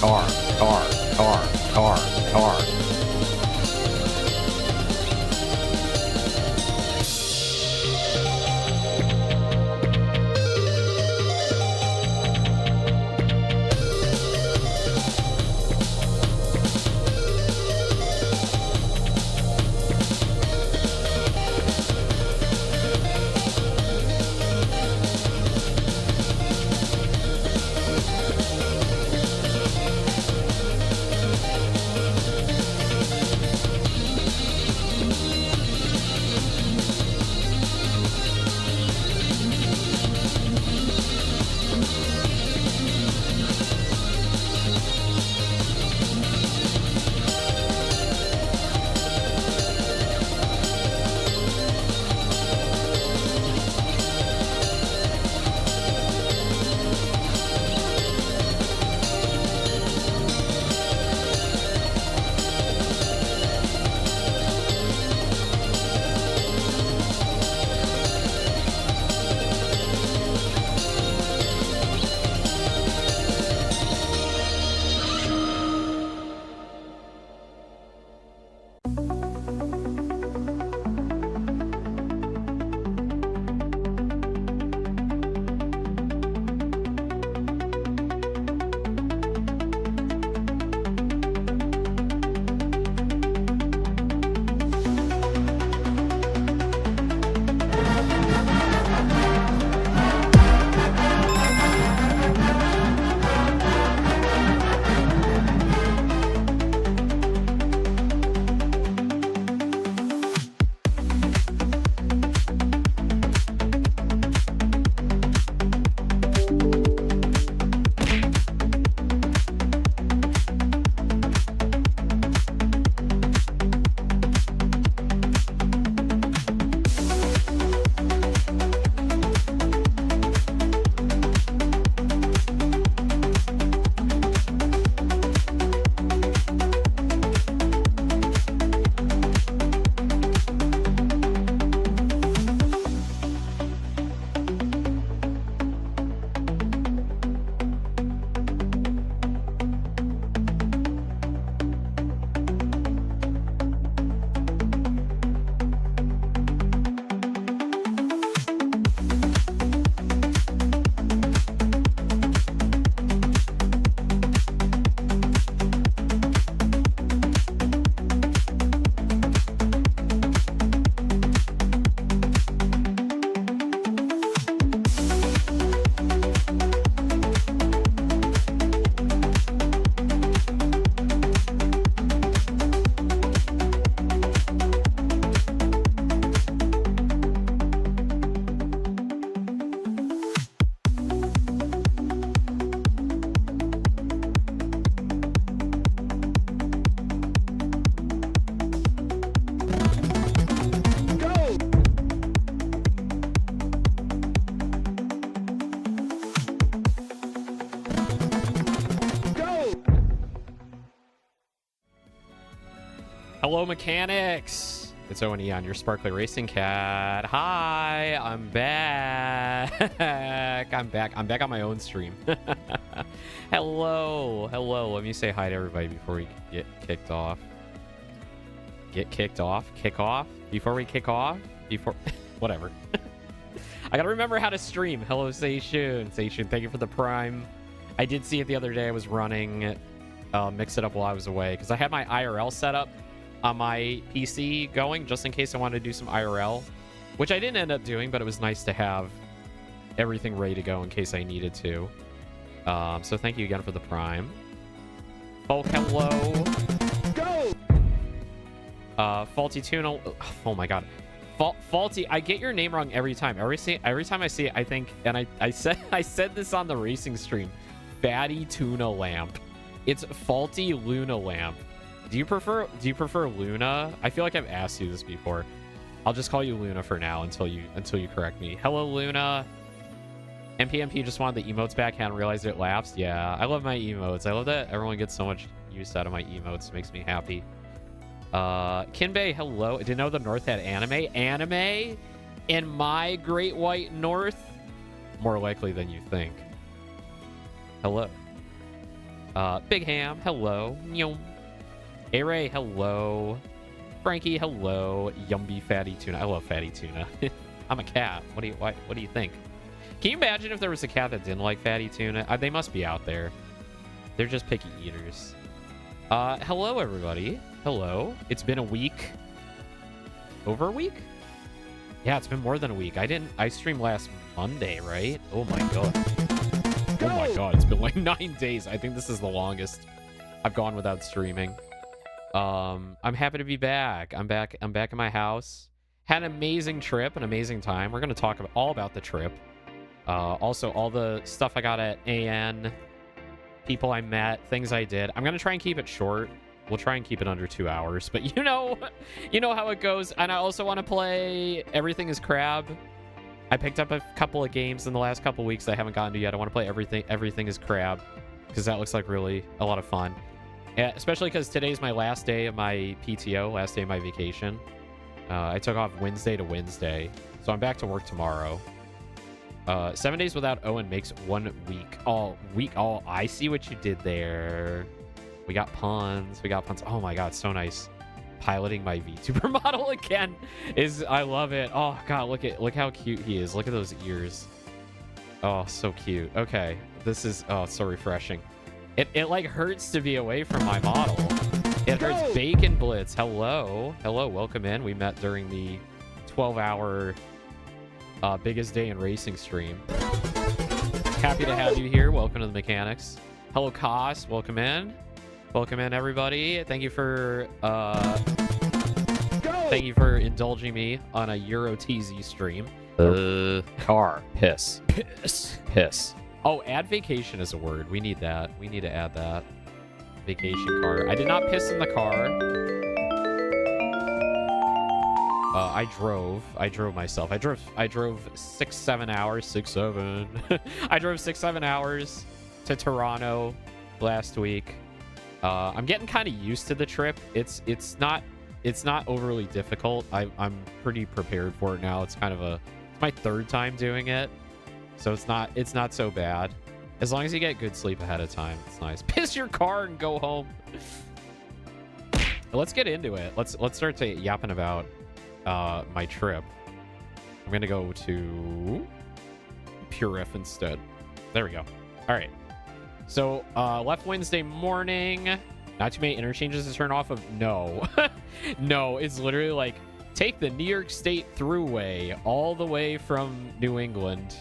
car. Hello, mechanics. It's Owen Aeon, your sparkly racing cat. Hi, I'm back. I'm back on my own stream. Hello. Let me say hi to everybody before we get kicked off. Kick off? Before we kick off? Whatever. I gotta remember how to stream. Hello, Seishun, thank you for the prime. I did see it the other day. I was running Mix It Up while I was away, because I had my IRL set up on my PC going, just in case I wanted to do some IRL, which I didn't end up doing, but it was nice to have everything ready to go in case I needed to. So thank you again for the prime. Folk, hello. Go! Faulty Tuna. Oh my god. Faulty, I get your name wrong every time. Every time I see it, I think, and I said this on the racing stream, Fatty Tuna Lamp. It's Faulty Luna Lamp. Do you prefer Luna? I feel like I've asked you this before. I'll just call you Luna for now until you correct me. Hello, Luna. MPMP just wanted the emotes back. Hadn't realized it lapsed. Yeah, I love my emotes. I love that everyone gets so much use out of my emotes. It makes me happy. Kinbei, hello. I didn't know the North had anime. Anime in my Great White North? More likely than you think. Hello. Big Ham, hello. A-Ray, hello. Frankie, hello. Yumby fatty tuna. I love fatty tuna. I'm a cat. What do you think? Can you imagine if there was a cat that didn't like fatty tuna? They must be out there. They're just picky eaters. Hello, everybody. Hello. It's been a week. Over a week? Yeah, it's been more than a week. I streamed last Monday, right? Oh my god. Oh my god, it's been like 9 days. I think this is the longest I've gone without streaming. I'm happy to be back. I'm back in my house. Had an amazing trip, an amazing time. We're going to talk all about the trip. Also, all the stuff I got at Aeon, people I met, things I did. I'm going to try and keep it short. We'll try and keep it under 2 hours. But you know how it goes. And I also want to play Everything is Crab. I picked up a couple of games in the last couple of weeks that I haven't gotten to yet. I want to play Everything is Crab because that looks like really a lot of fun. Yeah, especially because today's my last day of my PTO, last day of my vacation. I took off Wednesday to Wednesday, so I'm back to work tomorrow. 7 days without Owen makes 1 week. Oh, I see what you did there. We got puns. Oh my god, so nice. Piloting my VTuber model again I love it. Oh god, look how cute he is. Look at those ears. Oh, so cute. Okay, this is so refreshing. It like hurts to be away from my model. It hurts. Bacon Blitz, hello, welcome in. We met during the 12-hour biggest day in racing stream. Happy to have you here. Welcome to the mechanics. Hello, Kos, welcome in. Welcome in, everybody. Thank you for indulging me on a Euro TZ stream. Car. Piss. Oh, add vacation as a word. We need that. We need to add that. Vacation car. I did not piss in the car. I drove myself. I drove 6-7 hours. 6-7. I drove 6-7 hours to Toronto last week. I'm getting kind of used to the trip. It's not overly difficult. I'm pretty prepared for it now. It's my 3rd time doing it, so it's not so bad. As long as you get good sleep ahead of time, it's nice. Piss your car and go home. Let's get into it. Let's start yapping about my trip. I'm gonna go to Pure F instead. There we go. All right. So, left Wednesday morning. Not too many interchanges to turn off of. No. No, it's literally like, take the New York State Thruway all the way from New England,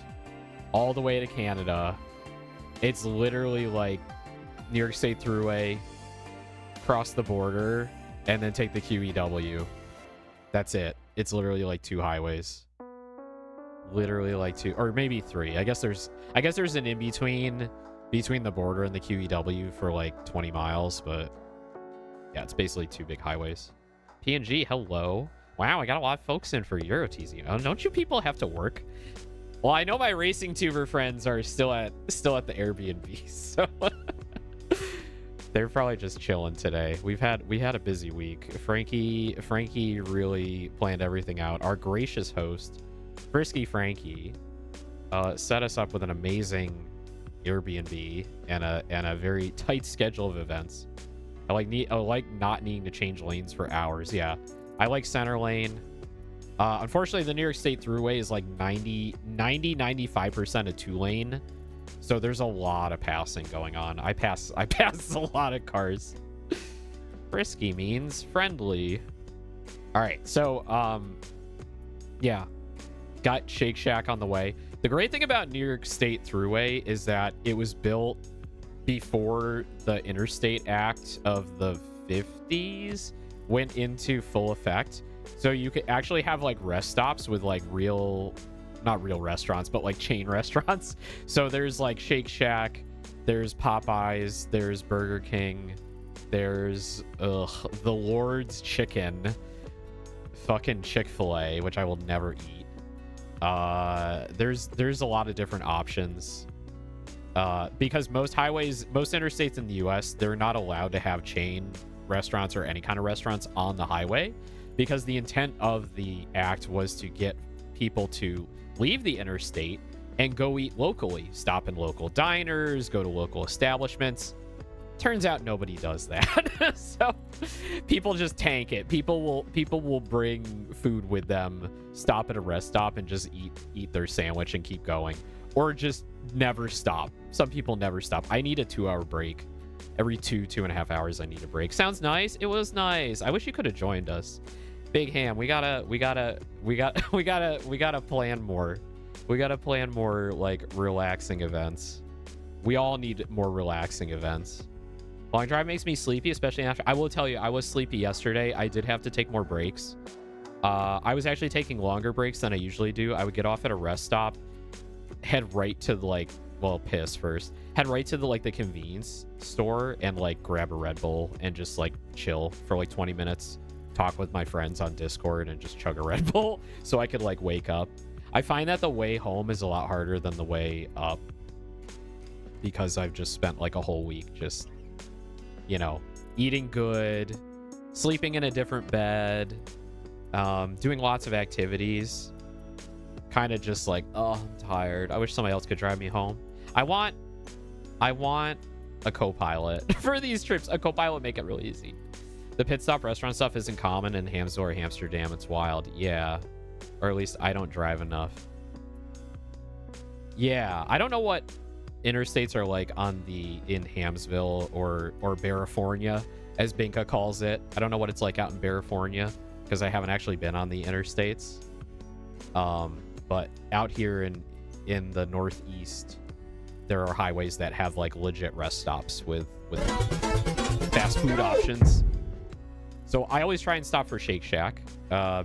all the way to Canada. It's literally like New York State Thruway, cross the border, and then take the QEW. That's it. It's literally like 2 highways. Literally like 2, or maybe 3. I guess there's an in-between the border and the QEW for like 20 miles, but yeah, it's basically 2 big highways. PNG, hello. Wow, I got a lot of folks in for EuroTZ. Oh, don't you people have to work? Well, I know my racing tuber friends are still at the Airbnb, so they're probably just chilling today. We had a busy week. Frankie really planned everything out. Our gracious host, Frisky Frankie, set us up with an amazing Airbnb and a very tight schedule of events. I like not needing to change lanes for hours. Yeah, I like center lane. Unfortunately, the New York State Thruway is like 95% a 2-lane, so there's a lot of passing going on. I pass a lot of cars. Frisky means friendly. All right, so yeah, got Shake Shack on the way. The great thing about New York State Thruway is that it was built before the Interstate Act of the 50s went into full effect. So you could actually have like rest stops with like not real restaurants, but like chain restaurants. So there's like Shake Shack, there's Popeyes, there's Burger King, there's the Lord's Chicken, fucking Chick-fil-A, which I will never eat. There's a lot of different options. Because most interstates in the US, they're not allowed to have chain restaurants or any kind of restaurants on the highway, because the intent of the act was to get people to leave the interstate and go eat locally, stop in local diners, go to local establishments. Turns out nobody does that. So people just tank it. People will bring food with them, stop at a rest stop, and just eat their sandwich and keep going, or just never stop. Some people never stop. I need a 2-hour break. Every 2.5 hours, I need a break. Sounds nice. It was nice. I wish you could have joined us. Big Ham, we gotta plan more. We gotta plan more like relaxing events. We all need more relaxing events. Long drive makes me sleepy, especially after. I will tell you, I was sleepy yesterday. I did have to take more breaks. I was actually taking longer breaks than I usually do. I would get off at a rest stop, head right to the, like, well, piss first. Head right to the, like, the convenience store and, like, grab a Red Bull and just, like, chill for, like, 20 minutes. Talk with my friends on Discord and just chug a Red Bull so I could, like, wake up. I find that the way home is a lot harder than the way up because I've just spent, like, a whole week just, you know, eating good, sleeping in a different bed, doing lots of activities. Kind of just like, oh, I'm tired. I wish somebody else could drive me home. I want a co-pilot for these trips. A co-pilot make it really easy. The pit stop restaurant stuff isn't common in Hamsville or Amsterdam. It's wild. Yeah. Or at least I don't drive enough. Yeah. I don't know what interstates are like in Hamsville or California, as Binka calls it. I don't know what it's like out in California because I haven't actually been on the interstates. But out here in the Northeast, there are highways that have like legit rest stops with fast food options. So I always try and stop for Shake Shack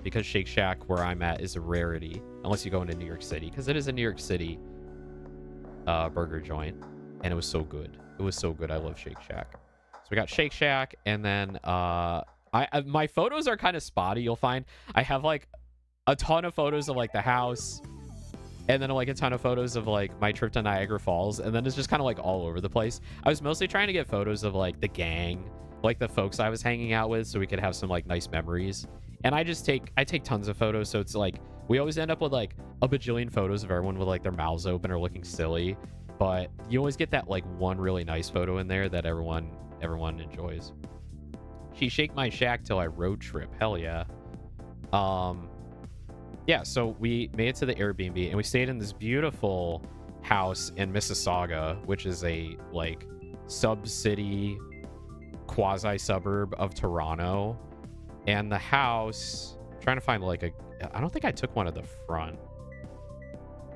because Shake Shack where I'm at is a rarity unless you go into New York City, because it is a New York City burger joint, and it was so good. It was so good. I love Shake Shack. So we got Shake Shack, and then my photos are kind of spotty. You'll find I have like a ton of photos of like the house, and then like a ton of photos of like my trip to Niagara Falls, and then it's just kind of like all over the place. I was mostly trying to get photos of like the gang, like the folks I was hanging out with, so we could have some like nice memories. And I take tons of photos, so it's like we always end up with like a bajillion photos of everyone with like their mouths open or looking silly, but you always get that like one really nice photo in there that everyone enjoys. She shake my shack till I road trip. Hell yeah. Yeah, so we made it to the Airbnb and we stayed in this beautiful house in Mississauga, which is a like sub-city quasi suburb of Toronto. And the house, I'm trying to find like I don't think I took one at the front,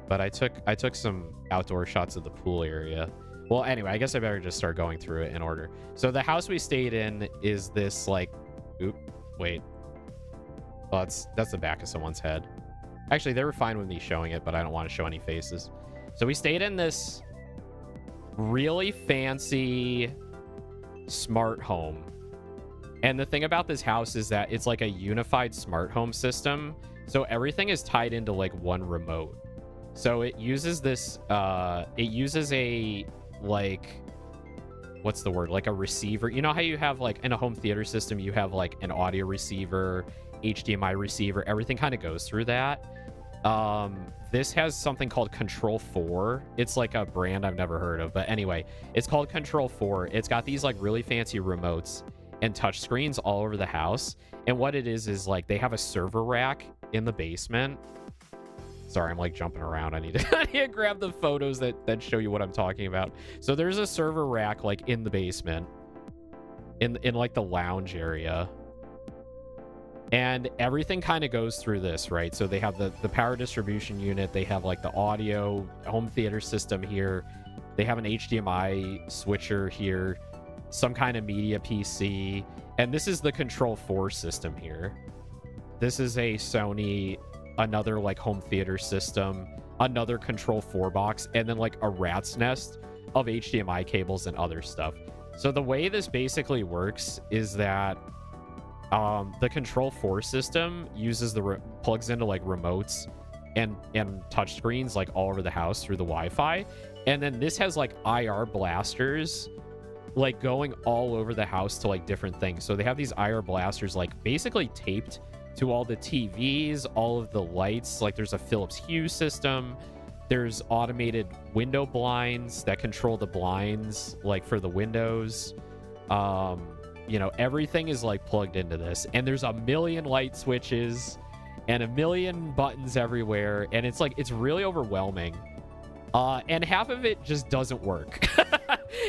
but I took some outdoor shots of the pool area. Well, anyway, I guess I better just start going through it in order. So the house we stayed in is this like, wait. Oh, that's the back of someone's head. Actually, they were fine with me showing it, but I don't want to show any faces. So we stayed in this really fancy smart home. And the thing about this house is that it's like a unified smart home system. So everything is tied into like one remote. So it uses this, it uses a, like, what's the word? Like a receiver. You know how you have like in a home theater system, you have like an audio receiver, HDMI receiver, everything kind of goes through that. This has something called Control 4. It's like a brand I've never heard of, but anyway, it's called Control 4. It's got these like really fancy remotes and touch screens all over the house. And what it is like they have a server rack in the basement. Sorry, I'm like jumping around. I need to grab the photos that show you what I'm talking about. So there's a server rack like in the basement, in like the lounge area. And everything kind of goes through this, right? So they have the power distribution unit. They have like the audio home theater system here. They have an HDMI switcher here, some kind of media PC. And this is the Control 4 system here. This is a Sony, another like home theater system, another Control 4 box, and then like a rat's nest of HDMI cables and other stuff. So the way this basically works is that the Control 4 system uses plugs into like remotes and touch screens like all over the house through the Wi-Fi, and then this has like IR blasters like going all over the house to like different things. So they have these IR blasters like basically taped to all the TVs, all of the lights. Like there's a Philips Hue system. There's automated window blinds that control the blinds like for the windows. You know, everything is like plugged into this, and there's a million light switches and a million buttons everywhere, and it's like, it's really overwhelming. And half of it just doesn't work.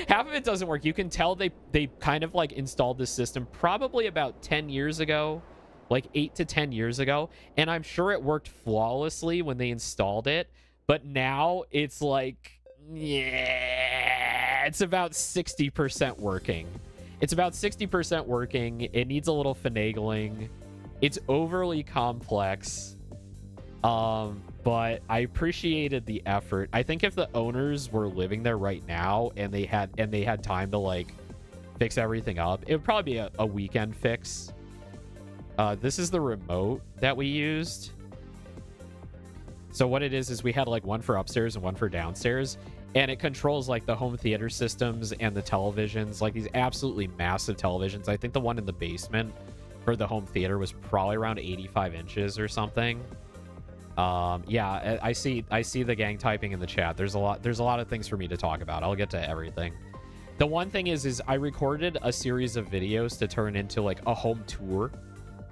Half of it doesn't work. You can tell they kind of like installed this system probably about 10 years ago, like 8 to 10 years ago, and I'm sure it worked flawlessly when they installed it, but now it's like, yeah, it's about 60% working. It's about 60% working. It needs a little finagling. It's overly complex. But I appreciated the effort. I think if the owners were living there right now and they had time to like fix everything up, it would probably be a weekend fix. This is the remote that we used. So what it is we had like one for upstairs and one for downstairs, and it controls like the home theater systems and the televisions, like these absolutely massive televisions. I think the one in the basement for the home theater was probably around 85 inches or something. Yeah, I see the gang typing in the chat. There's a lot of things for me to talk about. I'll get to everything. The one thing is I recorded a series of videos to turn into like a home tour,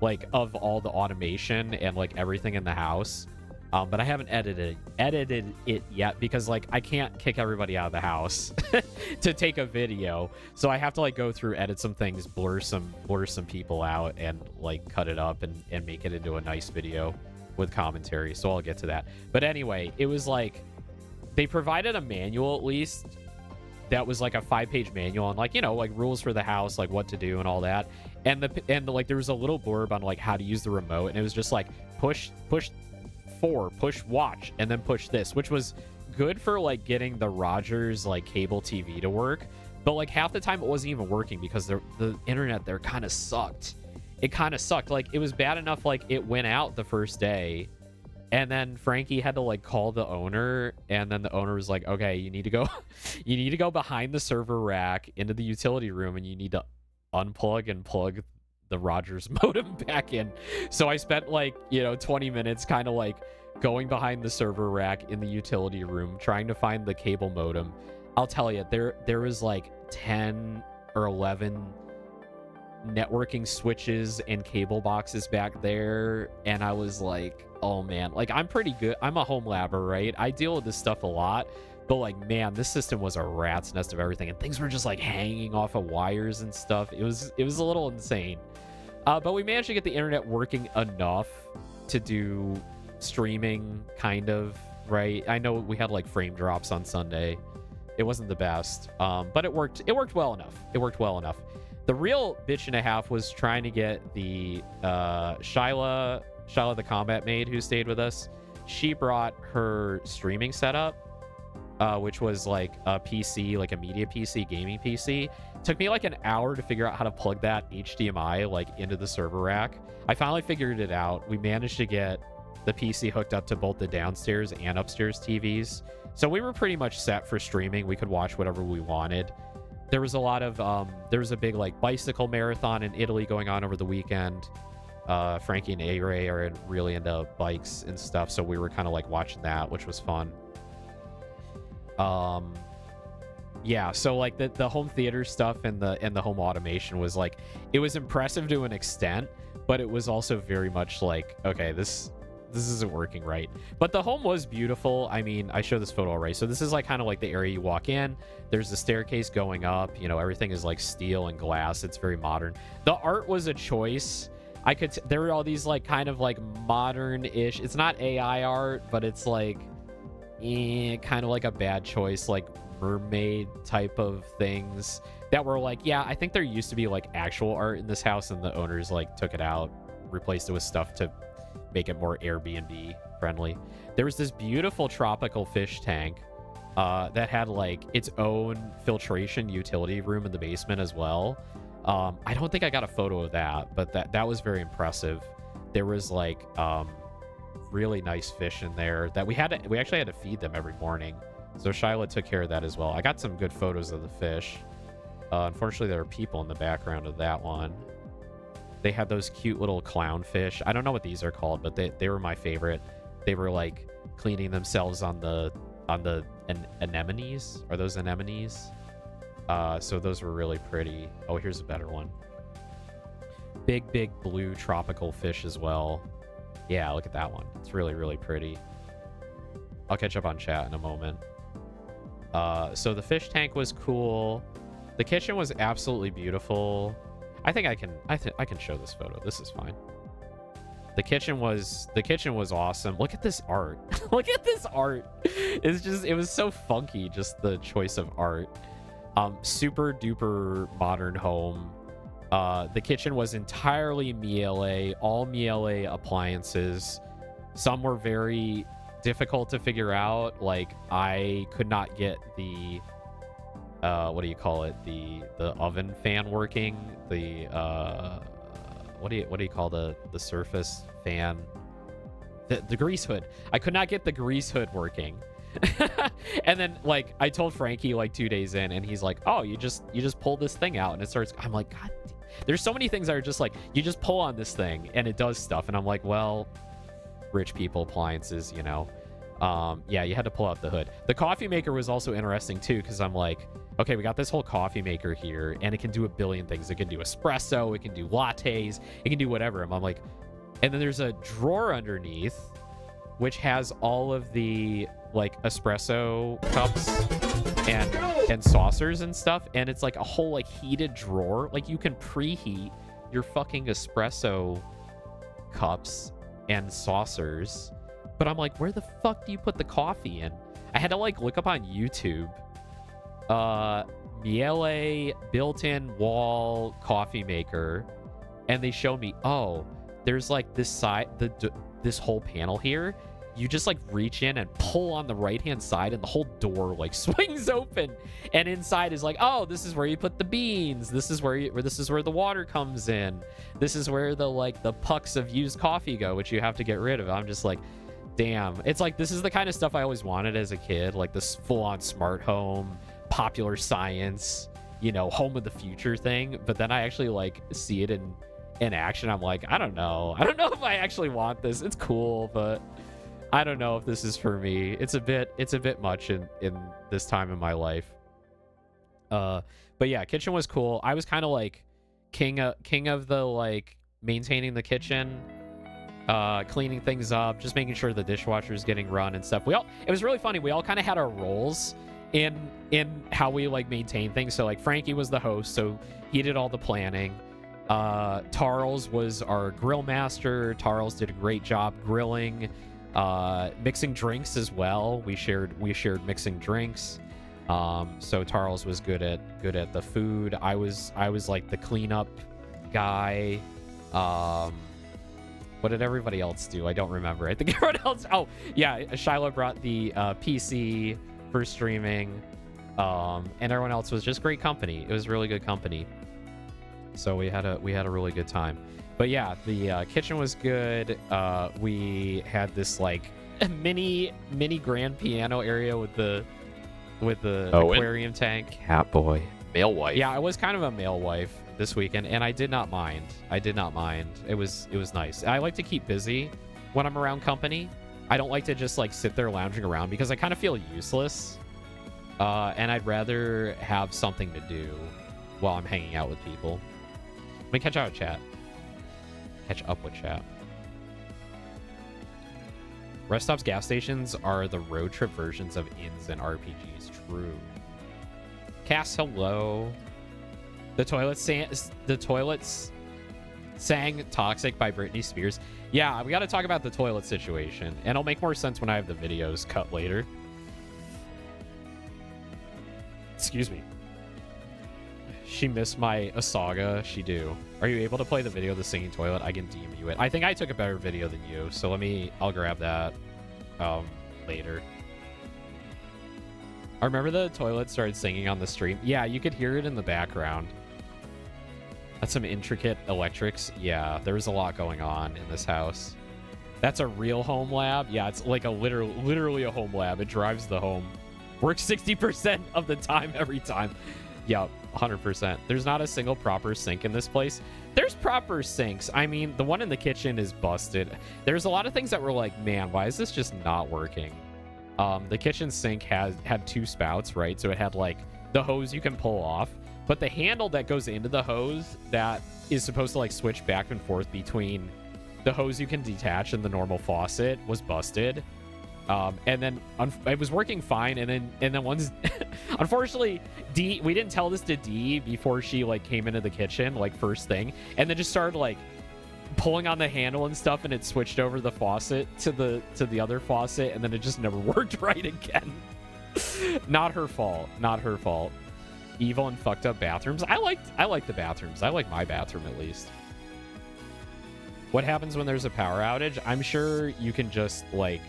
like of all the automation and like everything in the house. But I haven't edited it yet because like I can't kick everybody out of the house to take a video. So I have to like go through, edit some things, blur some people out, and like cut it up and make it into a nice video with commentary. So I'll get to that. But anyway, it was like they provided a manual, at least, that was like a 5-page manual on like, you know, like rules for the house, like what to do and all that. And like there was a little blurb on like how to use the remote, and it was just like push 4, push watch, and then push this, which was good for like getting the Rogers like cable TV to work. But like half the time it wasn't even working because the internet there kind of sucked. It kind of sucked. Like it was bad enough like it went out the first day, and then Frankie had to like call the owner, and then the owner was like, okay, you need to go behind the server rack into the utility room, and you need to unplug and plug the Rogers modem back in. So I spent like, you know, 20 minutes kind of like going behind the server rack in the utility room trying to find the cable modem. I'll tell you, there was like 10 or 11 networking switches and cable boxes back there, and I was like, oh man, like I'm pretty good, I'm a home labber, right? I deal with this stuff a lot, but like, man, this system was a rat's nest of everything, and things were just like hanging off of wires and stuff. It was a little insane, but we managed to get the internet working enough to do streaming, kind of, right? I know we had like frame drops on Sunday. It wasn't the best, but it worked well enough. The real bitch and a half was trying to get the Shyla the combat maid who stayed with us. She brought her streaming setup, which was like a PC, like a media PC, gaming PC. Took me like an hour to figure out how to plug that HDMI like into the server rack. I finally figured it out. We managed to get the PC hooked up to both the downstairs and upstairs TVs. So we were pretty much set for streaming. We could watch whatever we wanted. There was a lot of there was a big like bicycle marathon in Italy going on over the weekend. Frankie and A-Ray are really into bikes and stuff, so we were kind of like watching that, which was fun. Yeah, so like the home theater stuff and the home automation was like, it was impressive to an extent, but it was also very much like, okay, this isn't working right. But the home was beautiful. I mean, I showed this photo already. So this is like kind of like the area you walk in. There's the staircase going up. You know, everything is like steel and glass. It's very modern. The art was a choice. There were all these like kind of like modern-ish. It's not AI art, but it's like kind of like a bad choice, like mermaid type of things that were like, yeah, I think there used to be like actual art in this house, and the owners like took it out, replaced it with stuff to make it more Airbnb friendly. There was this beautiful tropical fish tank that had like its own filtration utility room in the basement as well. I don't think I got a photo of that, but that was very impressive. There was like really nice fish in there that we actually had to feed them every morning. So Shyla took care of that as well. I got some good photos of the fish. Unfortunately, there are people in the background of that one. They had those cute little clownfish. I don't know what these are called, but they were my favorite. They were like cleaning themselves on the anemones. Are those anemones? So those were really pretty. Oh, here's a better one. Big blue tropical fish as well. Yeah, look at that one. It's really, really pretty. I'll catch up on chat in a moment. So the fish tank was cool. The kitchen was absolutely beautiful. I think I can show this photo. This is fine. The kitchen was awesome. Look at this art. Look at this art. It was so funky, just the choice of art. Super duper modern home. The kitchen was entirely Miele, all Miele appliances. Some were very difficult to figure out. Like, I could not get the what do you call it, the oven fan working, the what do you call the surface fan, the grease hood. I could not get the grease hood working. And then, like, I told Frankie like 2 days in, and he's like, oh, you just pull this thing out and it starts. I'm like, God, there's so many things that are just like, you just pull on this thing and it does stuff. And I'm like, well, rich people appliances, you know. Yeah, you had to pull out the hood. The coffee maker was also interesting too, because I'm like, okay, we got this whole coffee maker here and it can do a billion things. It can do espresso, it can do lattes, it can do whatever. And I'm like, and then there's a drawer underneath which has all of the like espresso cups and saucers and stuff, and it's like a whole like heated drawer. Like, you can preheat your fucking espresso cups and saucers. But I'm like, where the fuck do you put the coffee in? I had to like look up on YouTube Miele built-in wall coffee maker, and they show me, oh, there's like this side, this whole panel here. You just like reach in and pull on the right hand side and the whole door like swings open, and inside is like, oh, this is where you put the beans, this is where the water comes in, this is where the pucks of used coffee go, which you have to get rid of. I'm just like, damn. It's like, this is the kind of stuff I always wanted as a kid, like this full-on smart home, popular science, you know, home of the future thing. But then I actually like see it in action. I'm like, I don't know if I actually want this. It's cool, but I don't know if this is for me. It's a bit much in this time in my life. But yeah, kitchen was cool. I was kind of like king of the like maintaining the kitchen, cleaning things up, just making sure the dishwasher is getting run and stuff. It was really funny. We all kind of had our roles in how we like maintain things. So like Frankie was the host, so he did all the planning. Tarls was our grill master. Tarls did a great job grilling, mixing drinks as well. We shared mixing drinks. So Tarls was good at the food. I was like the cleanup guy. What did everybody else do? I don't remember. I think everyone else. Oh yeah, Shiloh brought the PC for streaming, and everyone else was just great company. It was really good company. So we had a really good time. But yeah, the kitchen was good. We had this like mini grand piano area with the aquarium tank. Cat boy, male wife. Yeah, I was kind of a male wife this weekend, and I did not mind. It was nice. I like to keep busy when I'm around company. I don't like to just like sit there lounging around because I kind of feel useless. And I'd rather have something to do while I'm hanging out with people. Let me catch up with chat. Rest stops, gas stations are the road trip versions of inns and RPGs. True. Cass, hello. The toilets sang Toxic by Britney Spears. Yeah, we got to talk about the toilet situation, and it'll make more sense when I have the videos cut later. Excuse me. She missed my Asaga. She do. Are you able to play the video of the singing toilet? I can DM you it. I think I took a better video than you, so I'll grab that later. I remember the toilet started singing on the stream. Yeah, you could hear it in the background. That's some intricate electrics. Yeah, there was a lot going on in this house. That's a real home lab. Yeah, it's like a literally a home lab. It drives the home. Works 60% of the time every time. Yep, 100%. There's not a single proper sink in this place. There's proper sinks. I mean, the one in the kitchen is busted. There's a lot of things that were like, man, why is this just not working? The kitchen sink had two spouts, right? So it had like the hose you can pull off, but the handle that goes into the hose that is supposed to like switch back and forth between the hose you can detach and the normal faucet was busted. And then it was working fine, and then once unfortunately we didn't tell this to Dee before she like came into the kitchen like first thing, and then just started like pulling on the handle and stuff, and it switched over the faucet to the other faucet, and then it just never worked right again. Not her fault. Evil and fucked up bathrooms. I like the bathrooms. I like my bathroom at least. What happens when there's a power outage? I'm sure you can just like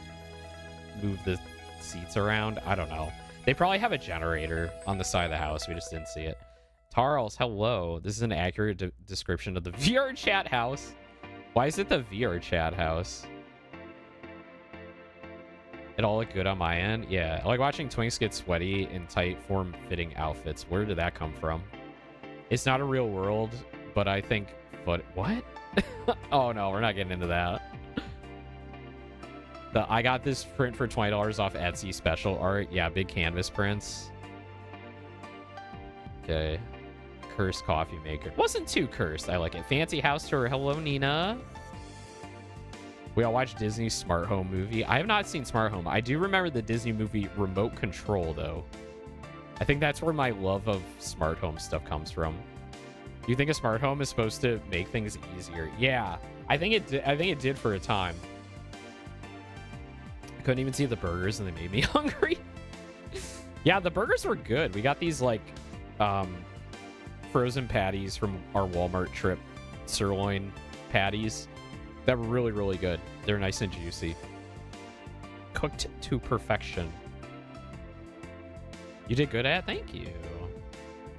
move the seats around. I don't know. They probably have a generator on the side of the house. We just didn't see it. Tarls, hello. This is an accurate description of the VR chat house. Why is it the VR chat house? It all look good on my end. Yeah, I like watching Twinks get sweaty in tight form-fitting outfits. Where did that come from? It's not a real world, but I think... But what? Oh no, we're not getting into that. I got this print for $20 off Etsy special art. Yeah, big canvas prints. Okay. Cursed coffee maker. Wasn't too cursed. I like it. Fancy house tour. Hello, Nina. We all watched Disney's Smart Home movie. I have not seen Smart Home. I do remember the Disney movie Remote Control, though. I think that's where my love of smart home stuff comes from. Do you think a smart home is supposed to make things easier? Yeah, I think it did for a time. I couldn't even see the burgers, and they made me hungry. Yeah, the burgers were good. We got these like frozen patties from our Walmart trip, sirloin patties. That were really, really good. They're nice and juicy. Cooked to perfection. You did good at it? Thank you.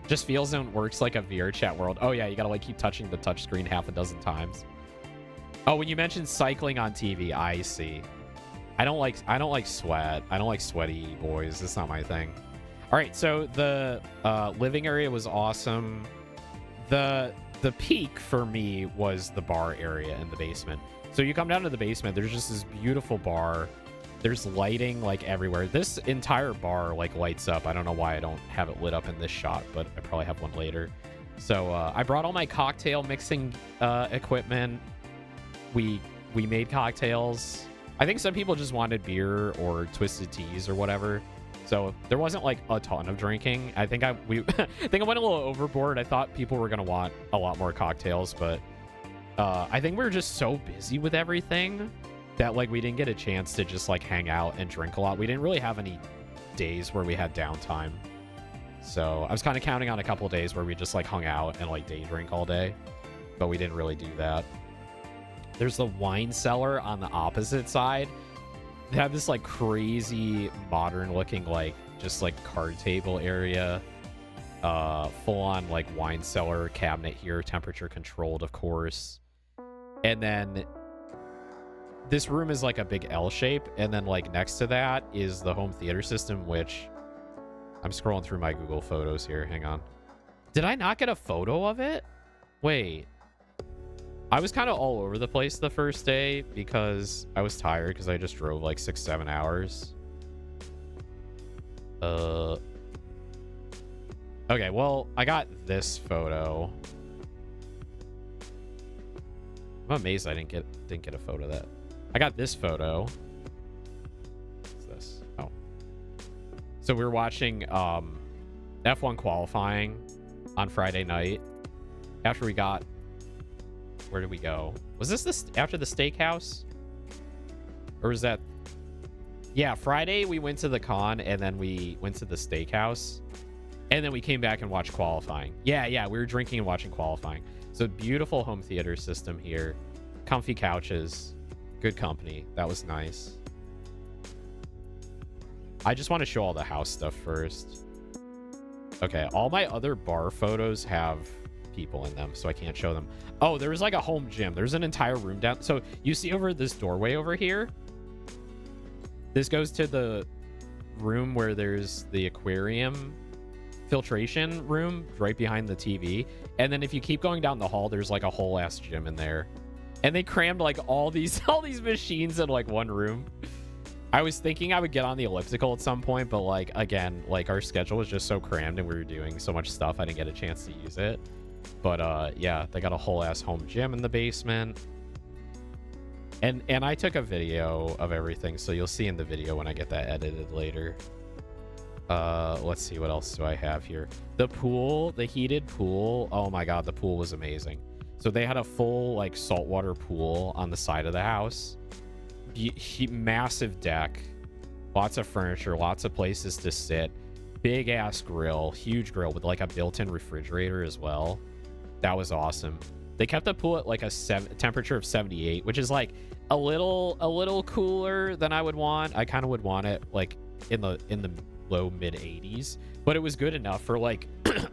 Just feels and works like a VR chat world. Oh yeah, you gotta like keep touching the touchscreen half a dozen times. Oh, when you mentioned cycling on TV, I see. I don't like sweat. I don't like sweaty boys. It's not my thing. All right, so the living area was awesome. The peak for me was the bar area in the basement. So you come down to the basement, there's just this beautiful bar. There's lighting like everywhere. This entire bar like lights up. I don't know why I don't have it lit up in this shot, but I probably have one later. So I brought all my cocktail mixing equipment. We made cocktails. I think some people just wanted beer or twisted teas or whatever. So there wasn't like a ton of drinking. I think I went a little overboard. I thought people were gonna want a lot more cocktails, but I think we were just so busy with everything that like we didn't get a chance to just like hang out and drink a lot. We didn't really have any days where we had downtime. So I was kind of counting on a couple of days where we just like hung out and like day drink all day, but we didn't really do that. There's the wine cellar on the opposite side. They have this like crazy modern looking like just like card table area, full on like wine cellar cabinet here, temperature controlled of course. And then this room is like a big L shape, and then like next to that is the home theater system, which I'm scrolling through my Google Photos here. Hang on. Did I not get a photo of it? Wait. I was kind of all over the place the first day because I was tired because I just drove like 6-7 hours. Okay, well, I got this photo. I'm amazed I didn't get a photo of that. I got this photo. What's this? Oh. So we were watching F1 qualifying on Friday night after we got... Where did we go? Was this after the steakhouse? Or was that... Yeah, Friday we went to the con and then we went to the steakhouse. And then we came back and watched qualifying. Yeah, we were drinking and watching qualifying. So beautiful home theater system here. Comfy couches. Good company. That was nice. I just want to show all the house stuff first. Okay, all my other bar photos have people in them, so I can't show them. Oh, there was like a home gym. There's an entire room down. So you see over this doorway over here? This goes to the room where there's the aquarium filtration room right behind the TV. And then if you keep going down the hall, there's like a whole ass gym in there. And they crammed like all these machines in like one room. I was thinking I would get on the elliptical at some point, but like, again, like our schedule was just so crammed and we were doing so much stuff, I didn't get a chance to use it. But yeah, they got a whole ass home gym in the basement. And I took a video of everything, so you'll see in the video when I get that edited later. Let's see, what else do I have here? The pool, the heated pool. Oh my god, the pool was amazing. So they had a full like saltwater pool on the side of the house. Massive deck, lots of furniture, lots of places to sit, big ass grill, huge grill with like a built-in refrigerator as well. That was awesome. They kept the pool at like a temperature of 78, which is like a little cooler than I would want. I kind of would want it like in the low mid 80s, but it was good enough for like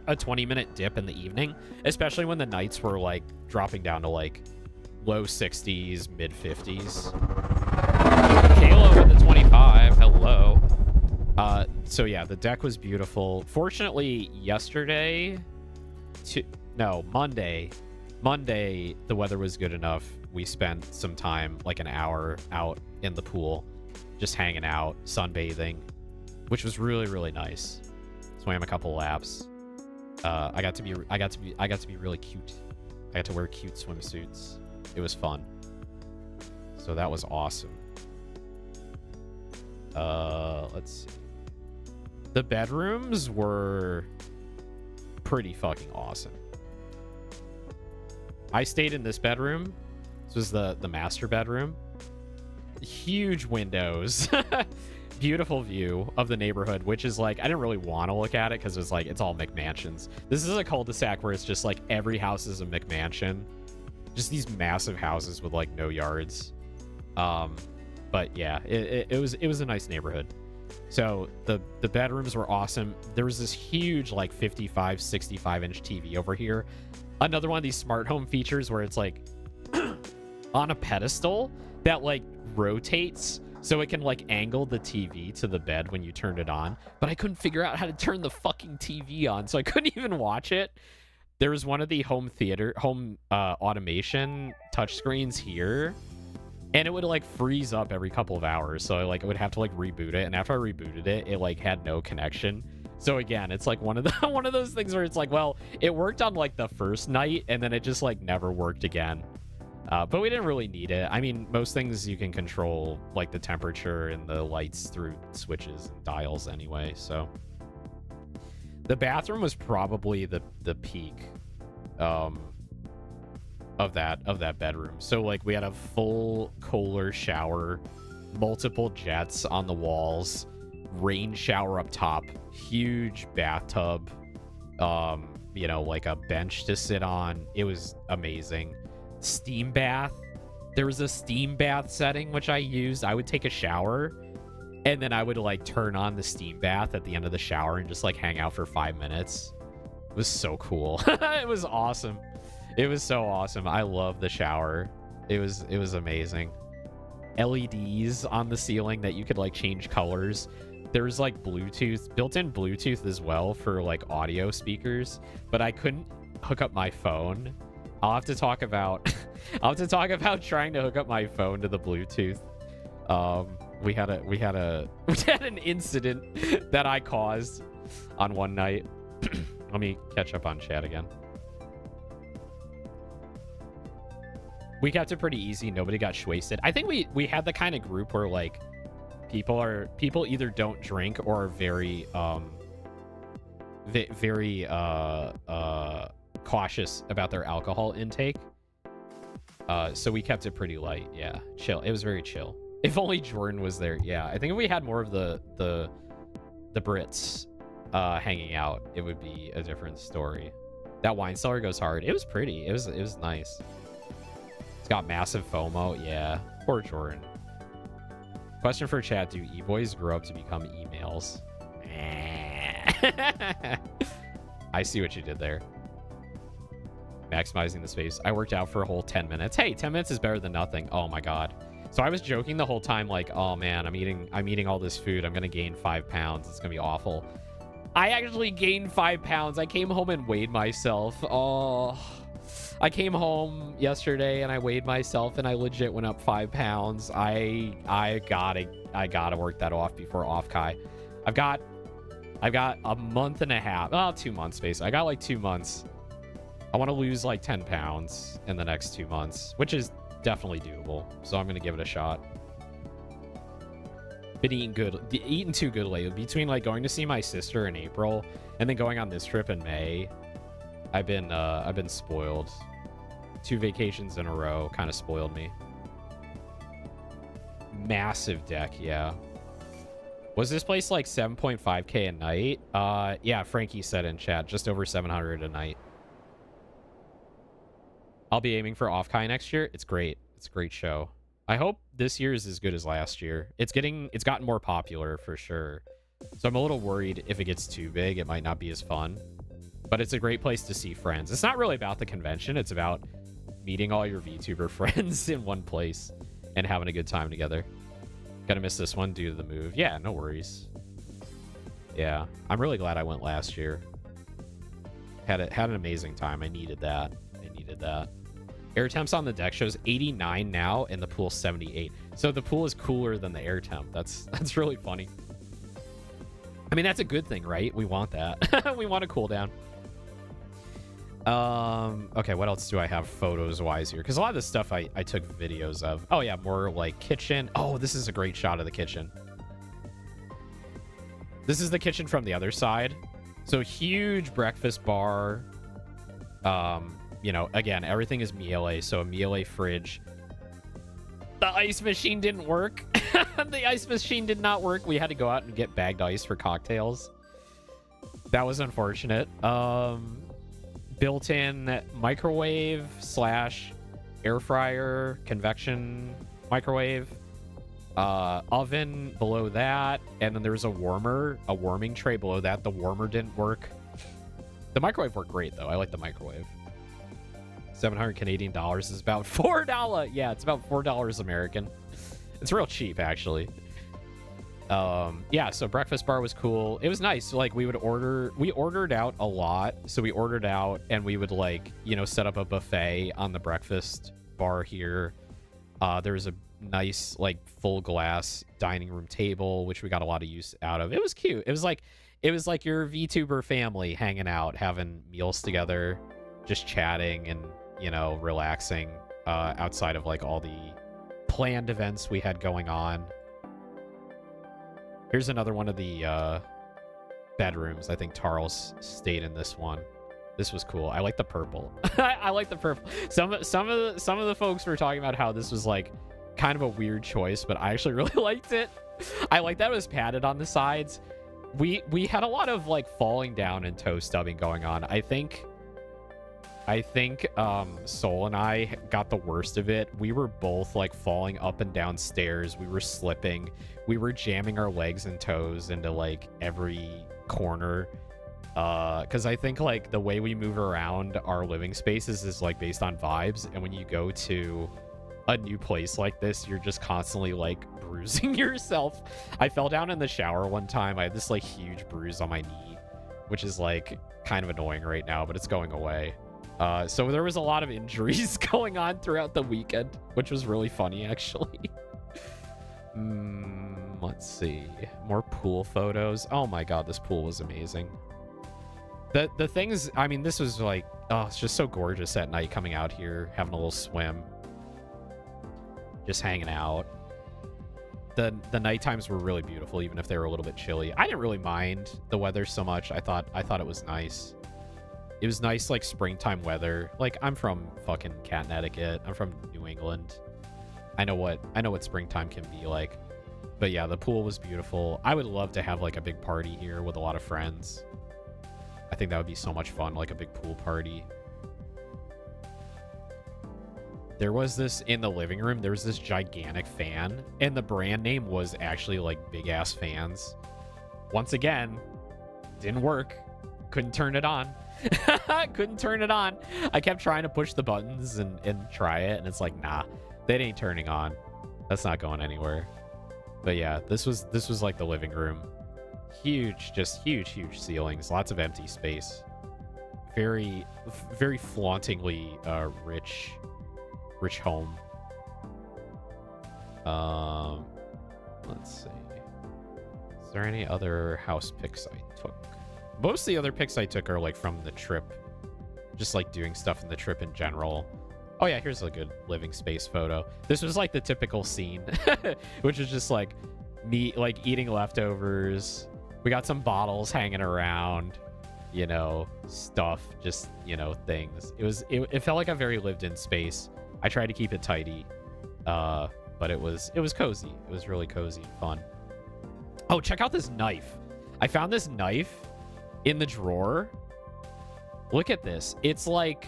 a 20-minute dip in the evening, especially when the nights were like dropping down to like low 60s, mid 50s. Kayla with the 25. Hello. So yeah, the deck was beautiful. Fortunately, Monday, the weather was good enough. We spent some time, like an hour out in the pool, just hanging out, sunbathing, which was really, really nice. Swam a couple laps. I got to be really cute. I got to wear cute swimsuits. It was fun. So that was awesome. Let's see. The bedrooms were pretty fucking awesome. I stayed in this bedroom. This was the master bedroom. Huge windows. Beautiful view of the neighborhood, which is like, I didn't really want to look at it because it's like, it's all McMansions. This is a cul-de-sac where it's just like every house is a McMansion. Just these massive houses with like no yards. But yeah, it was a nice neighborhood. So the bedrooms were awesome. There was this huge like 55, 65-inch TV over here. Another one of these smart home features where it's like on a pedestal that like rotates so it can like angle the TV to the bed when you turn it on. But I couldn't figure out how to turn the fucking TV on, so I couldn't even watch it. There was one of the home automation touchscreens here, and it would like freeze up every couple of hours. So I would have to like reboot it, and after I rebooted it, it like had no connection. So again, it's like one of those things where it's like, well, it worked on like the first night, and then it just like never worked again. But we didn't really need it. I mean, most things you can control like the temperature and the lights through switches and dials anyway. So the bathroom was probably the peak of that bedroom. So like we had a full Kohler shower, multiple jets on the walls, rain shower up top, huge bathtub, you know, like a bench to sit on. It was amazing. Steam bath. There was a steam bath setting which I used. I would take a shower and then I would like turn on the steam bath at the end of the shower and just like hang out for 5 minutes. It was so cool. It was awesome. It was so awesome. I love the shower. It was amazing. LEDs on the ceiling that you could like change colors. There's like Bluetooth, built-in Bluetooth as well for like audio speakers, but I couldn't hook up my phone. I'll have to talk about trying to hook up my phone to the Bluetooth. We had an incident that I caused on one night. Let me catch up on chat again. We kept it pretty easy. Nobody got wasted. I think we had the kind of group where like people either don't drink or are very cautious about their alcohol intake. So we kept it pretty light. Yeah, chill. It was very chill. If only Jordan was there. Yeah, I think if we had more of the Brits hanging out, it would be a different story. That wine cellar goes hard. It was pretty. It was nice. It's got massive FOMO. Yeah, poor Jordan. Question for chat: do e-boys grow up to become emails? I see what you did there. Maximizing the space. I worked out for a whole 10 minutes. Hey, 10 minutes is better than nothing. Oh my god. So I was joking the whole time, like, oh man, I'm eating all this food. I'm gonna gain 5 pounds. It's gonna be awful. I actually gained 5 pounds. I came home and weighed myself. Oh, I came home yesterday and I weighed myself and I legit went up 5 pounds. I gotta work that off before off Kai. I've got a month and a half. Oh, 2 months basically. I got like 2 months. I want to lose like 10 pounds in the next 2 months, which is definitely doable. So I'm gonna give it a shot. Been eating too good lately. Between like going to see my sister in April and then going on this trip in May, I've been spoiled. 2 vacations in a row kind of spoiled me. Massive deck, yeah. Was this place like 7.5k a night? Yeah, Frankie said in chat, just over 700 a night. I'll be aiming for Off Kai next year. It's great. It's a great show. I hope this year is as good as last year. It's gotten more popular for sure. So I'm a little worried if it gets too big, it might not be as fun. But it's a great place to see friends. It's not really about the convention. It's about meeting all your VTuber friends in one place and having a good time together. Gonna miss this one due to the move. Yeah, no worries. Yeah, I'm really glad I went last year. Had an amazing time. I needed that. Air temps on the deck shows 89 now and the pool 78. So the pool is cooler than the air temp. That's really funny. I mean, that's a good thing, right? We want that. We want a cooldown. Okay, what else do I have photos wise here? Because a lot of this stuff I took videos of. Oh yeah, more like kitchen. Oh, this is a great shot of the kitchen. This is the kitchen from the other side. So huge breakfast bar. You know, again, everything is Miele, so a Miele fridge. The ice machine didn't work. The ice machine did not work. We had to go out and get bagged ice for cocktails. That was unfortunate. Built-in microwave / air fryer, convection microwave, oven below that, and then there's a warming tray below that. The warmer didn't work. The microwave worked great though. I like the microwave. 700 Canadian dollars is about $4. Yeah, it's about $4 American. It's real cheap actually. Yeah, so breakfast bar was cool. It was nice. Like we ordered out a lot. So we ordered out and we would like, you know, set up a buffet on the breakfast bar here. There's a nice like full glass dining room table, which we got a lot of use out of. It was cute. It was like your VTuber family hanging out, having meals together, just chatting and, you know, relaxing outside of like all the planned events we had going on. Here's another one of the bedrooms. I think Tarls stayed in this one. This was cool. I like the purple. I like the purple. Some of the folks were talking about how this was like kind of a weird choice, but I actually really liked it. I like that it was padded on the sides. We had a lot of like falling down and toe stubbing going on. I think Soul and I got the worst of it. We were both like falling up and down stairs. We were slipping. We were jamming our legs and toes into like every corner. Because I think like the way we move around our living spaces is like based on vibes. And when you go to a new place like this, you're just constantly like bruising yourself. I fell down in the shower one time. I had this like huge bruise on my knee, which is like kind of annoying right now, but it's going away. So there was a lot of injuries going on throughout the weekend, which was really funny, actually. Let's see. More pool photos. Oh my god, this pool was amazing. The things, I mean, this was like, oh, it's just so gorgeous at night coming out here, having a little swim. Just hanging out. The night times were really beautiful, even if they were a little bit chilly. I didn't really mind the weather so much. I thought it was nice. It was nice, like, springtime weather. Like, I'm from fucking Connecticut. I'm from New England. I know what springtime can be like. But yeah, the pool was beautiful. I would love to have, like, a big party here with a lot of friends. I think that would be so much fun, like a big pool party. There was this, in the living room, there was this gigantic fan. And the brand name was actually, like, big-ass fans. Once again, didn't work. Couldn't turn it on. Couldn't turn it on. I kept trying to push the buttons and try it, and it's like, nah, that ain't turning on. That's not going anywhere. But yeah, this was like the living room. Huge, just huge ceilings, lots of empty space. very, very flauntingly rich home. Let's see. Is there any other house pics I took? Most of the other pics I took are like from the trip, just like doing stuff in the trip in general. Oh yeah, here's a good living space photo. This was like the typical scene, which is just like me like eating leftovers. We got some bottles hanging around, you know, stuff, just, you know, things. It felt like a very lived in space. I tried to keep it tidy, but it was cozy. It was really cozy and fun. Oh, check out this knife. I found this knife in the drawer. Look at this. It's like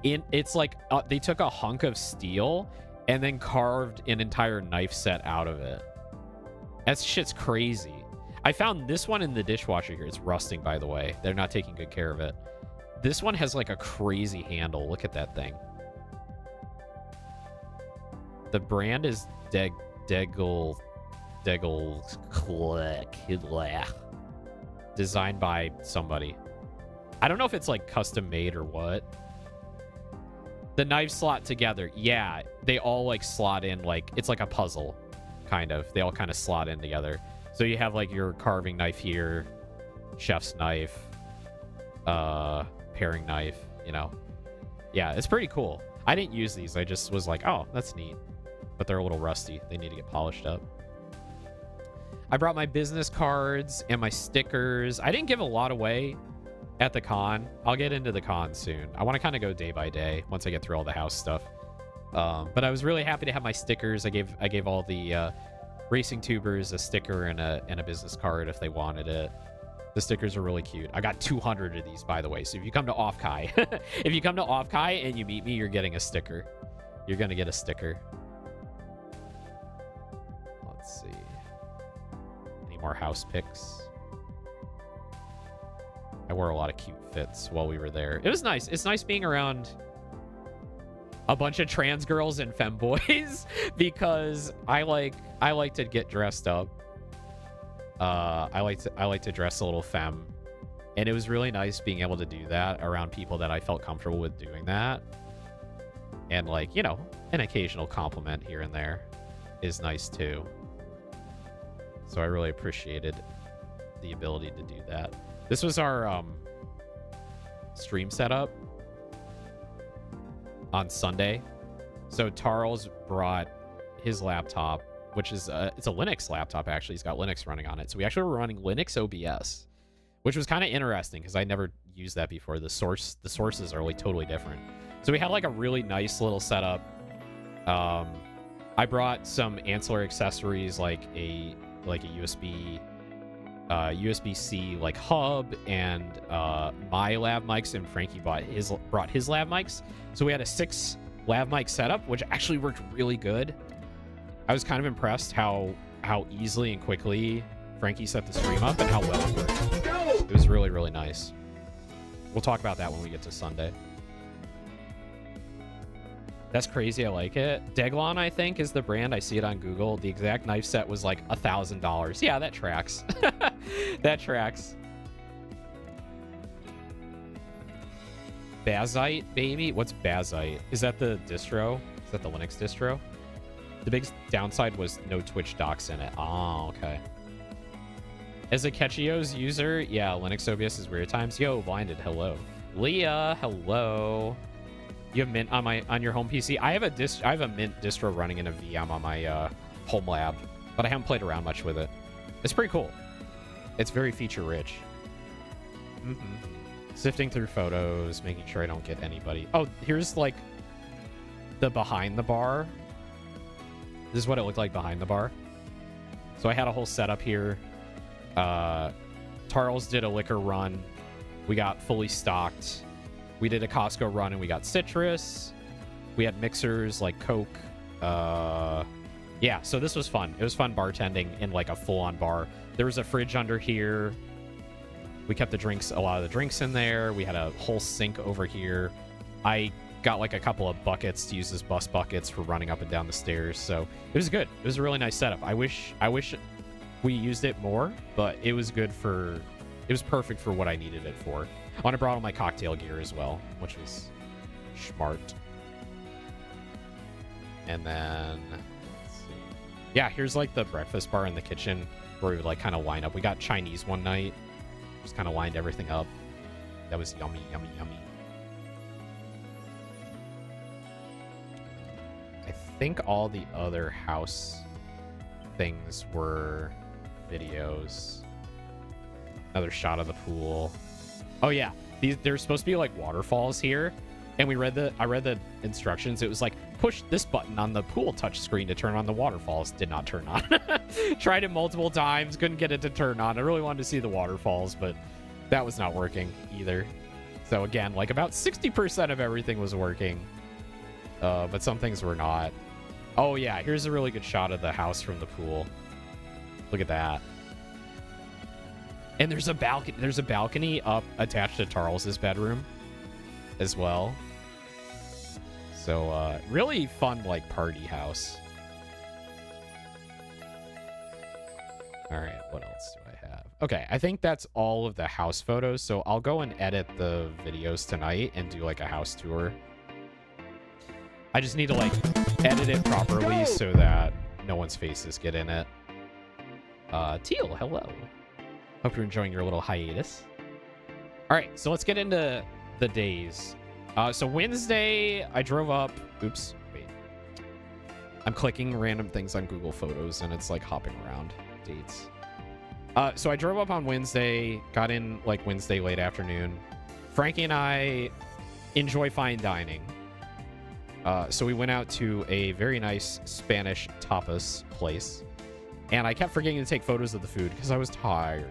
they took a hunk of steel and then carved an entire knife set out of it. That shit's crazy. I found this one in the dishwasher here. It's rusting, by the way. They're not taking good care of it. This one has like a crazy handle. Look at that thing. The brand is Degel designed by somebody. I don't know if it's like custom made or what. The knives slot together. Yeah, they all like slot in, like it's like a puzzle, kind of. They all kind of slot in together. So you have like your carving knife here, chef's knife, paring knife, you know. Yeah, it's pretty cool. I didn't use these. I just was like, oh, that's neat. But they're a little rusty. They need to get polished up. I brought my business cards and my stickers. I didn't give a lot away at the con. I'll get into the con soon. I want to kind of go day by day once I get through all the house stuff. But I was really happy to have my stickers. I gave all the racing tubers a sticker and a business card if they wanted it. The stickers are really cute. I got 200 of these, by the way. So if you come to Off-Kai, if you come to Off-Kai and you meet me, you're getting a sticker. You're gonna get a sticker. Let's see. Any more house pics? I wore a lot of cute fits while we were there. It was nice. It's nice being around a bunch of trans girls and femboys because I like to get dressed up. I like to dress a little femme, and it was really nice being able to do that around people that I felt comfortable with doing that. And like, you know, an occasional compliment here and there is nice too. So I really appreciated the ability to do that. This was our stream setup on Sunday. So Charles brought his laptop, which is it's a Linux laptop actually. He's got Linux running on it. So we actually were running Linux OBS, which was kind of interesting because I never used that before. The sources are like totally different. So we had like a really nice little setup. I brought some ancillary accessories like a USB-C like hub and my lav mics, and Frankie brought his lav mics. So we had a 6 lav mic setup, which actually worked really good. I was kind of impressed how easily and quickly Frankie set the stream up and how well it worked. It was really, really nice. We'll talk about that when we get to Sunday. That's crazy. I like it. Deglon, I think, is the brand. I see it on Google. The exact knife set was like $1,000. Yeah, that tracks. That tracks. Bazite, baby? What's Bazite? Is that the distro? Is that the Linux distro? The big downside was no Twitch docs in it. Oh, okay. As a Ketchios user, yeah, Linux OBS is weird times. Yo, Blinded, hello. Leah, hello. You have Mint on your home PC? I have a Mint distro running in a VM on my home lab, but I haven't played around much with it. It's pretty cool. It's very feature rich. Sifting through photos, making sure I don't get anybody. Oh, here's like the behind the bar. This is what it looked like behind the bar. So I had a whole setup here. Tarls did a liquor run. We got fully stocked. We did a Costco run and we got citrus. We had mixers like Coke. Yeah, so this was fun. It was fun bartending in like a full-on bar. There was a fridge under here. We kept a lot of the drinks in there. We had a whole sink over here. I got like a couple of buckets to use as bus buckets for running up and down the stairs. So it was good. It was a really nice setup. I wish we used it more, but it was good it was perfect for what I needed it for. Oh, and I brought all my cocktail gear as well, which was smart. And then, let's see. Yeah, here's like the breakfast bar in the kitchen where we would like kind of line up. We got Chinese one night. Just kind of lined everything up. That was yummy, yummy, yummy. I think all the other house things were videos. Another shot of the pool. Oh yeah, there's supposed to be like waterfalls here, and I read the instructions. It was like push this button on the pool touchscreen to turn on the waterfalls. Did not turn on. Tried it multiple times, couldn't get it to turn on. I really wanted to see the waterfalls, but that was not working either. So again, like about 60% of everything was working, but some things were not. Oh yeah, here's a really good shot of the house from the pool. Look at that. And there's a balcony. There's a balcony up attached to Charles's bedroom as well. So really fun like party house. All right, what else do I have? Okay, I think that's all of the house photos. So I'll go and edit the videos tonight and do like a house tour. I just need to like edit it properly so that no one's faces get in it. Teal, hello. Hope you're enjoying your little hiatus. All right, so let's get into the days. So Wednesday, I drove up. Oops, wait. I'm clicking random things on Google Photos, and it's like hopping around dates. So I drove up on Wednesday, got in like Wednesday late afternoon. Frankie and I enjoy fine dining. So we went out to a very nice Spanish tapas place. And I kept forgetting to take photos of the food because I was tired.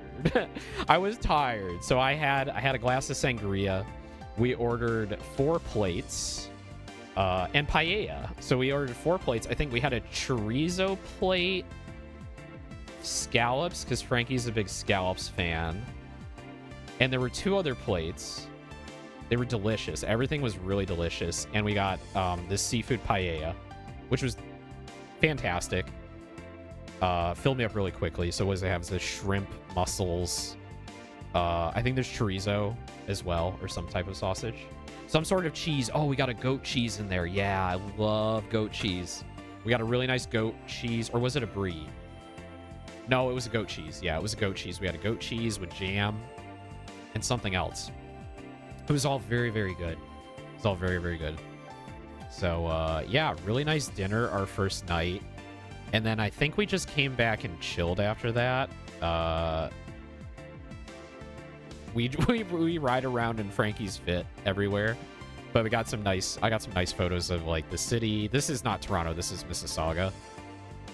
I was tired. So I had a glass of sangria. We ordered 4 plates and paella. So we ordered 4 plates. I think we had a chorizo plate, scallops, because Frankie's a big scallops fan. And there were 2 other plates. They were delicious. Everything was really delicious. And we got this seafood paella, which was fantastic. Filled me up really quickly. So what does it have? It's the shrimp, mussels. I think there's chorizo as well, or some type of sausage. Some sort of cheese. Oh, we got a goat cheese in there. Yeah, I love goat cheese. We got a really nice goat cheese. Or was it a brie? No, it was a goat cheese. Yeah, it was a goat cheese. We had a goat cheese with jam and something else. It was all very, very good. It was all very, very good. So, yeah, really nice dinner our first night. And then I think we just came back and chilled after that. We ride around in Frankie's Fit everywhere. But I got some nice photos of like the city. This is not Toronto, this is Mississauga.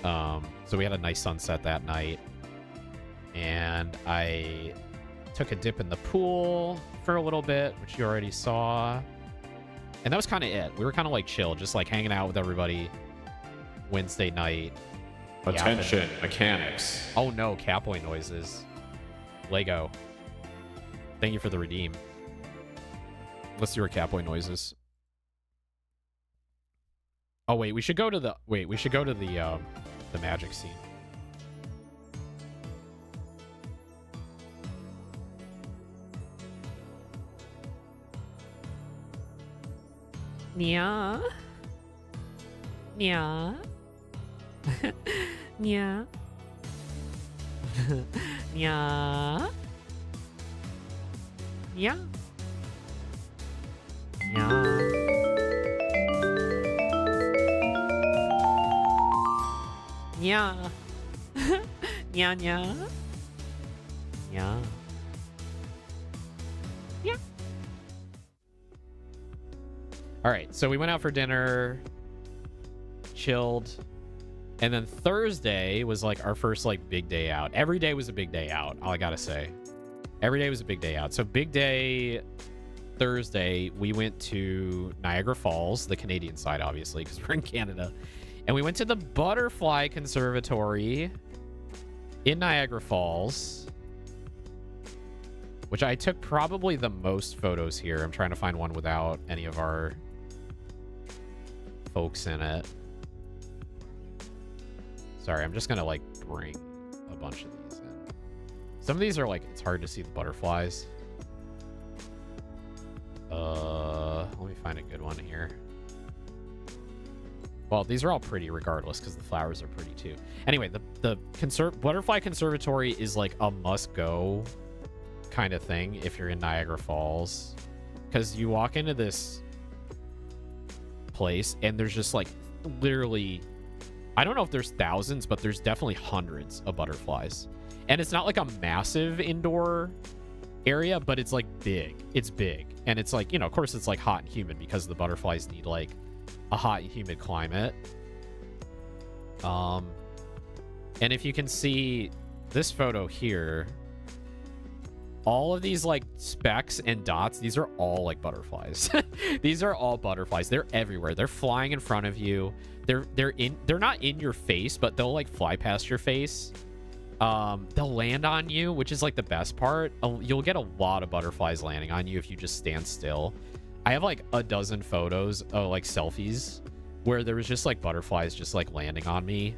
So we had a nice sunset that night. And I took a dip in the pool for a little bit, which you already saw. And that was kind of it. We were kind of like chill, just like hanging out with everybody Wednesday night. Attention, mechanics. Oh no, Catboy noises. Lego. Thank you for the redeem. Let's do our Catboy noises. Oh wait, we should go to the magic scene. Yeah. Yeah. Yeah. Yeah. Yeah. Yeah. Yeah. Yeah, yeah. Yeah. Yeah. All right, so we went out for dinner, chilled, and then Thursday was like our first like big day out. Every day was a big day out, all I gotta say. Every day was a big day out. So big day Thursday, we went to Niagara Falls, the Canadian side, obviously, because we're in Canada. And we went to the Butterfly Conservatory in Niagara Falls, which I took probably the most photos here. I'm trying to find one without any of our folks in it. Sorry, I'm just gonna like bring a bunch of these in. Some of these are like, it's hard to see the butterflies. Let me find a good one here. Well, these are all pretty regardless because the flowers are pretty too. Anyway, the Butterfly Conservatory is like a must-go kind of thing if you're in Niagara Falls, because you walk into this place and there's just like literally, I don't know if there's thousands, but there's definitely hundreds of butterflies. And it's not like a massive indoor area, but it's like big. It's big. And it's like, you know, of course it's like hot and humid because the butterflies need like a hot and humid climate. And if you can see this photo here, all of these like specks and dots, these are all like butterflies. These are all butterflies. They're everywhere. They're flying in front of you. They're not in your face, but they'll like fly past your face. They'll land on you, which is like the best part. You'll get a lot of butterflies landing on you if you just stand still. I have like a dozen photos of like selfies where there was just like butterflies just like landing on me.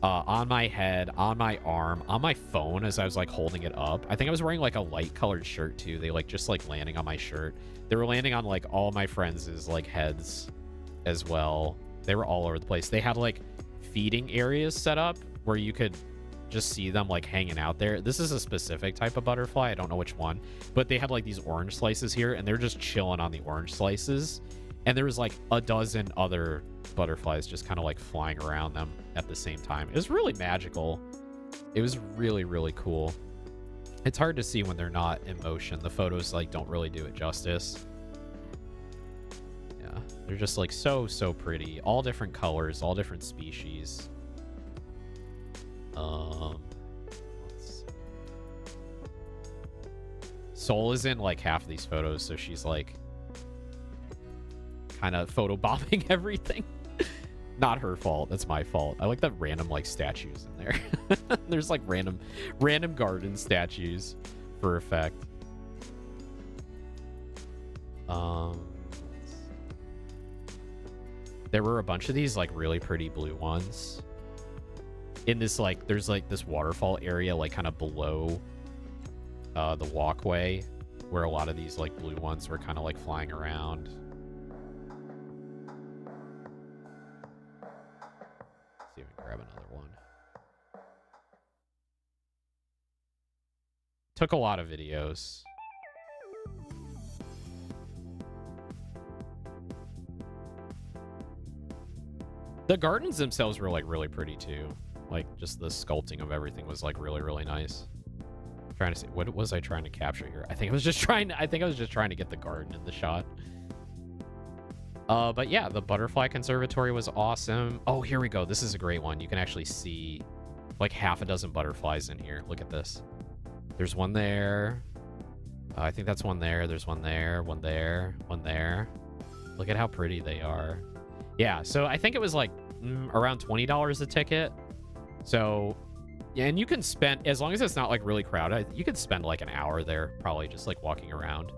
On my head, on my arm, on my phone as I was like holding it up. I think I was wearing like a light colored shirt too. They like just like landing on my shirt. They were landing on like all my friends' like heads as well. They were all over the place. They had like feeding areas set up where you could just see them like hanging out there. This is a specific type of butterfly. I don't know which one, but they had like these orange slices here and they're just chilling on the orange slices. And there was like a dozen other butterflies just kind of like flying around them at the same time. It was really magical. It was really, really cool. It's hard to see when they're not in motion. The photos like don't really do it justice. Yeah, they're just like so pretty. All different colors, all different species. Let's see. Soul is in like half of these photos, so she's like kind of photobombing everything. Not her fault. That's my fault. I like that random like statues in there. There's like random garden statues for effect. There were a bunch of these like really pretty blue ones in this like there's like this waterfall area like kind of below the walkway where a lot of these like blue ones were kind of like flying around. See if we can grab another one. Took a lot of videos. The gardens themselves were like really pretty too. Like just the sculpting of everything was like really, really nice. I'm trying to see, what was I trying to capture here? I think I was just trying to get the garden in the shot. But yeah, the Butterfly Conservatory was awesome. Oh, here we go. This is a great one. You can actually see like half a dozen butterflies in here. Look at this. There's one there. I think that's one there. There's one there, one there, one there. Look at how pretty they are. Yeah, so I think it was like around $20 a ticket. So, yeah, and you can spend, as long as it's not like really crowded, you could spend like an hour there probably just like walking around.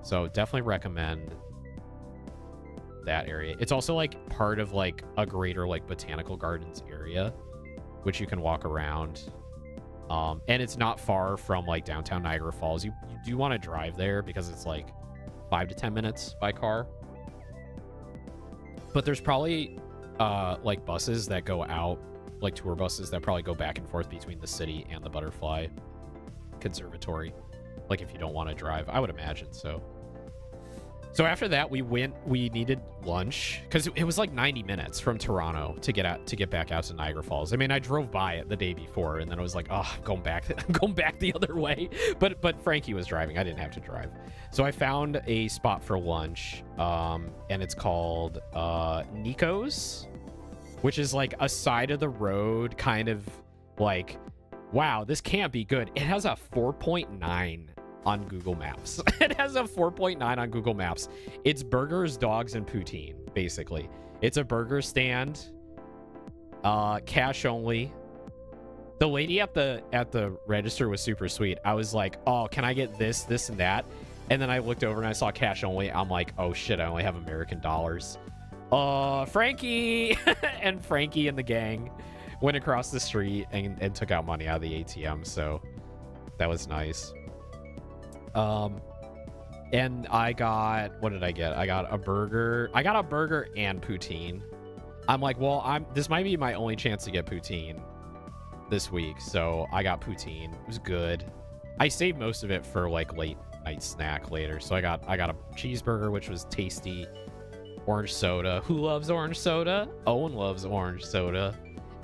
So definitely recommend that area. It's also like part of like a greater like botanical gardens area, which you can walk around. And it's not far from like downtown Niagara Falls. You do want to drive there because it's like 5 to 10 minutes by car. But there's probably like buses that go out, like tour buses that probably go back and forth between the city and the Butterfly Conservatory. Like if you don't want to drive, I would imagine so. So after that, we needed lunch because it was like 90 minutes from Toronto to get back out to Niagara Falls. I mean, I drove by it the day before and then I was like, oh, I'm going back the other way. But Frankie was driving. I didn't have to drive. So I found a spot for lunch, and it's called Nico's, which is like a side of the road kind of like, wow, this can't be good. It has a 4.9 on Google Maps. It has a 4.9 on Google Maps. It's burgers, dogs, and poutine, basically. It's a burger stand, cash only. The lady at the register was super sweet. I was like, oh, can I get this, and that? And then I looked over and I saw cash only. I'm like, oh shit, I only have American dollars. Frankie! And Frankie and the gang went across the street and took out money out of the ATM, so that was nice. And I got, what did I get? I got a burger. I got a burger and poutine. I'm like, well, this might be my only chance to get poutine this week. So I got poutine. It was good. I saved most of it for like late night snack later. So I got a cheeseburger, which was tasty. Orange soda. Who loves orange soda? Owen loves orange soda.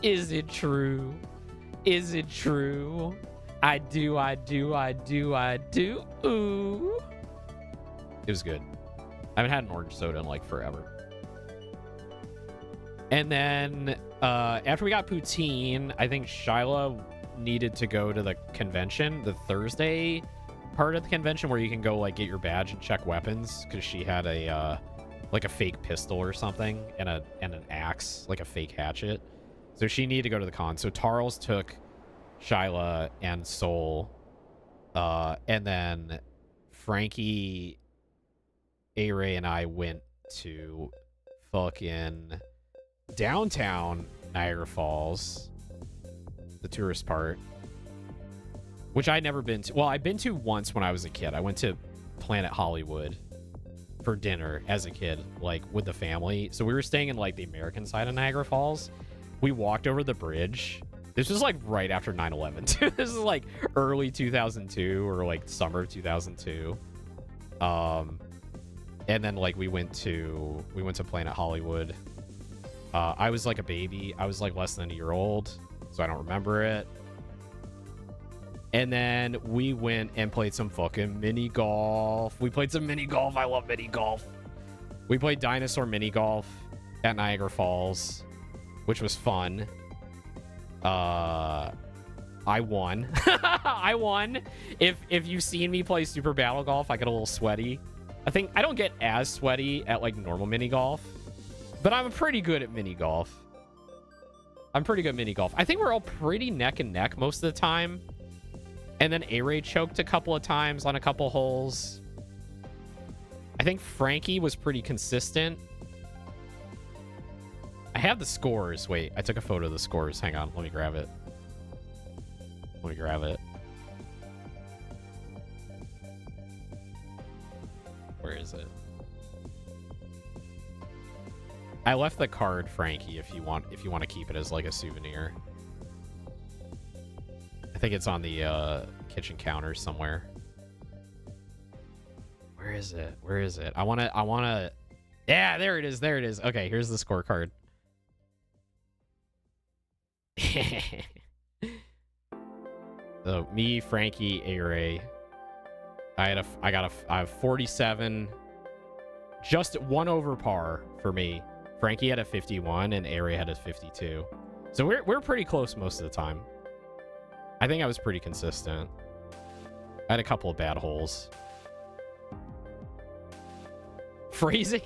Is it true? Is it true? I do. Ooh. It was good. I haven't had an orange soda in like forever. And then after we got poutine, I think Shyla needed to go to the convention, the Thursday part of the convention where you can go like get your badge and check weapons, because she had a like a fake pistol or something and an axe, like a fake hatchet. So she needed to go to the con. So Tarls took Shyla and Soul, and then Frankie, A-Ray, and I went to fucking downtown Niagara Falls, the tourist part, which I'd never been to. Well, I've been to once when I was a kid. I went to Planet Hollywood for dinner as a kid, like with the family. So we were staying in like the American side of Niagara Falls. We walked over the bridge. This was like right after 9/11. This is like early 2002 or like summer 2002. And then like we went to Planet Hollywood. I was like a baby. I was like less than a year old, so I don't remember it. And then we went and played some fucking mini golf. We played some mini golf. I love mini golf. We played dinosaur mini golf at Niagara Falls, which was fun. I won. I won. If you've seen me play Super Battle Golf, I get a little sweaty. I think I don't get as sweaty at like normal mini golf, but I'm pretty good at mini golf. I'm pretty good at mini golf. I think we're all pretty neck and neck most of the time. And then A-Ray choked a couple of times on a couple holes. I think Frankie was pretty consistent. I have the scores. Wait, I took a photo of the scores. Hang on, let me grab it. Let me grab it. Where is it? I left the card, Frankie, if you want to keep it as like a souvenir. I think it's on the kitchen counter somewhere. Where is it? Where is it? I want to Yeah, there it is. There it is. Okay, here's the scorecard. So me, Frankie, A-Ray. I have 47, just one over par for me. Frankie had a 51 and A-Ray had a 52. So we're pretty close most of the time. I think I was pretty consistent. I had a couple of bad holes. Phrasing?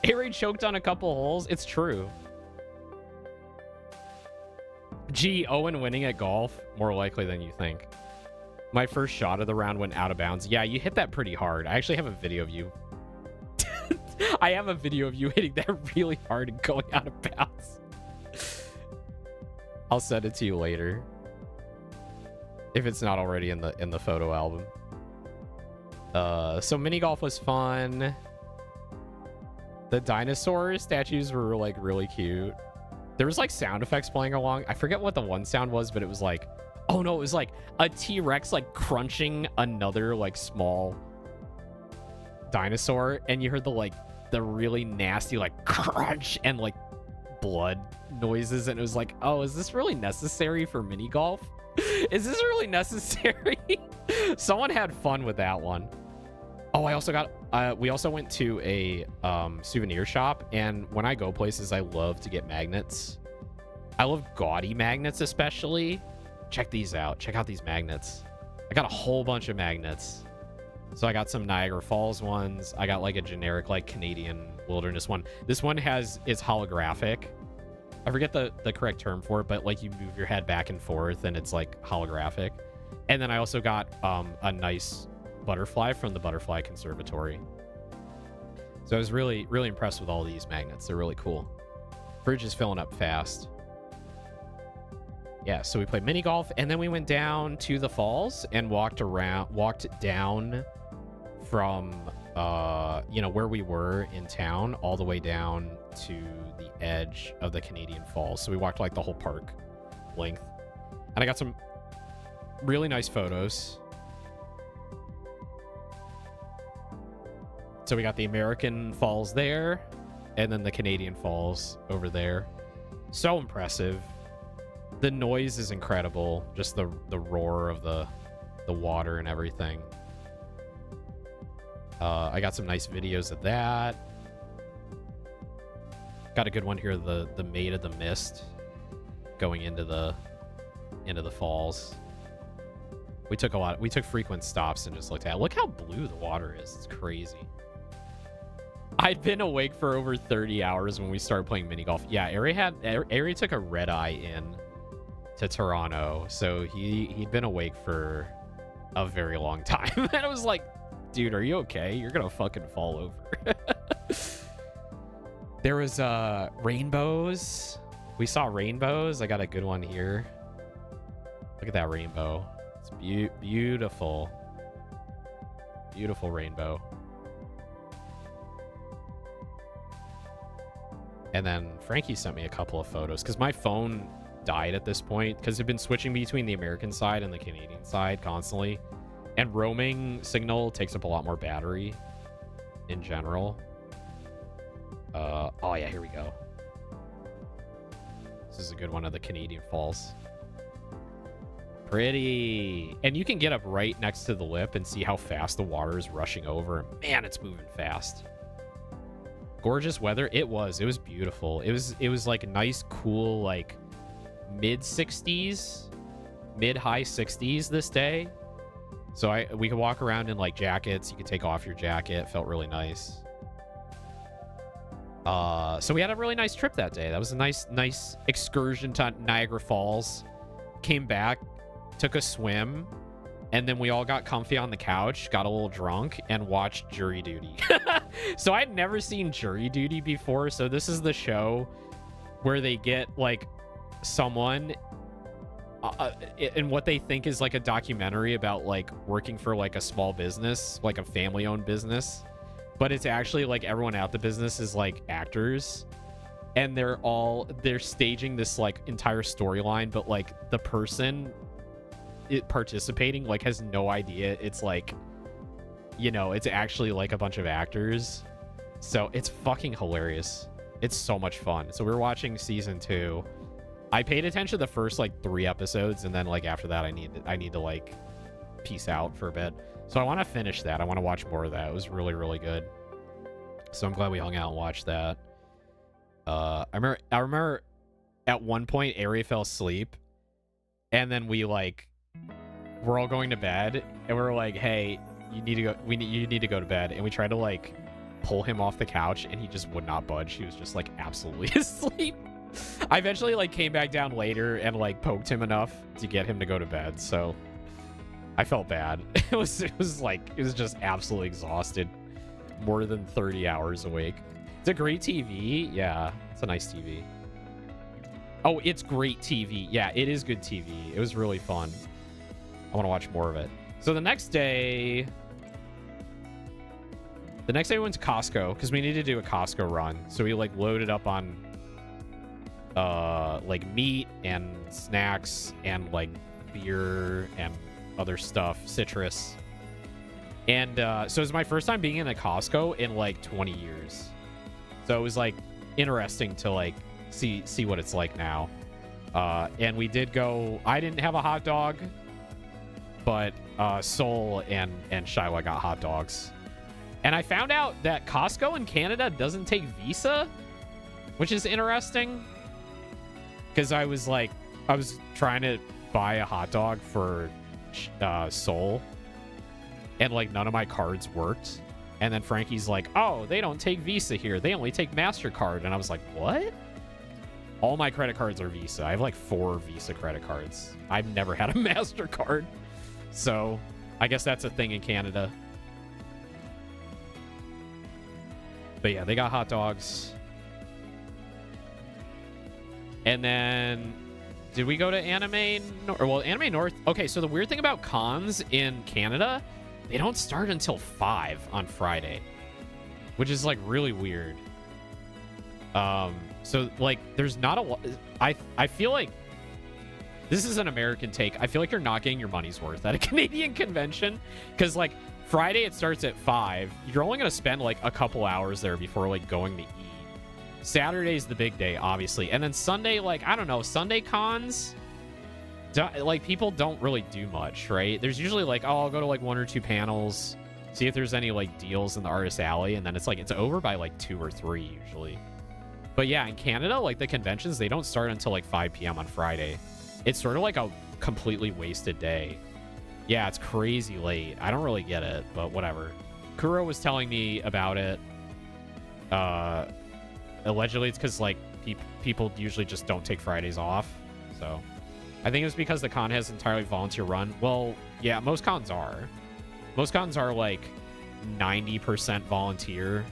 A-Ray choked on a couple holes. It's true. Gee, Owen winning at golf, more likely than you think. My first shot of the round went out of bounds. Yeah, you hit that pretty hard. I actually have a video of you. I have a video of you hitting that really hard and going out of bounds. I'll send it to you later, if it's not already in the photo album. So mini golf was fun. The dinosaur statues were like really cute. There was like sound effects playing along. I forget what the one sound was, but it was like, oh no, it was like a T-Rex like crunching another like small dinosaur, and you heard the really nasty like crunch and like blood noises, and it was like, oh, is this really necessary for mini golf? Is this really necessary? Someone had fun with that one. Oh, I also got we also went to a souvenir shop, and when I go places, I love to get magnets. I love gaudy magnets, especially. Check these out. Check out these magnets. I got a whole bunch of magnets. So I got some Niagara Falls ones. I got like a generic like Canadian wilderness one. This one is holographic. I forget the correct term for it, but like you move your head back and forth and it's like holographic. And then I also got a nice butterfly from the Butterfly Conservatory. So I was really, really impressed with all these magnets. They're really cool. Fridge is filling up fast. Yeah, so we played mini golf, and then we went down to the falls and walked down from you know, where we were in town all the way down to the edge of the Canadian Falls. So we walked like the whole park length, and I got some really nice photos. So we got the American Falls there, and then the Canadian Falls over there. So impressive. The noise is incredible. Just the roar of the water and everything. I got some nice videos of that. Got a good one here, the Maid of the Mist going into the falls. We took frequent stops and just looked at it. Look how blue the water is. It's crazy. I'd been awake for over 30 hours when we started playing mini golf. Yeah, Ari took a red eye in to Toronto, so he'd been awake for a very long time. And I was like, dude, are you okay? You're gonna fucking fall over. There was rainbows. We saw rainbows. I got a good one here. Look at that rainbow. It's beautiful. Beautiful rainbow. And then Frankie sent me a couple of photos because my phone died at this point because I've been switching between the American side and the Canadian side constantly. And roaming signal takes up a lot more battery in general. Oh yeah, here we go. This is a good one of the Canadian Falls. Pretty. And you can get up right next to the lip and see how fast the water is rushing over. Man, it's moving fast. Gorgeous weather. It was beautiful. It was like nice, cool, like mid 60s, mid high 60s this day. So we could walk around in like jackets. You could take off your jacket. It felt really nice. So we had a really nice trip that day. That was a nice excursion to Niagara Falls. Came back, took a swim, and then we all got comfy on the couch, got a little drunk, and watched Jury Duty. So I'd never seen Jury Duty before. So this is the show where they get like someone in what they think is like a documentary about like working for like a small business, like a family-owned business, but it's actually like everyone at the business is like actors, and they're staging this like entire storyline, but like the person participating like has no idea it's like, you know, it's actually like a bunch of actors. So it's fucking hilarious. It's so much fun. So we're watching season 2. I paid attention to the first like 3 episodes, and then like after that I need to like peace out for a bit. So I want to finish that. I want to watch more of that. It was really, really good. So I'm glad we hung out and watched that. I remember at one point Ari fell asleep, and then we're all going to bed, and we're like, hey, you need to go. You need to go to bed. And we tried to like pull him off the couch, and he just would not budge. He was just like absolutely asleep. I eventually like came back down later and like poked him enough to get him to go to bed. So I felt bad. It was just absolutely exhausted. More than 30 hours awake. It's a great TV. Yeah, it's a nice TV. Oh, it's great TV. Yeah, it is good TV. It was really fun. I want to watch more of it. So the next day we went to Costco because we needed to do a Costco run. So we like loaded up on like meat and snacks and like beer and other stuff, citrus. And so it was my first time being in a Costco in like 20 years. So it was like interesting to like see what it's like now. And we did go, I didn't have a hot dog, but Sol and Shiwa got hot dogs. And I found out that Costco in Canada doesn't take Visa, which is interesting. Because I was trying to buy a hot dog for Sol, and like none of my cards worked. And then Frankie's like, oh, they don't take Visa here. They only take MasterCard. And I was like, what? All my credit cards are Visa. I have like 4 Visa credit cards. I've never had a MasterCard. So I guess that's a thing in Canada. But yeah, they got hot dogs. And then did we go to Anime North? Okay, so the weird thing about cons in Canada they don't start until 5 on Friday, which is like really weird. So like there's not a lot. I feel like this is an American take. I feel like you're not getting your money's worth at a Canadian convention, because like Friday it starts at 5. You're only going to spend like a couple hours there before like going to eat. Saturday's the big day, obviously, and then Sunday, like I don't know, Sunday cons, like people don't really do much, right? There's usually like, oh, I'll go to like 1 or 2 panels, see if there's any like deals in the artist alley, and then it's like it's over by like 2 or 3 usually. But yeah, in Canada, like the conventions, they don't start until like 5 p.m. on Friday. It's sort of like a completely wasted day. Yeah, it's crazy late. I don't really get it, but whatever. Kuro was telling me about it. Allegedly, it's because like people usually just don't take Fridays off. So I think it was because the con has entirely volunteer run. Well, yeah, most cons are. Most cons are like 90% volunteer.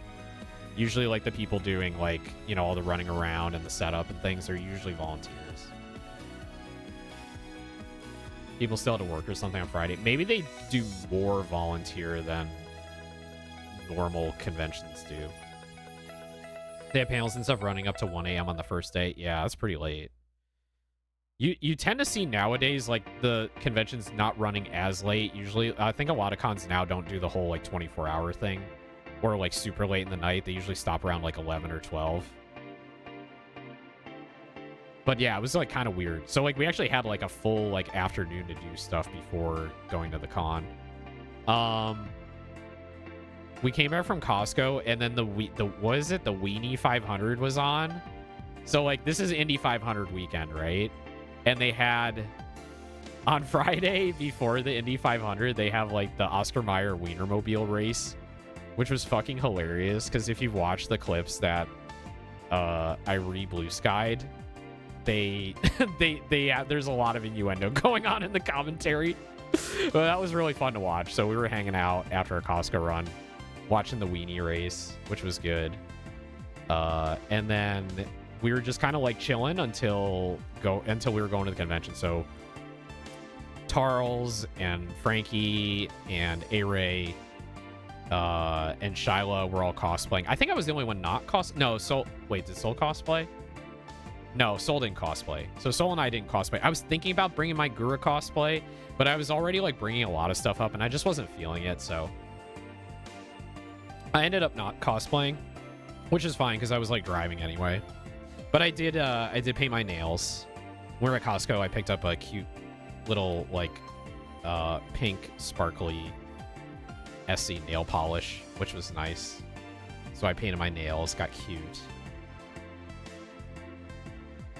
Usually like the people doing like, you know, all the running around and the setup and things are usually volunteers. People still have to work or something on Friday. Maybe they do more volunteer than normal conventions do. They have panels and stuff running up to 1 a.m. on the first day. Yeah, that's pretty late. You tend to see nowadays like the conventions not running as late. Usually, I think a lot of cons now don't do the whole like 24-hour thing. Or like super late in the night. They usually stop around like 11 or 12. But yeah, it was like kind of weird. So like we actually had like a full like afternoon to do stuff before going to the con. We came back from Costco, and then the Weenie 500 was on. So like this is Indy 500 weekend, right? And they had on Friday before the Indy 500, they have like the Oscar Mayer Wienermobile race, which was fucking hilarious, because if you've watched the clips that I re-blue skied, there's a lot of innuendo going on in the commentary. But that was really fun to watch. So we were hanging out after a Costco run, watching the weenie race, which was good. And then we were just kind of like chilling until we were going to the convention. So Charles and Frankie and A-Ray and Shyla were all cosplaying. I think I was the only one not No, Soul. Wait, did Soul cosplay? No, Soul didn't cosplay. So Soul and I didn't cosplay. I was thinking about bringing my Gura cosplay, but I was already like bringing a lot of stuff up, and I just wasn't feeling it. So I ended up not cosplaying, which is fine because I was like driving anyway. But I did paint my nails. When we were at Costco, I picked up a cute little like pink sparkly SC nail polish, which was nice. So I painted my nails, got cute.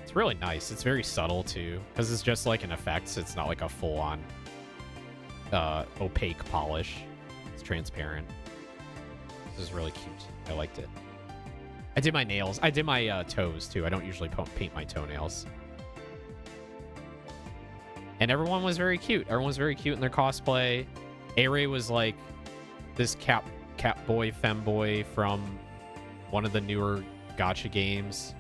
It's really nice. It's very subtle too, because it's just like an effect. So it's not like a full-on opaque polish. It's transparent. This is really cute. I liked it. I did my nails. I did my toes too. I don't usually paint my toenails. And everyone was very cute. Everyone was very cute in their cosplay. A-Ray was like this cat boy, femboy from one of the newer gacha games.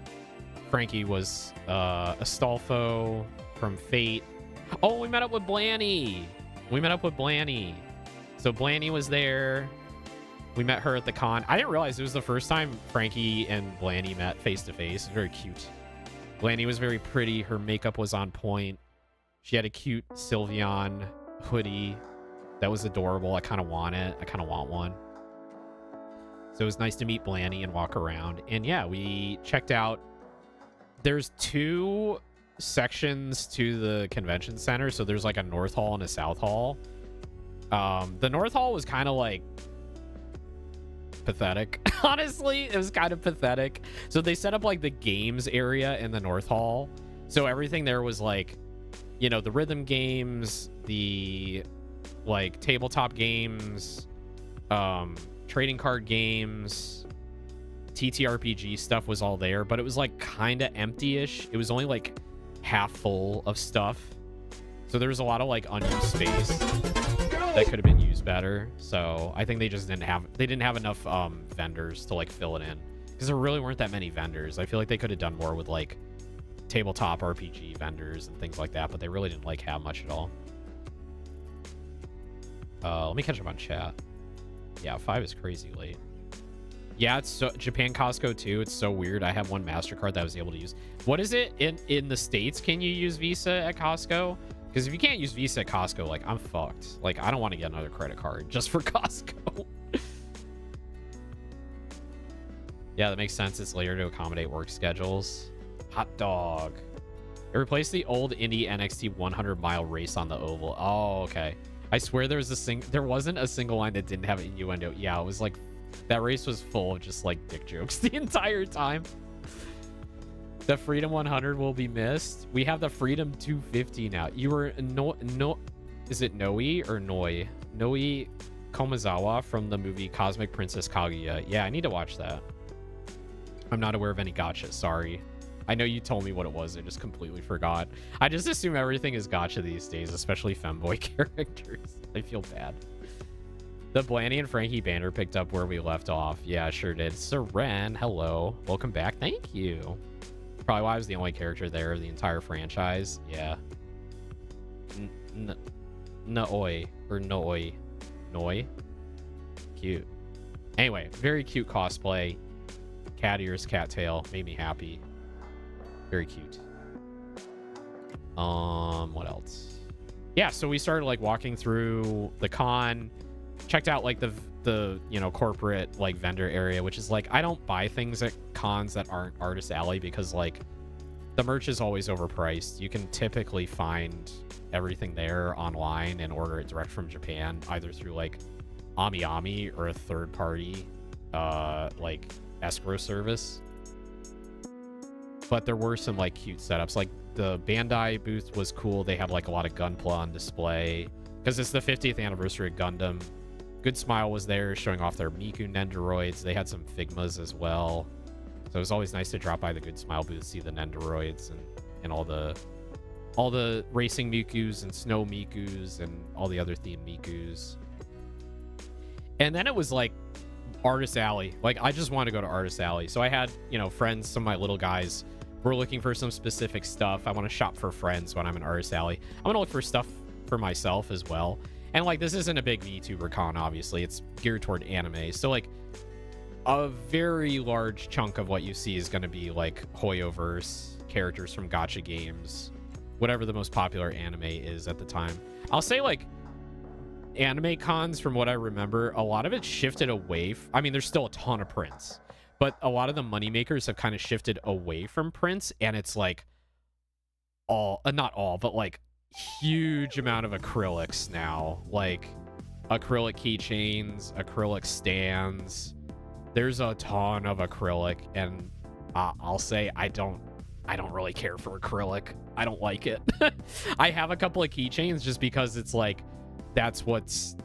Frankie was Astolfo from Fate. Oh, we met up with Blanny. So Blanny was there. We met her at the con. I didn't realize it was the first time Frankie and Blanny met face to face. Very cute. Blanny was very pretty. Her makeup was on point. She had a cute Sylveon hoodie that was adorable. I kind of want it. I kind of want one. So it was nice to meet Blanny and walk around. And yeah, we checked out. There's 2 sections to the convention center. So there's like a North Hall and a South Hall. The North Hall was kind of like pathetic. Honestly, it was kind of pathetic. So they set up like the games area in the North Hall. So everything there was like, you know, the rhythm games, the like tabletop games, trading card games, TTRPG stuff was all there, but it was like kind of empty-ish. It was only like half full of stuff. So there was a lot of like unused space that could have been used better. So I think they just didn't have enough vendors to like fill it in, because there really weren't that many vendors. I feel like they could have done more with like tabletop RPG vendors and things like that, but they really didn't like have much at all. Let me catch up on chat. Yeah, 5 is crazy late. Yeah, it's so Japan Costco too. It's so weird. I have one MasterCard that I was able to use. What is it in the States? Can you use Visa at Costco? Because if you can't use Visa at Costco, like, I'm fucked. Like, I don't want to get another credit card just for Costco. Yeah, that makes sense. It's later to accommodate work schedules. Hot dog. It replaced the old Indy NXT 100-mile race on the oval. Oh, okay. I swear there wasn't a single line that didn't have innuendo. Yeah, it was like that race was full of just like dick jokes the entire time. The Freedom 100 will be missed. We have the Freedom 250 now. You were is it Noe or Noi? Noe Komazawa from the movie Cosmic Princess Kaguya. Yeah, I need to watch that. I'm not aware of any gotcha. Sorry. I know you told me what it was. I just completely forgot. I just assume everything is gotcha these days, especially femboy characters. I feel bad. The Blandy and Frankie banner picked up where we left off. Yeah, sure did. Seren, hello. Welcome back. Thank you. Probably why I was the only character there of the entire franchise. Yeah. Noi. Or Noi. Noi? Cute. Anyway, very cute cosplay. Cat ears, cat tail. Made me happy. Very cute. What else? Yeah, so we started like walking through the con, checked out like the you know, corporate like vendor area, which is like, I don't buy things at cons that aren't Artist Alley because like the merch is always overpriced. You can typically find everything there online and order it direct from Japan, either through like Ami or a third party like escrow service. But there were some like cute setups. Like the Bandai booth was cool. They had like a lot of Gunpla on display because it's the 50th anniversary of Gundam. Good Smile was there showing off their Miku Nendoroids. They had some Figmas as well. So it was always nice to drop by the Good Smile booth, see the Nendoroids and all the racing Mikus and snow Mikus and all the other themed Mikus. And then it was like Artist Alley. Like I just wanted to go to Artist Alley. So I had, you know, friends, some of my little guys were looking for some specific stuff. I want to shop for friends when I'm in Artist Alley. I'm going to look for stuff for myself as well. And like, this isn't a big VTuber con, obviously. It's geared toward anime. So like a very large chunk of what you see is going to be like Hoyoverse, characters from gacha games, whatever the most popular anime is at the time. I'll say like anime cons, from what I remember, a lot of it shifted away. I mean, there's still a ton of prints, but a lot of the moneymakers have kind of shifted away from prints, and it's like not all, but like huge amount of acrylics now, like acrylic keychains, acrylic stands. There's a ton of acrylic, and I'll say I don't really care for acrylic. I don't like it. I have a couple of keychains just because it's like that's what's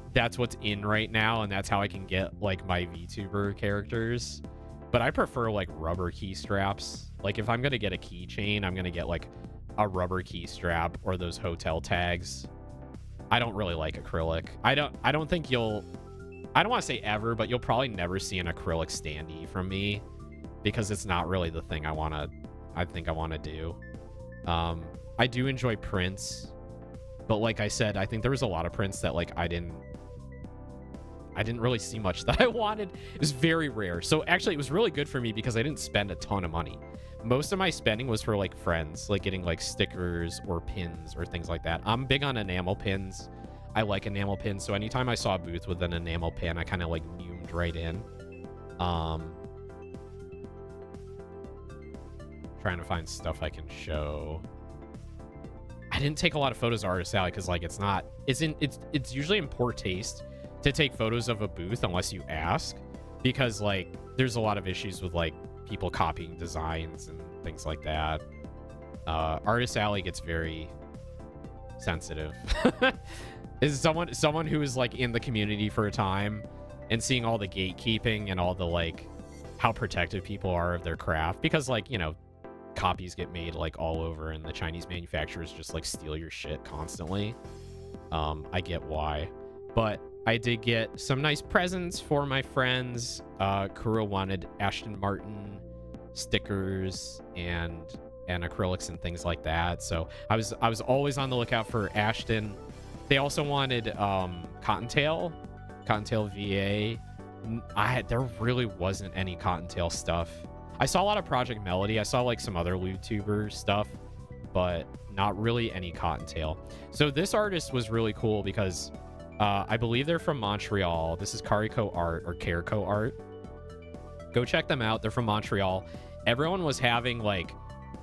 in right now, and that's how I can get like my VTuber characters. But I prefer like rubber key straps. Like if I'm gonna get a keychain, I'm gonna get like a rubber key strap or those hotel tags. I don't really like acrylic. I don't think you'll, I don't want to say ever, but you'll probably never see an acrylic standee from me because it's not really the thing I think I want to do. I do enjoy prints, but like I said, I think there was a lot of prints that like I didn't really see much that I wanted. It was very rare. So actually it was really good for me because I didn't spend a ton of money. Most of my spending was for like friends, like getting like stickers or pins or things like that. I'm big on enamel pins. I like enamel pins. So anytime I saw a booth with an enamel pin, I kind of like zoomed right in. Trying to find stuff I can show. I didn't take a lot of photos of Artist Alley because like it's usually in poor taste to take photos of a booth unless you ask, because like there's a lot of issues with like people copying designs and things like that. Artist Alley gets very sensitive. Is someone who is like in the community for a time and seeing all the gatekeeping and all the like how protective people are of their craft, because like, you know, copies get made like all over and the Chinese manufacturers just like steal your shit constantly. I get why, but I did get some nice presents for my friends. Kuro wanted Ashton Martin stickers and acrylics and things like that. So I was always on the lookout for Ashton. They also wanted Cottontail VA. There really wasn't any Cottontail stuff. I saw a lot of Project Melody. I saw like some other YouTuber stuff, but not really any Cottontail. So this artist was really cool because I believe they're from Montreal. This is Carico Art or Carico Art. Go check them out. They're from Montreal. Everyone was having like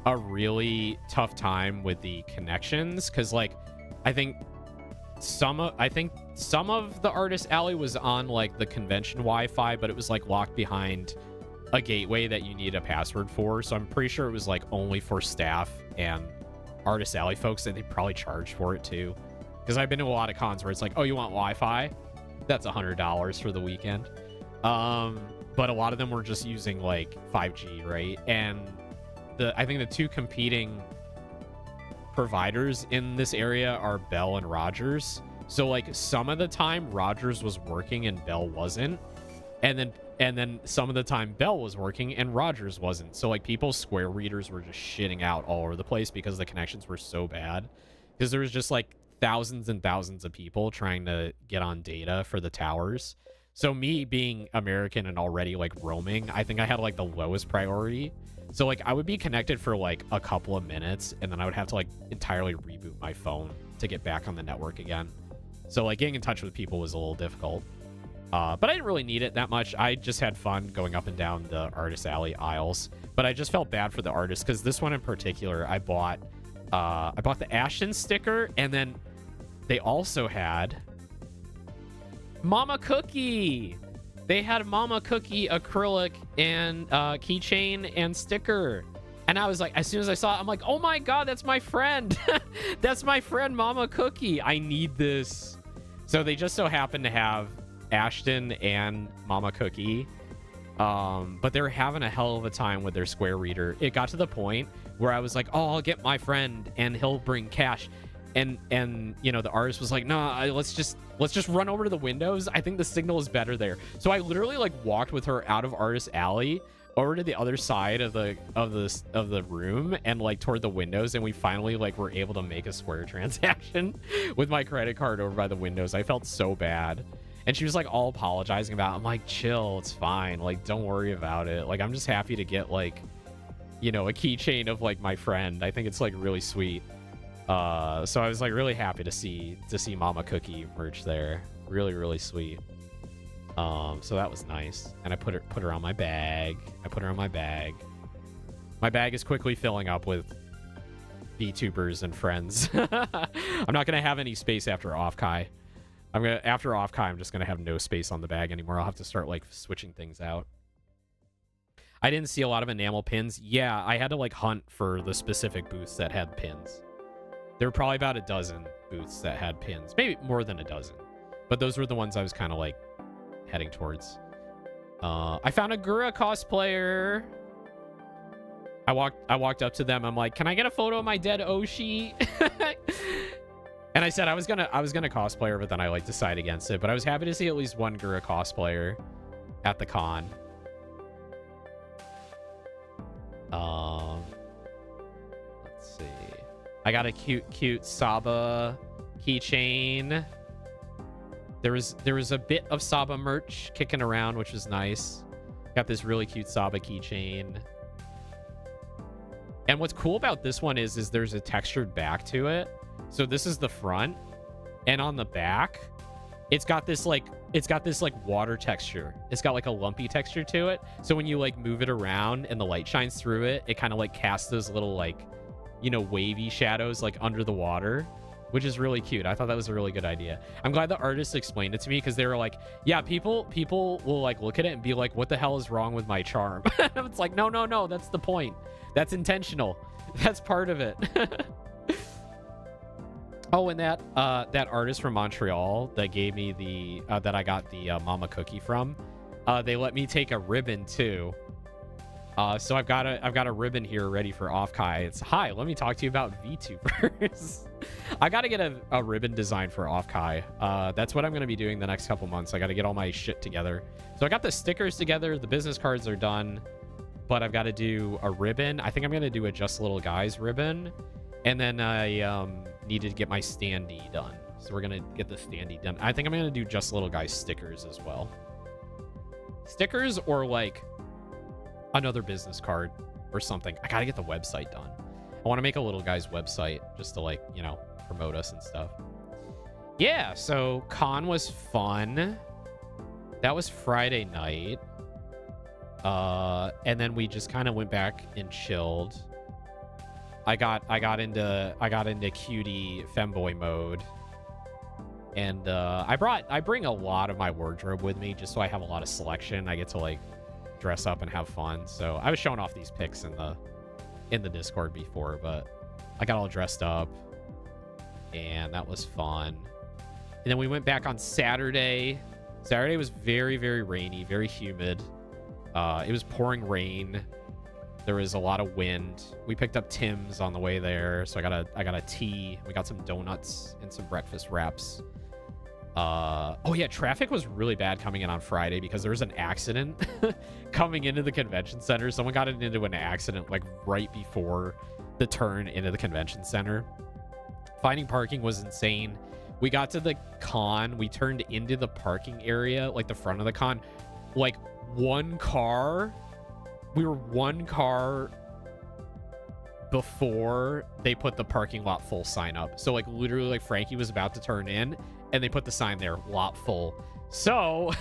a really tough time with the connections because like I think some of the artist alley was on like the convention Wi-Fi, but it was like locked behind a gateway that you need a password for. So I'm pretty sure it was like only for staff and artist alley folks, and they probably charged for it too. Because I've been to a lot of cons where it's like, oh, you want Wi-Fi? That's $100 for the weekend. But a lot of them were just using like 5G, right? And I think the two competing providers in this area are Bell and Rogers. So like some of the time Rogers was working and Bell wasn't. And then some of the time Bell was working and Rogers wasn't. So like people's Square readers were just shitting out all over the place because the connections were so bad. Because there was just like thousands and thousands of people trying to get on data for the towers. So me being American and already like roaming, I think I had like the lowest priority. So like I would be connected for like a couple of minutes and then I would have to like entirely reboot my phone to get back on the network again. So like getting in touch with people was a little difficult. But I didn't really need it that much. I just had fun going up and down the artist alley aisles. But I just felt bad for the artist because this one in particular, I bought the Ashton sticker, and then they also had Mama Cookie. They had Mama Cookie acrylic and keychain and sticker. And I was like, as soon as I saw it, I'm like, oh my God, that's my friend. That's my friend, Mama Cookie. I need this. So they just so happen to have Ashton and Mama Cookie. But they're having a hell of a time with their Square reader. It got to the point where I was like, oh, I'll get my friend and he'll bring cash. And you know, the artist was like, nah, let's just run over to the windows. I think the signal is better there. So I literally like walked with her out of Artist Alley over to the other side of the room and like toward the windows, and we finally like were able to make a Square transaction with my credit card over by the windows. I felt so bad. And she was like all apologizing about it. I'm like, chill, it's fine. Like, don't worry about it. Like, I'm just happy to get like, you know, a keychain of like my friend. I think it's like really sweet. So I was like really happy to see Mama Cookie merch there. Really, really sweet. So that was nice. And I put her on my bag. My bag is quickly filling up with VTubers and friends. I'm not gonna have any space after Off-Kai. After Off-Kai, I'm just gonna have no space on the bag anymore. I'll have to start like switching things out. I didn't see a lot of enamel pins. Yeah, I had to like hunt for the specific booths that had pins. There were probably about a dozen booths that had pins, maybe more than a dozen, but those were the ones I was kind of like heading towards. I found a Gura cosplayer. I walked up to them. I'm like, can I get a photo of my dead Oshi? And I said I was gonna cosplay her, but then I like decided against it. But I was happy to see at least one Gura cosplayer at the con. Let's see. I got a cute Saba keychain. There was a bit of Saba merch kicking around, which was nice. Got this really cute Saba keychain. And what's cool about this one is there's a textured back to it. So this is the front, and on the back, it's got this like water texture. It's got like a lumpy texture to it. So when you like move it around and the light shines through it, it kind of like casts those little like, you know, wavy shadows like under the water, which is really cute. I thought that was a really good idea. I'm glad the artists explained it to me, because they were like, yeah, people will like look at it and be like, what the hell is wrong with my charm? It's like, no, that's the point. That's intentional. That's part of it. Oh, and that artist from Montreal that gave me the that I got the Mama Cookie from, they let me take a ribbon too. So I've got a ribbon here ready for Off-Kai. It's, hi, let me talk to you about VTubers. I got to get a ribbon design for Off-Kai. That's what I'm going to be doing the next couple months. I got to get all my shit together. So I got the stickers together. The business cards are done, but I've got to do a ribbon. I think I'm going to do a Just Little Guys ribbon. And then I needed to get my standee done. So we're gonna get the standee done. I think I'm gonna do Just Little Guy stickers as well. Stickers or like another business card or something. I gotta get the website done. I want to make a Little Guy's website just to like, you know, promote us and stuff. Yeah, so con was fun. That was Friday night. And then we just kind of went back and chilled. I got into cutie femboy mode. And I bring a lot of my wardrobe with me just so I have a lot of selection. I get to like dress up and have fun. So I was showing off these pics in the Discord before, but I got all dressed up and that was fun. And then we went back on Saturday. Saturday was very, very rainy, very humid. It was pouring rain. There was a lot of wind. We picked up Tim's on the way there, so I got a tea. We got some donuts and some breakfast wraps. Oh yeah, traffic was really bad coming in on Friday because there was an accident coming into the convention center. Someone got into an accident like right before the turn into the convention center. Finding parking was insane. We got to the con. We turned into the parking area, like the front of the con. Like one car. We were one car before they put the parking lot full sign up. So like literally like Frankie was about to turn in and they put the sign there, lot full. So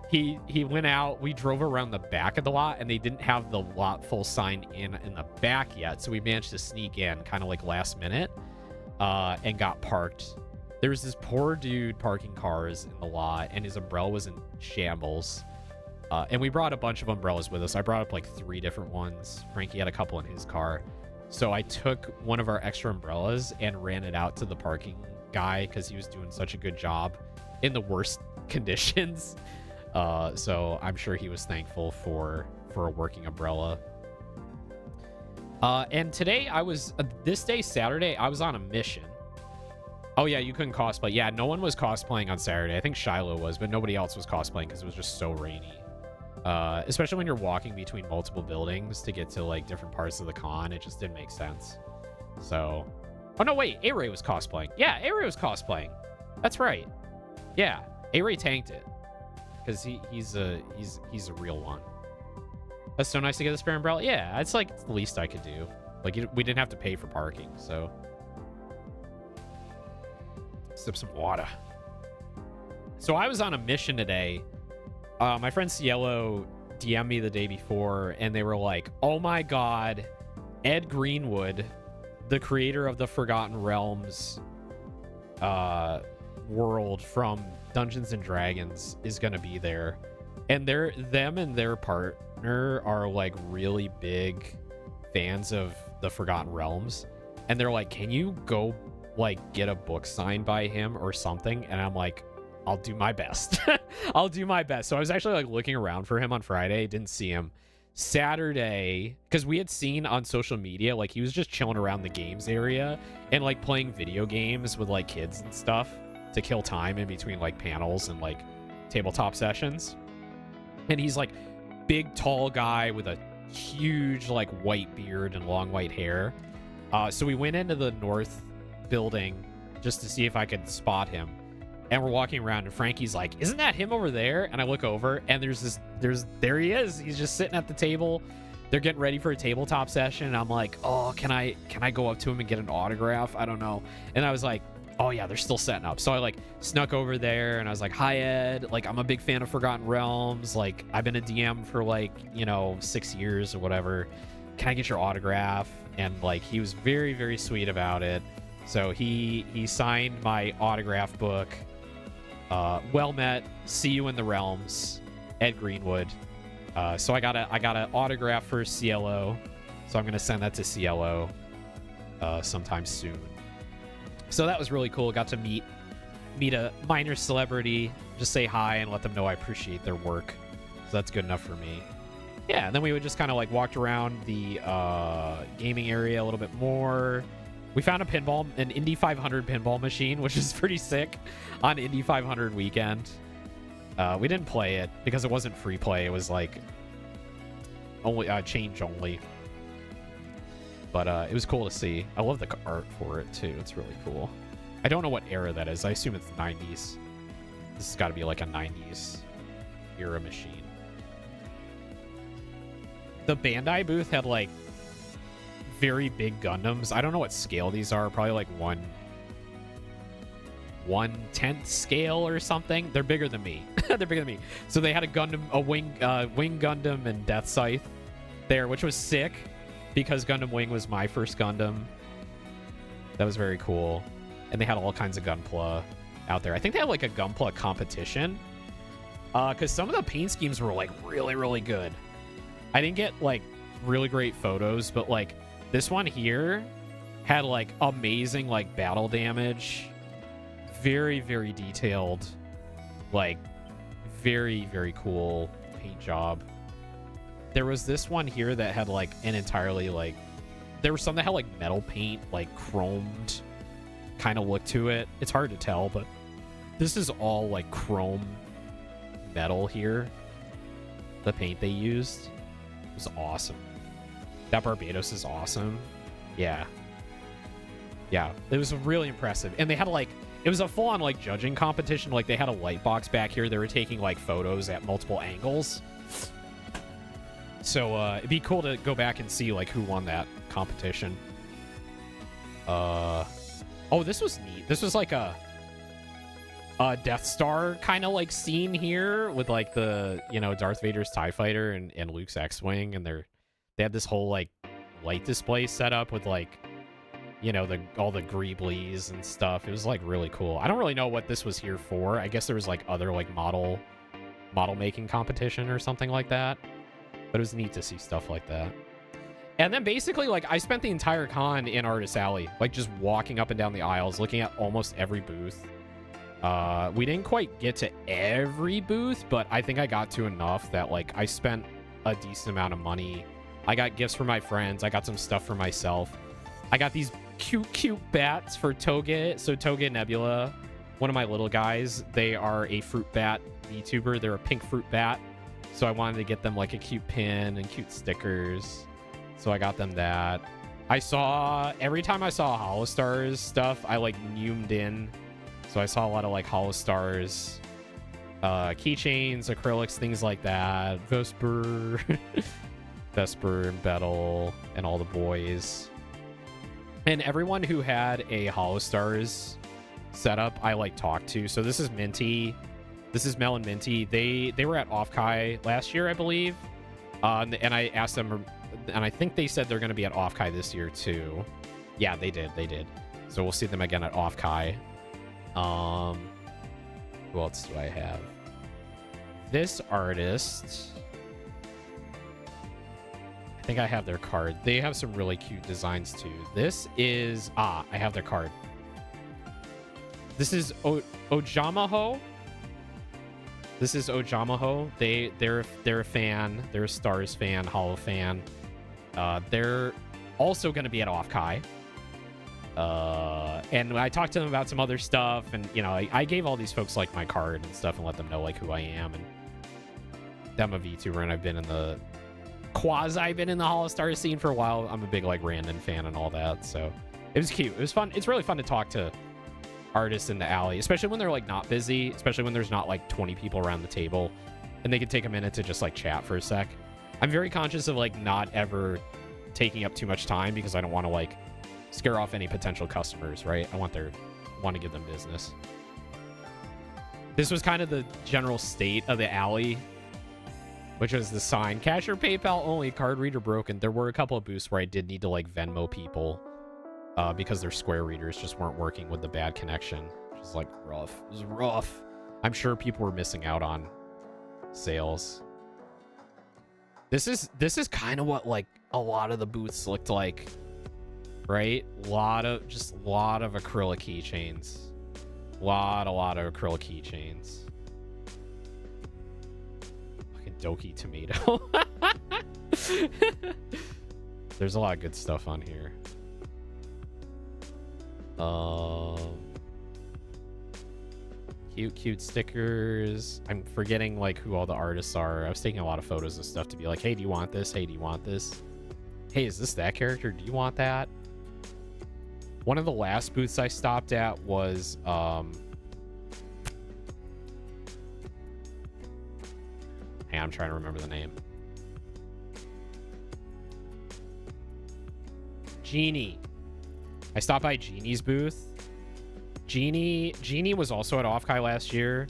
he went out. We drove around the back of the lot and they didn't have the lot full sign in the back yet. So we managed to sneak in kind of like last minute and got parked. There was this poor dude parking cars in the lot and his umbrella was in shambles. And we brought a bunch of umbrellas with us. I brought up like 3 different ones. Frankie had a couple in his car. So I took one of our extra umbrellas and ran it out to the parking guy because he was doing such a good job in the worst conditions. So I'm sure he was thankful for a working umbrella. And today this day, Saturday, I was on a mission. Oh yeah, you couldn't cosplay. Yeah, no one was cosplaying on Saturday. I think Shiloh was, but nobody else was cosplaying because it was just so rainy. Especially when you're walking between multiple buildings to get to like different parts of the con, it just didn't make sense. So, oh no, wait, A-Ray was cosplaying. Yeah, A-Ray was cosplaying. That's right. Yeah, A-Ray tanked it because he's a real one. That's so nice to get a spare umbrella. Yeah, it's like it's the least I could do. Like we didn't have to pay for parking, so. Sip some water. So I was on a mission today. My friend Cielo DM'd me the day before, and they were like, oh my god, Ed Greenwood, the creator of the Forgotten Realms world from Dungeons and Dragons, is going to be there. And them and their partner are like really big fans of the Forgotten Realms. And they're like, can you go like get a book signed by him or something? And I'm like, I'll do my best. I'll do my best. So I was actually like looking around for him on Friday. Didn't see him. Saturday, because we had seen on social media, like he was just chilling around the games area and like playing video games with like kids and stuff to kill time in between like panels and like tabletop sessions. And he's like big, tall guy with a huge like white beard and long white hair. So we went into the north building just to see if I could spot him. And we're walking around and Frankie's like, isn't that him over there? And I look over and there he is. He's just sitting at the table. They're getting ready for a tabletop session. And I'm like, oh, can I go up to him and get an autograph? I don't know. And I was like, oh yeah, they're still setting up. So I like snuck over there and I was like, hi Ed, like I'm a big fan of Forgotten Realms. Like I've been a DM for like, 6 years or whatever. Can I get your autograph? And like, he was very, very sweet about it. So he signed my autograph book. Well met. See you in the realms, Ed Greenwood. So I got an autograph for Cielo. So I'm gonna send that to Cielo sometime soon. So that was really cool. Got to meet a minor celebrity, just say hi and let them know I appreciate their work. So that's good enough for me. Yeah, and then we would just kind of like walked around the gaming area a little bit more. We found an Indy 500 pinball machine, which is pretty sick, on Indy 500 weekend. We didn't play it because it wasn't free play. It was like only change only. But it was cool to see. I love the art for it too. It's really cool. I don't know what era that is. I assume it's 90s. This has got to be like a 90s era machine. The Bandai booth had like very big Gundams. I don't know what scale these are. Probably like 1/10 scale or something. They're bigger than me. They're bigger than me. So they had a Gundam, a wing Gundam and Death Scythe there, which was sick because Gundam Wing was my first Gundam. That was very cool. And they had all kinds of Gunpla out there. I think they had like a Gunpla competition because some of the paint schemes were like really, really good. I didn't get like really great photos, but like this one here had like amazing like battle damage. Very, very detailed, like very, very cool paint job. There was this one here that had like an entirely like, there was some that had like metal paint, like chromed kind of look to it. It's hard to tell, but this is all like chrome metal here. The paint they used was awesome. That Barbados is awesome. Yeah. Yeah, it was really impressive. And they had like, it was a full-on like judging competition. Like they had a light box back here. They were taking like photos at multiple angles. So it'd be cool to go back and see like who won that competition. Oh, this was neat. This was like a Death Star kind of like scene here with like the, you know, Darth Vader's TIE Fighter and Luke's X-Wing, and they had this whole like light display set up with like, you know, all the greeblies and stuff. It was like really cool. I don't really know what this was here for. I guess there was like other like model making competition or something like that. But it was neat to see stuff like that. And then basically like I spent the entire con in Artist Alley, like just walking up and down the aisles, looking at almost every booth. We didn't quite get to every booth, but I think I got to enough that like I spent a decent amount of money. I got gifts for my friends. I got some stuff for myself. I got these cute bats for Toge. So Toge and Nebula, one of my little guys, they are a fruit bat VTuber. They're a pink fruit bat. So I wanted to get them like a cute pin and cute stickers. So I got them that. Every time I saw Holostars stuff, I like zoomed in. So I saw a lot of like Holostars keychains, acrylics, things like that. Vesper and Bettel and all the boys. And everyone who had a Holostars setup, I like talked to. So this is Minty. This is Mel and Minty. They were at Off-Kai last year, I believe. And I asked them, and I think they said they're going to be at Off-Kai this year too. Yeah, they did. So we'll see them again at Off-Kai. Who else do I have? This artist, I think I have their card. They have some really cute designs too. This is I have their card. This is Ojamaho. This is Ojamaho. They're a fan. They're a Stars fan, Hollow fan. They're also going to be at Off-Kai. And I talked to them about some other stuff, and you know, I gave all these folks like my card and stuff and let them know like who I am, and I'm a VTuber, and I've been in the Holostar scene for a while. I'm a big like Randon fan and all that, so it was cute. It was fun. It's really fun to talk to artists in the alley, especially when they're like not busy, especially when there's not like 20 people around the table and they can take a minute to just like chat for a sec. I'm very conscious of like not ever taking up too much time because I don't want to like scare off any potential customers, right? I want to give them business. This was kind of the general state of the alley, which was the sign, cash or PayPal only, card reader broken. There were a couple of booths where I did need to like Venmo people because their Square readers just weren't working with the bad connection, which was like rough. It was rough. I'm sure people were missing out on sales. This is kind of what like a lot of the booths looked like, right? A lot of acrylic keychains. Lot of acrylic keychains. Fucking Doki tomato. There's a lot of good stuff on here. Cute stickers. I'm forgetting like who all the artists are. I was taking a lot of photos of stuff to be like, hey, do you want this? Hey, do you want this? Hey, is this that character? Do you want that? One of the last booths I stopped at was hey, I'm trying to remember the name. Genie. I stopped by Genie's booth. Genie was also at Offkai last year.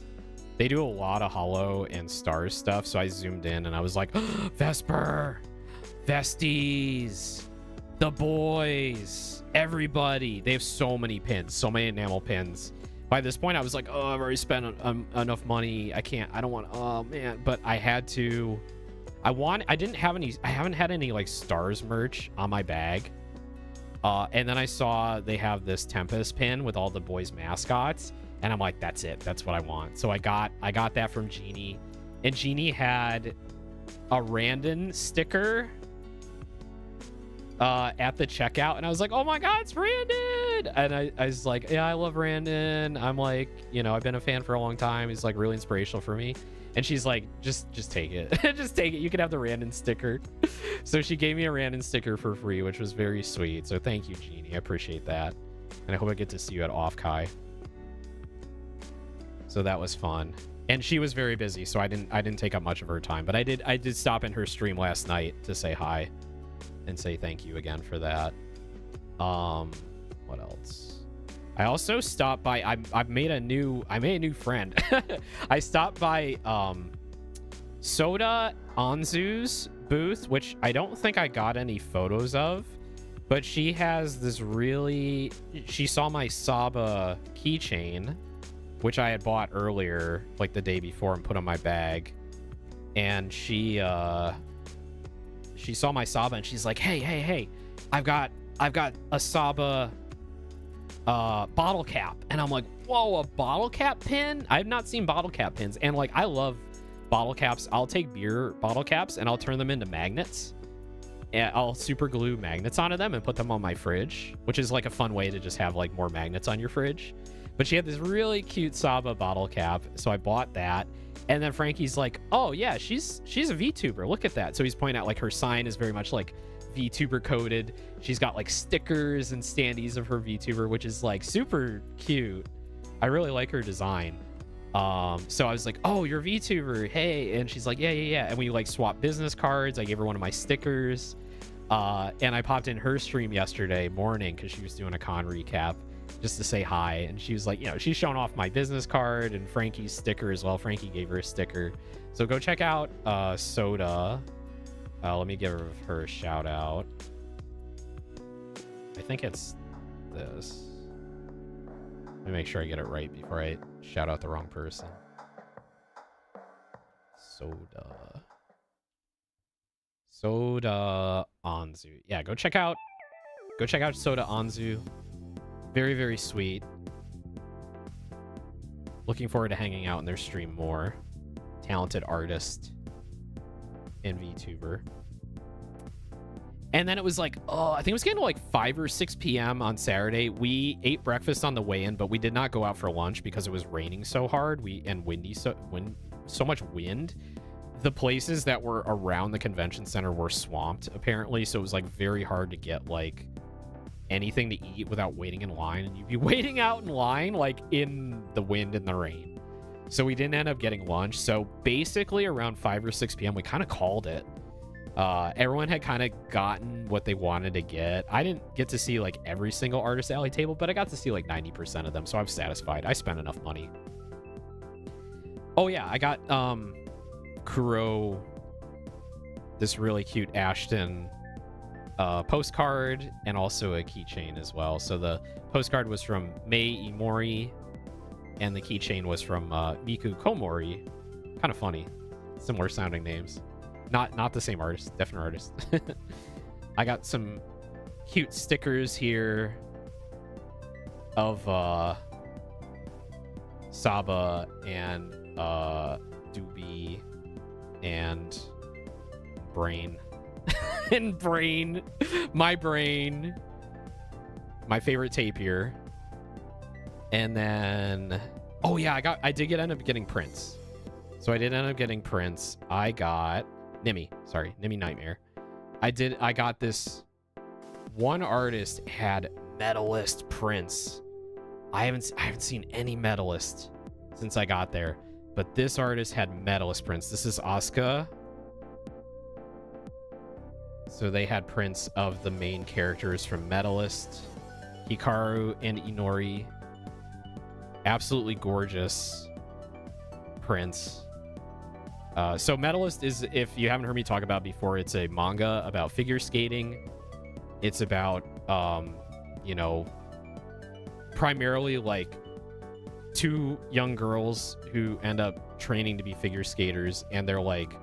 They do a lot of Hollow and Stars stuff, so I zoomed in and I was like, Vesper, Vesties, the boys, everybody. They have so many pins, so many enamel pins. By this point, I was like, oh, I've already spent enough money. I don't want, oh man. But I had to, I haven't had any like Stars merch on my bag. And then I saw they have this Tempest pin with all the boys' mascots, and I'm like, that's it. That's what I want. So I got that from Genie, and Genie had a Randon sticker at the checkout, and I was like, oh my god, it's Randon! And I was like, yeah, I love Randon. I'm like, you know, I've been a fan for a long time. He's like really inspirational for me. And she's like, just take it. Just take it. You can have the Randon sticker. So she gave me a Randon sticker for free, which was very sweet. So thank you, Jeannie. I appreciate that. And I hope I get to see you at Offkai. So that was fun. And she was very busy, so I didn't take up much of her time. But I did stop in her stream last night to say hi and say thank you again for that. What else? I also stopped by, I made a new friend. I stopped by Soda Anzu's booth, which I don't think I got any photos of, but she has this she saw my Saba keychain, which I had bought earlier, like the day before, and put on my bag. And she saw my Saba and she's like, hey, I've got a Saba bottle cap. And I'm like, whoa, a bottle cap pin? I've not seen bottle cap pins, and like I love bottle caps. I'll take beer bottle caps and I'll turn them into magnets, and I'll super glue magnets onto them and put them on my fridge, which is like a fun way to just have like more magnets on your fridge. But she had this really cute Saba bottle cap, so I bought that. And then Frankie's like, oh yeah, she's a VTuber, look at that. So he's pointing out like her sign is very much like VTuber coded. She's got like stickers and standees of her VTuber, which is like super cute. I really like her design. So I was like, oh, you're a VTuber, hey. And she's like, yeah. And we like swapped business cards. I gave her one of my stickers. And I popped in her stream yesterday morning because she was doing a con recap just to say hi. And she was like, you know, she's showing off my business card and Frankie's sticker as well. Frankie gave her a sticker. So go check out Soda. Let me give her a shout out. I think it's this. Let me make sure I get it right before I shout out the wrong person. Soda Anzu. Yeah, go check out Soda Anzu. Very, very sweet. Looking forward to hanging out in their stream more. Talented artist and VTuber. And then it was like, oh, I think it was getting to like 5 or 6 p.m. on Saturday. We ate breakfast on the way in, but we did not go out for lunch because it was raining so hard and windy, so much wind. The places that were around the convention center were swamped apparently, so it was like very hard to get like anything to eat without waiting in line, and you'd be waiting out in line like in the wind and the rain. So we didn't end up getting lunch. So basically around 5 or 6 p.m. we kind of called it. Everyone had kind of gotten what they wanted to get. I didn't get to see like every single Artist Alley table, but I got to see like 90% of them, so I'm satisfied. I spent enough money. Oh yeah, I got Kuro this really cute Ashton postcard and also a keychain as well. So the postcard was from Mei Imori and the keychain was from Miku Komori. Kind of funny, similar sounding names. Not the same artist, different artist. I got some cute stickers here of Saba and Doobie and Brain. And Brain. My Brain. My favorite tapir. And then, oh yeah, I did end up getting Prince. So I did end up getting Prince. I got Nimi Nightmare. I got this one artist had medalist prints. I haven't seen any medalist since I got there, but this artist had medalist prints. This is Asuka. So they had prints of the main characters from Medalist, Hikaru and Inori. Absolutely gorgeous prints. So Medalist is, if you haven't heard me talk about before, it's a manga about figure skating. It's about, you know, primarily like two young girls who end up training to be figure skaters, and they're like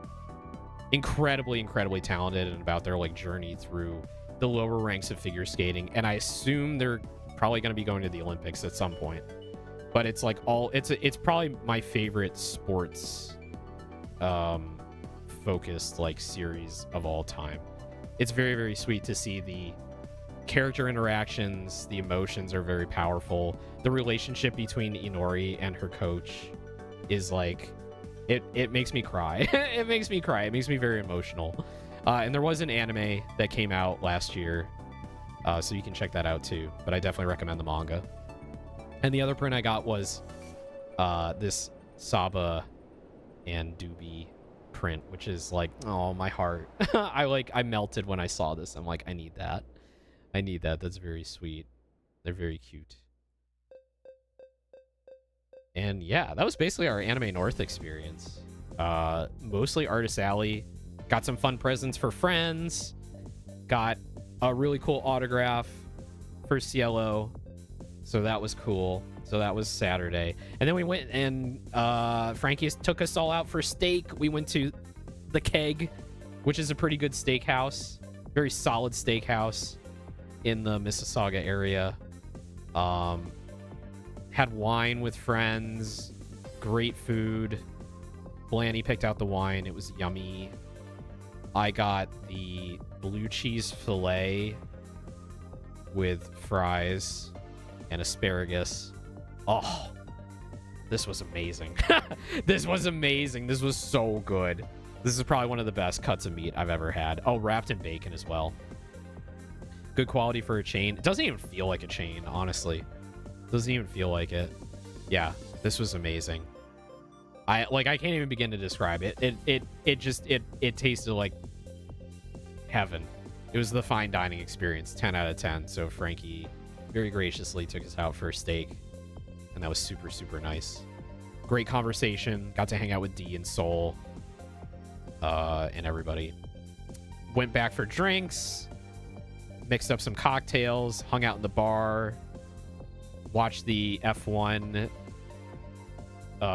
incredibly talented, and about their like journey through the lower ranks of figure skating. And I assume they're probably going to be going to the Olympics at some point. But it's like it's probably my favorite sports focused like series of all time. It's very sweet to see the character interactions. The emotions are very powerful. The relationship between Inori and her coach is like, it makes me cry. It makes me cry. It makes me very emotional. And there was an anime that came out last year, so you can check that out too. But I definitely recommend the manga. And the other print I got was this Saba and Doobie print, which is like, oh, my heart. I melted when I saw this. I'm like, I need that. I need that. That's very sweet. They're very cute. And yeah, that was basically our Anime North experience. Mostly Artist Alley. Got some fun presents for friends. Got a really cool autograph for Cielo. So that was cool. So that was Saturday. And then we went and Frankie took us all out for steak. We went to the Keg, which is a pretty good steakhouse. Very solid steakhouse in the Mississauga area. Had wine with friends. Great food. Blanny picked out the wine. It was yummy. I got the blue cheese filet with fries and asparagus. Oh, this was amazing. This was amazing. This was so good. This is probably one of the best cuts of meat I've ever had. Oh, wrapped in bacon as well. Good quality for a chain. It doesn't even feel like a chain, honestly. Doesn't even feel like it. Yeah, this was amazing. I can't even begin to describe it. It tasted like heaven. It was the fine dining experience. 10 out of 10. So Frankie very graciously took us out for a steak, and that was super nice. Great conversation. Got to hang out with D and Soul and everybody. Went back for drinks, mixed up some cocktails, hung out in the bar, watched the F1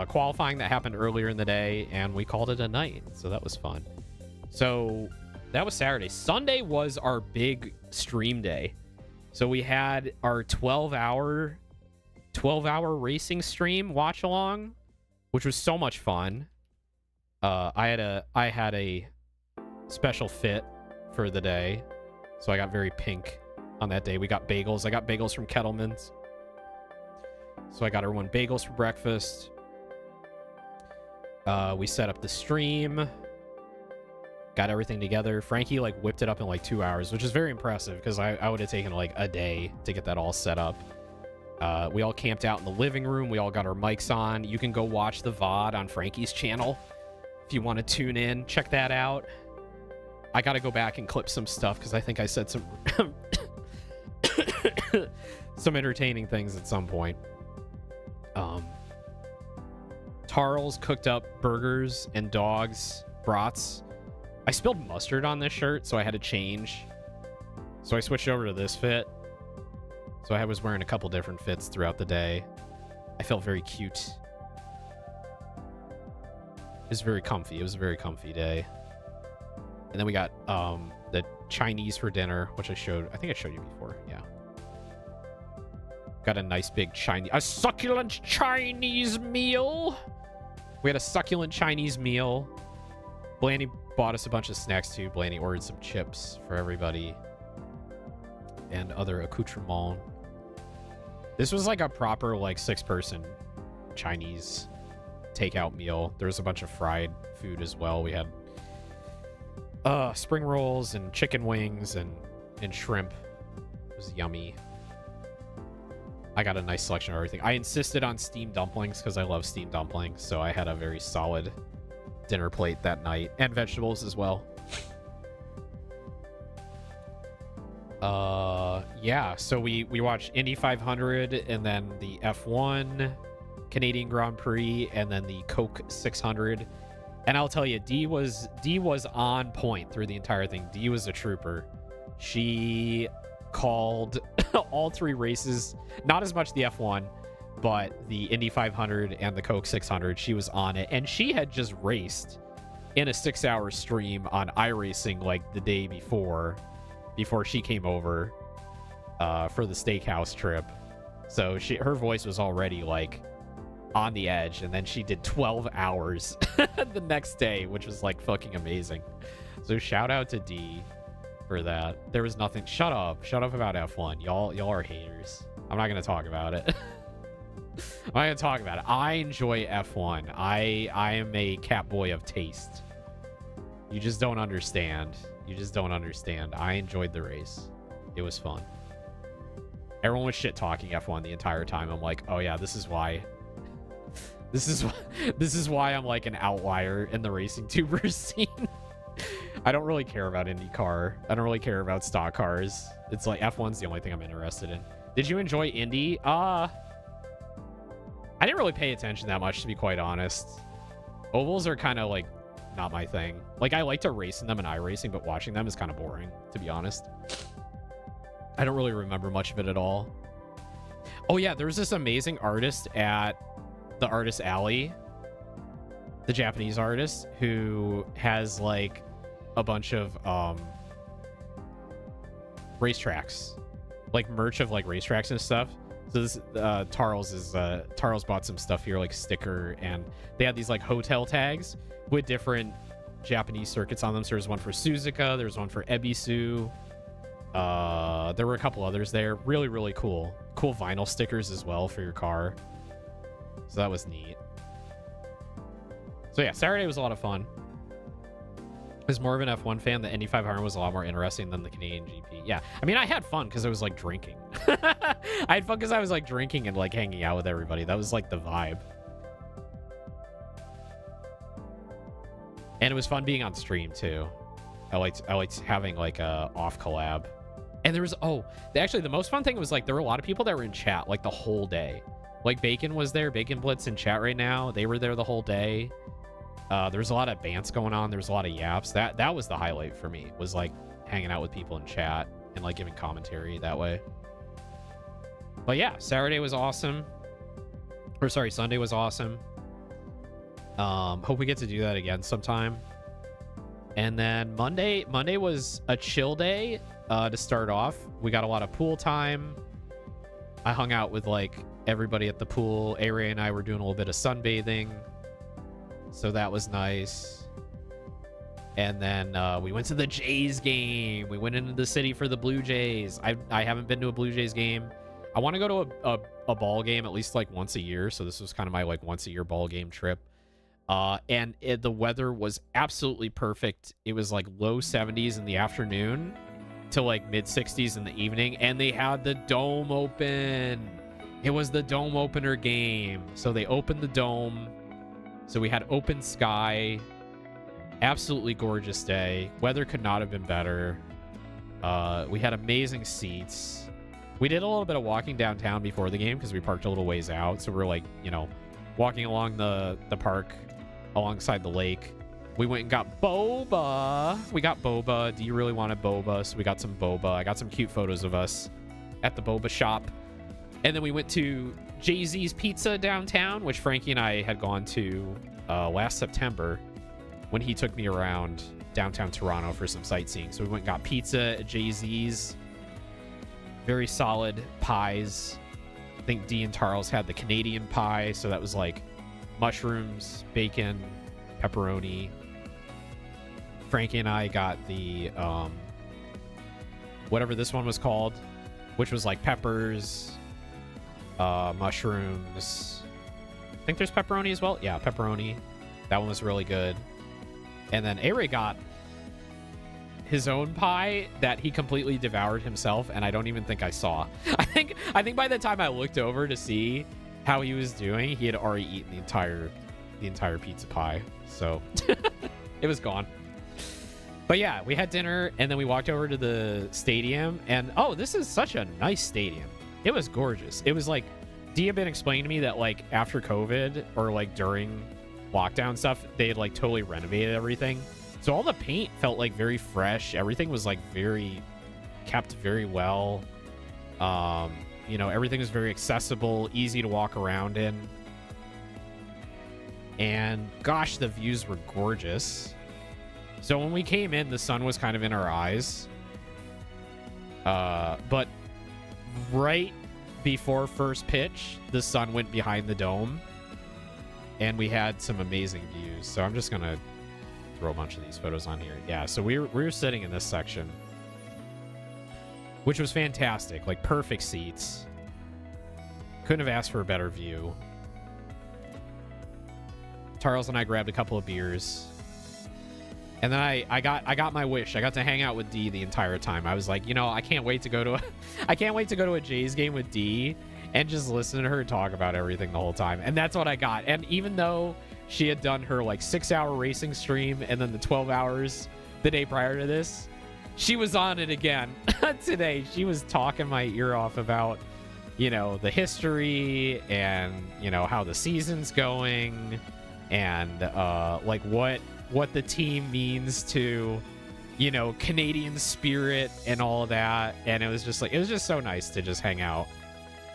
qualifying that happened earlier in the day, and we called it a night. So that was fun. So that was Saturday. Sunday was our big stream day. So we had our 12-hour racing stream watch along, which was so much fun. I had a special fit for the day, so I got very pink on that day. We got bagels. I got bagels from Kettleman's, so I got everyone bagels for breakfast. We set up the stream, got everything together. Frankie like whipped it up in like 2 hours, which is very impressive because I would have taken like a day to get that all set up. We all camped out in the living room. We all got our mics on. You can go watch the VOD on Frankie's channel if you want to tune in. Check that out. I got to go back and clip some stuff because I think I said some some entertaining things at some point. Tarls cooked up burgers and dogs brats. I spilled mustard on this shirt, so I had to change. So I switched over to this fit. So I was wearing a couple different fits throughout the day. I felt very cute. It was very comfy. It was a very comfy day. And then we got the Chinese for dinner, which I think I showed you before. Yeah. Got a nice big a succulent Chinese meal. We had a succulent Chinese meal. Blaney bought us a bunch of snacks too. Blaney ordered some chips for everybody and other accoutrements. This was like a proper like 6-person Chinese takeout meal. There was a bunch of fried food as well. We had spring rolls and chicken wings and shrimp. It was yummy. I got a nice selection of everything. I insisted on steamed dumplings because I love steamed dumplings, so I had a very solid dinner plate that night, and vegetables as well. Yeah, so we watched Indy 500 and then the F1 Canadian Grand Prix and then the Coke 600. And I'll tell you, D was on point through the entire thing. D was a trooper. She called all 3 races, not as much the F1, but the Indy 500 and the Coke 600. She was on it, and she had just raced in a 6-hour stream on iRacing like the day before she came over for the steakhouse trip. So her voice was already like on the edge, and then she did 12 hours the next day, which was like fucking amazing. So shout out to D for that. There was nothing. Shut up about F1. Y'all are haters. I'm not gonna talk about it. I'm not gonna talk about it. I enjoy F1. I am a cat boy of taste. You just don't understand. I enjoyed the race. It was fun. Everyone was shit talking F1 the entire time. I'm like, oh yeah, this is why I'm like an outlier in the racing tuber scene. I don't really care about IndyCar. I don't really care about stock cars. It's like F1's the only thing I'm interested in. Did you enjoy Indy? I didn't really pay attention that much, to be quite honest. Ovals are kind of like not my thing. Like, I like to race in them in iRacing, but watching them is kind of boring, to be honest. I don't really remember much of it at all. Oh yeah, there was this amazing artist at the Artist Alley, the Japanese artist, who has like a bunch of racetracks, like merch of like racetracks and stuff. So this Tarls bought some stuff here, like sticker, and they had these like hotel tags with different Japanese circuits on them. So there's one for Suzuka, there's one for Ebisu. There were a couple others there. Really, really cool. Cool vinyl stickers as well for your car. So that was neat. So yeah, Saturday was a lot of fun. I was more of an F1 fan. The Indy 500 was a lot more interesting than the Canadian GP. Yeah, I mean, I had fun because I was like drinking. I had fun because I was like drinking and like hanging out with everybody. That was like the vibe. And it was fun being on stream too. I liked having like a off collab. And there was actually the most fun thing was like there were a lot of people that were in chat like the whole day. Like Bacon was there. Bacon Blitz in chat right now. They were there the whole day. There was a lot of bants going on. There was a lot of yaps. That was the highlight for me, was like hanging out with people in chat and like giving commentary that way. But yeah, Saturday was awesome. Or sorry, Sunday was awesome. Hope we get to do that again sometime. And then Monday was a chill day to start off. We got a lot of pool time. I hung out with like everybody at the pool. A-Ray and I were doing a little bit of sunbathing, so that was nice. And then we went to the Jays game. We went into the city for the Blue Jays. I haven't been to a Blue Jays game. I want to go to a ball game at least like once a year, so this was kind of my like once a year ball game trip. And the weather was absolutely perfect. It was like low 70s in the afternoon to like mid 60s in the evening, and they had the dome open. It was the dome opener game, so they opened the dome, so we had open sky. Absolutely gorgeous day. Weather could not have been better. We had amazing seats. We did a little bit of walking downtown before the game because we parked a little ways out, so we're like, you know, walking along the park alongside the lake. We went and got boba. We got boba. Do you really want a boba? So we got some boba. I got some cute photos of us at the boba shop. And then we went to Jay-Z's Pizza downtown, which Frankie and I had gone to last September when he took me around downtown Toronto for some sightseeing. So we went and got pizza at Jay-Z's. Very solid pies. I think D and Tarls had the Canadian pie, so that was like mushrooms, bacon, pepperoni. Frankie and I got the whatever this one was called, which was like peppers, mushrooms. I think there's pepperoni as well. Yeah, pepperoni. That one was really good. And then A-Ray got his own pie that he completely devoured himself, and I don't even think I saw. I think by the time I looked over to see how he was doing, he had already eaten the entire pizza pie. So it was gone. But yeah, we had dinner and then we walked over to the stadium, and oh, this is such a nice stadium. It was gorgeous. It was like, Dee had been explaining to me that like after COVID or like during lockdown stuff, they had like totally renovated everything. So all the paint felt like very fresh. Everything was like very kept very well. You know, everything was very accessible, easy to walk around in. And gosh, the views were gorgeous. So when we came in, the sun was kind of in our eyes. But right before first pitch, the sun went behind the dome. And we had some amazing views. So I'm just going to throw a bunch of these photos on here. Yeah, so we were sitting in this section, which was fantastic. Like, perfect seats. Couldn't have asked for a better view. Charles and I grabbed a couple of beers. And then I got my wish. I got to hang out with Dee the entire time. I was like, you know, I can't wait to go to a Jays game with Dee and just listen to her talk about everything the whole time. And that's what I got. And even though she had done her like 6-hour racing stream and then the 12 hours the day prior to this, she was on it again today. She was talking my ear off about, you know, the history and, you know, how the season's going and like what the team means to, you know, Canadian spirit and all of that. And it was just so nice to just hang out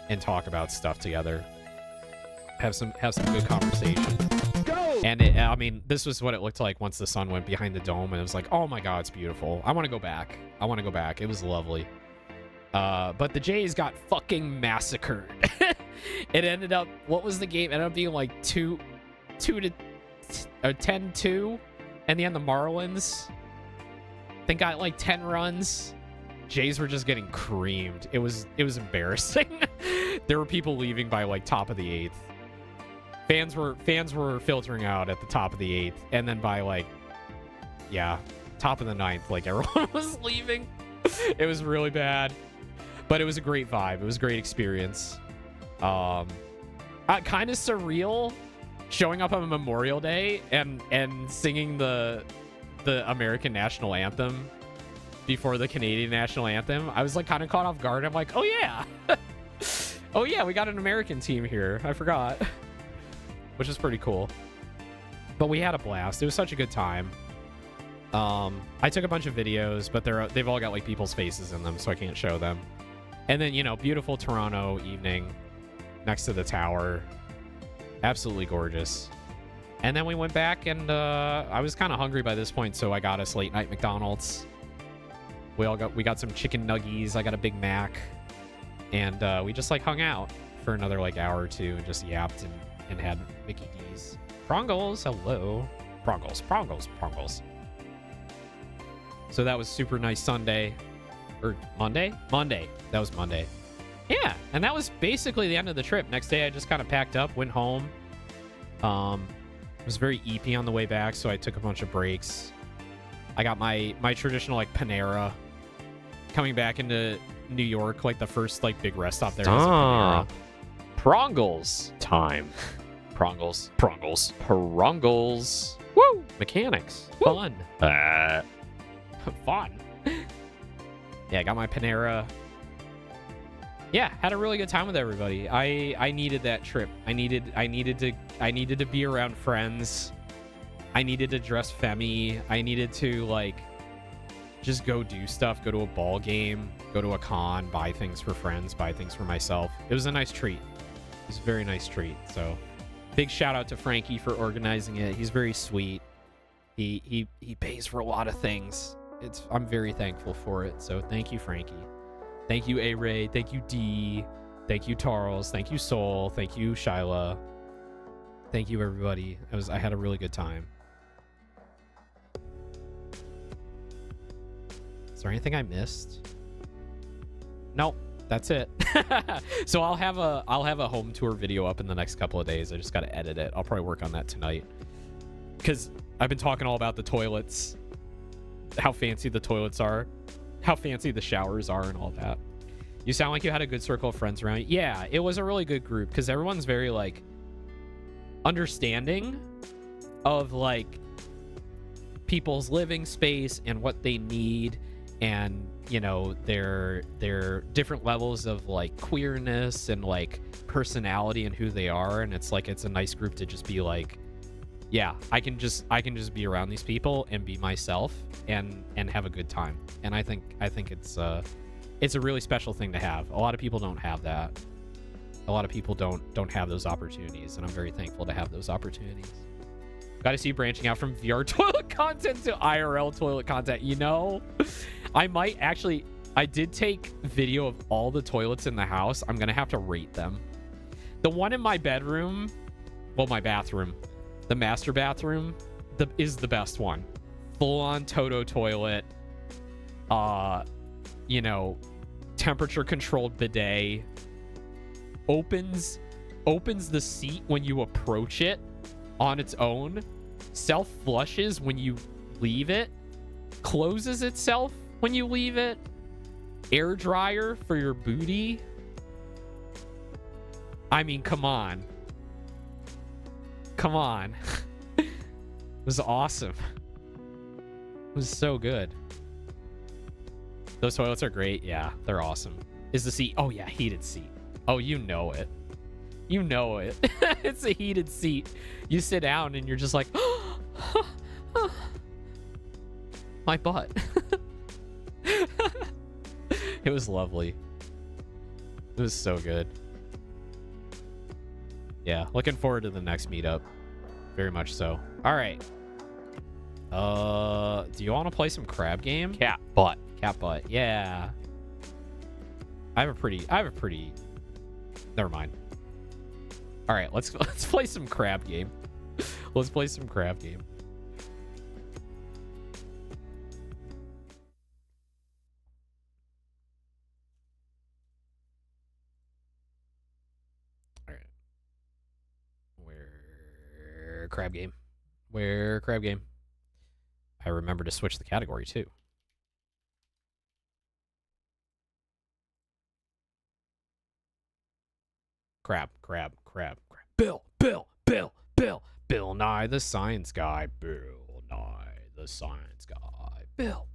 and talk about stuff together. Have some good conversation. Go! And I mean, this was what it looked like once the sun went behind the dome, and it was like, oh my God, it's beautiful. I want to go back. It was lovely. But the Jays got fucking massacred. It ended up, what was the game? It ended up being like 10-2. And then the Marlins, I think, got like 10 runs. Jays were just getting creamed. It was embarrassing. There were people leaving by like top of the 8th. Fans were filtering out at the top of the 8th, and then by like, yeah, top of the 9th, like everyone was leaving. It was really bad, but it was a great vibe. It was a great experience. Kind of surreal showing up on Memorial Day and singing the American national anthem before the Canadian national anthem. I was like kind of caught off guard. I'm like, oh yeah. Oh yeah, we got an American team here. I forgot. Which is pretty cool. But we had a blast. It was such a good time. I took a bunch of videos, but they've all got like people's faces in them, so I can't show them. And then, you know, beautiful Toronto evening next to the tower. Absolutely gorgeous. And then we went back, and I was kind of hungry by this point, so I got us late night McDonald's. We got some chicken nuggies. I got a Big Mac, and we just like hung out for another like hour or two and just yapped and had Mickey D's. Prongles, hello. Prongles. So that was super nice Sunday. Or Monday? Monday. That was Monday. Yeah, and that was basically the end of the trip. Next day, I just kind of packed up, went home. It was very eepy on the way back, so I took a bunch of breaks. I got my traditional, like, Panera. Coming back into New York, like, the first, like, big rest stop there was a Panera. Prongles time. Prongles. Woo! Mechanics. Woo. Fun. Fun. Yeah, I got my Panera. Yeah, had a really good time with everybody. I needed that trip. I needed to be around friends. I needed to dress femmy. I needed to like just go do stuff, go to a ball game, go to a con, buy things for friends, buy things for myself. It was a nice treat. It was a very nice treat. So big shout out to Frankie for organizing it. He's very sweet. He pays for a lot of things. I'm very thankful for it. So thank you, Frankie. Thank you, A-Ray. Thank you, D. Thank you, Charles. Thank you, Soul. Thank you, Shyla. Thank you, everybody. I had a really good time. Is there anything I missed? Nope. That's it. So I'll have a home tour video up in the next couple of days. I just got to edit it. I'll probably work on that tonight. Because I've been talking all about the toilets how fancy the toilets are, how fancy the showers are, and all that. You sound like you had a good circle of friends around you. Yeah, it was a really good group because everyone's very like understanding of like people's living space and what they need, and you know, their different levels of like queerness and like personality and who they are. And it's like, it's a nice group to just be like, yeah, I can just be around these people and be myself and have a good time. And I think it's a really special thing to have. A lot of people don't have that. A lot of people don't have those opportunities, and I'm very thankful to have those opportunities. Got to see you branching out from VR toilet content to IRL toilet content. You know, I might actually, I did take video of all the toilets in the house. I'm going to have to rate them. The one in my bedroom, well, my bathroom, the master bathroom, is the best one. Full on Toto toilet. You know, temperature controlled bidet. Opens the seat when you approach it on its own. Self flushes when you leave it. Closes itself when you leave it. Air dryer for your booty. I mean, come on. Come on. It was awesome. It was so good. Those toilets are great. Yeah, they're awesome. Is the seat? Oh, yeah, heated seat. Oh, you know it. You know it. It's a heated seat. You sit down and you're just like, my butt. It was lovely. It was so good. Yeah, looking forward to the next meetup. Very much so. All right. Do you want to play some crab game? Cat butt. Cat butt. Yeah. I have a pretty never mind. All right, let's play some crab game. Let's play some crab game. All right. Where crab game? Where crab game? I remember to switch the category too. Crab. Bill Nye the Science Guy. Bill Nye the Science Guy. Bill.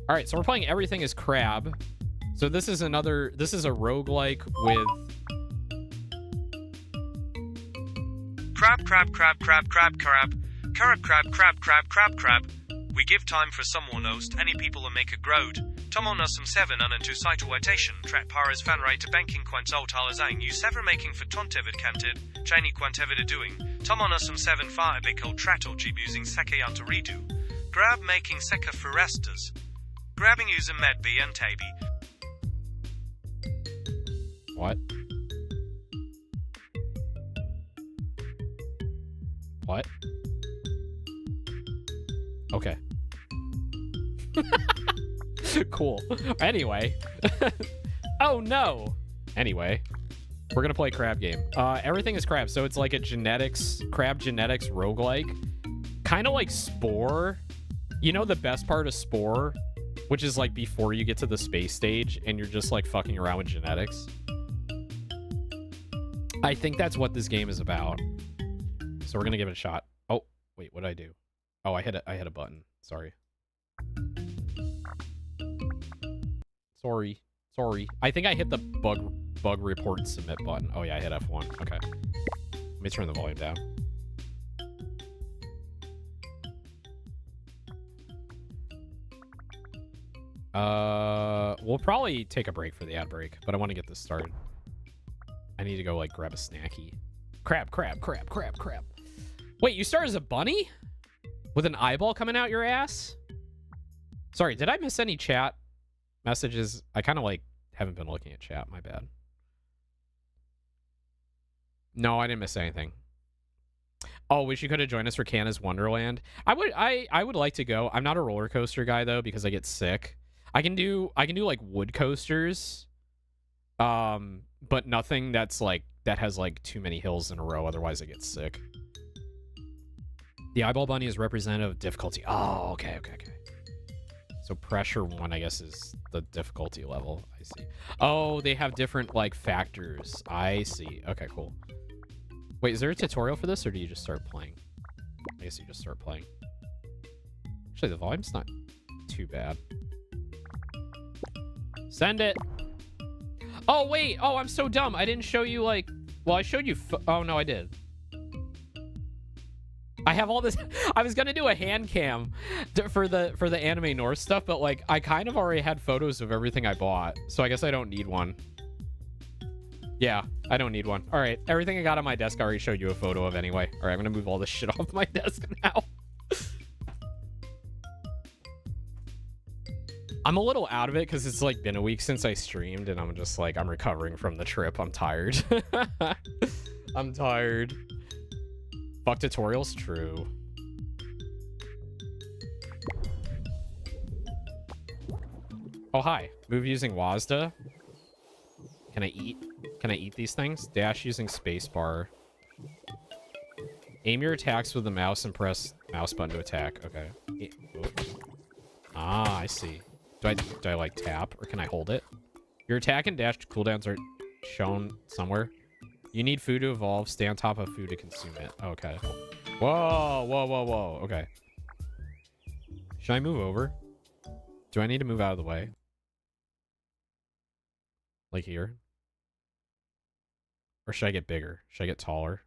All right, so we're playing Everything is Crab. So this is a roguelike with crab. We give time for someone host, any people and make a growd. Tom on us some 7 and 2 situation. Trap paras fan rate to banking quant altalazang. You sever making for tontevid canted. Chiney quantevid doing. Tom on us some 7 fire bickel trato jeep using seke to redo. Grab making seka forestas. Grabbing using medb and tabi. What? What? Okay. Cool. Anyway. Oh no. Anyway, we're gonna play crab game. Everything is crab, so it's like a crab genetics roguelike. Kind of like Spore. You know the best part of Spore, which is like before you get to the space stage and you're just like fucking around with genetics. I think that's what this game is about. So we're gonna give it a shot. Oh, wait, what did I do? Oh, I hit a button. Sorry. Sorry. I think I hit the bug report and submit button. Oh yeah, I hit F1. Okay. Let me turn the volume down. We'll probably take a break for the ad break, but I want to get this started. I need to go like grab a snacky. Crab. Wait, you start as a bunny? With an eyeball coming out your ass? Sorry, did I miss any chat messages? I kind of like haven't been looking at chat. My bad. No, I didn't miss anything. Oh, wish you could have joined us for Canada's Wonderland. I would like to go. I'm not a roller coaster guy though because I get sick. I can do like wood coasters, but nothing that's like that has like too many hills in a row. Otherwise, I get sick. The eyeball bunny is representative of difficulty. Oh, okay. So pressure 1, I guess, is the difficulty level. I see. Oh, they have different like factors. I see. Okay, cool. Wait, is there a tutorial for this, or do you just start playing? I guess you just start playing. Actually, the volume's not too bad. Send it. Oh, wait. Oh, I'm so dumb. I didn't show you, like... Well, I showed you... Oh, no, I did. I have all this... I was going to do a hand cam for the Anime North stuff, but, like, I kind of already had photos of everything I bought, so I guess I don't need one. Yeah, I don't need one. All right, everything I got on my desk I already showed you a photo of anyway. All right, I'm going to move all this shit off my desk now. I'm a little out of it because it's like been a week since I streamed, and I'm just like, I'm recovering from the trip. I'm tired. I'm tired. Fuck tutorials, true. Oh, hi. Move using WASD. Can I eat? Can I eat these things? Dash using spacebar. Aim your attacks with the mouse and press mouse button to attack. Okay. Ah, I see. Do I like tap, or can I hold it? Your attack and dash cooldowns are shown somewhere. You need food to evolve. Stay on top of food to consume it. Okay. Whoa. Okay. Should I move over? Do I need to move out of the way? Like here? Or should I get bigger? Should I get taller?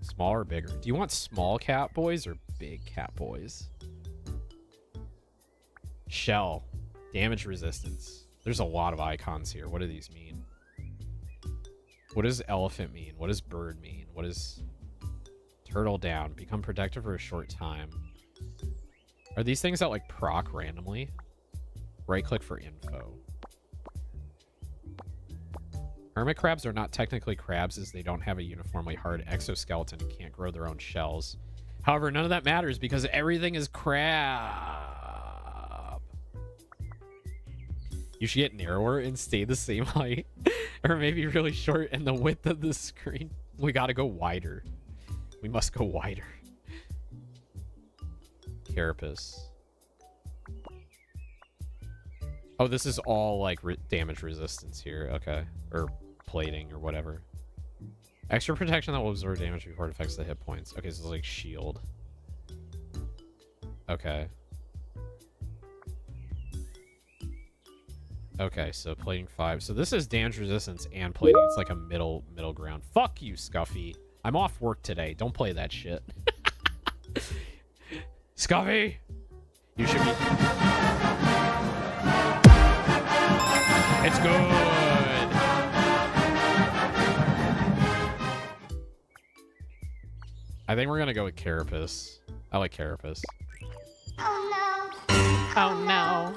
Small or bigger? Do you want small cat boys or big cat boys? Shell. Damage resistance. There's a lot of icons here. What do these mean? What does elephant mean? What does bird mean? What does turtle down? Become protective for a short time. Are these things that like proc randomly? Right click for info. Hermit crabs are not technically crabs as they don't have a uniformly hard exoskeleton and can't grow their own shells. However, none of that matters because everything is crab. You should get narrower and stay the same height. Or maybe really short and the width of the screen. We gotta go wider. We must go wider. Carapace. Oh, this is all like damage resistance here. Okay. Or plating or whatever. Extra protection that will absorb damage before it affects the hit points. Okay, so it's like shield. Okay. Okay, so plating 5. So this is damage resistance and plating. It's like a middle ground. Fuck you, Scuffy. I'm off work today. Don't play that shit. Scuffy! You should be... It's good! I think we're gonna go with Carapace. I like Carapace. Oh no. Oh no.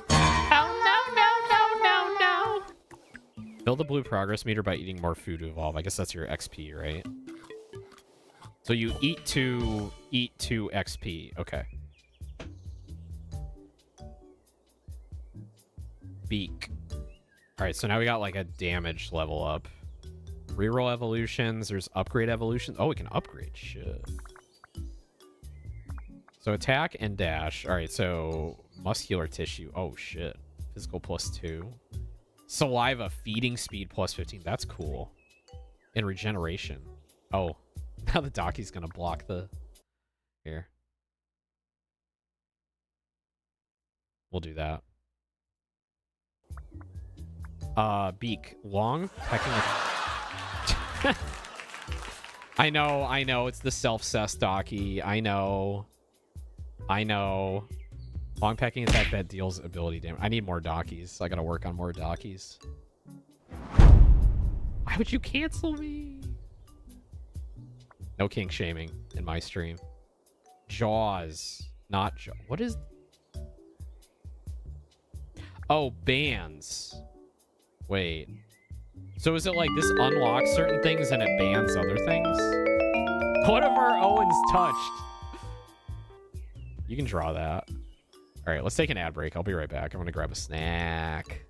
Build a blue progress meter by eating more food to evolve. I guess that's your XP, right? So you eat to XP. Okay. Beak. All right, so now we got like a damage level up. Reroll evolutions. There's upgrade evolutions. Oh, we can upgrade shit. So attack and dash. All right, so muscular tissue. Oh shit. Physical +2. Saliva feeding speed +15. That's cool. And regeneration. Oh, now the Dockie's gonna block the... Here. We'll do that. Beak. Long pecking... I know. It's the self-cess Dockie. I know. Long pecking attack that deals ability damage. I need more Dockies. I gotta work on more Dockies. Why would you cancel me? No kink shaming in my stream. Jaws. Not Jaws. What is... Oh, bans. Wait. So is it like this unlocks certain things and it bans other things? What have our Owens touched? You can draw that. All right, let's take an ad break. I'll be right back. I'm going to grab a snack.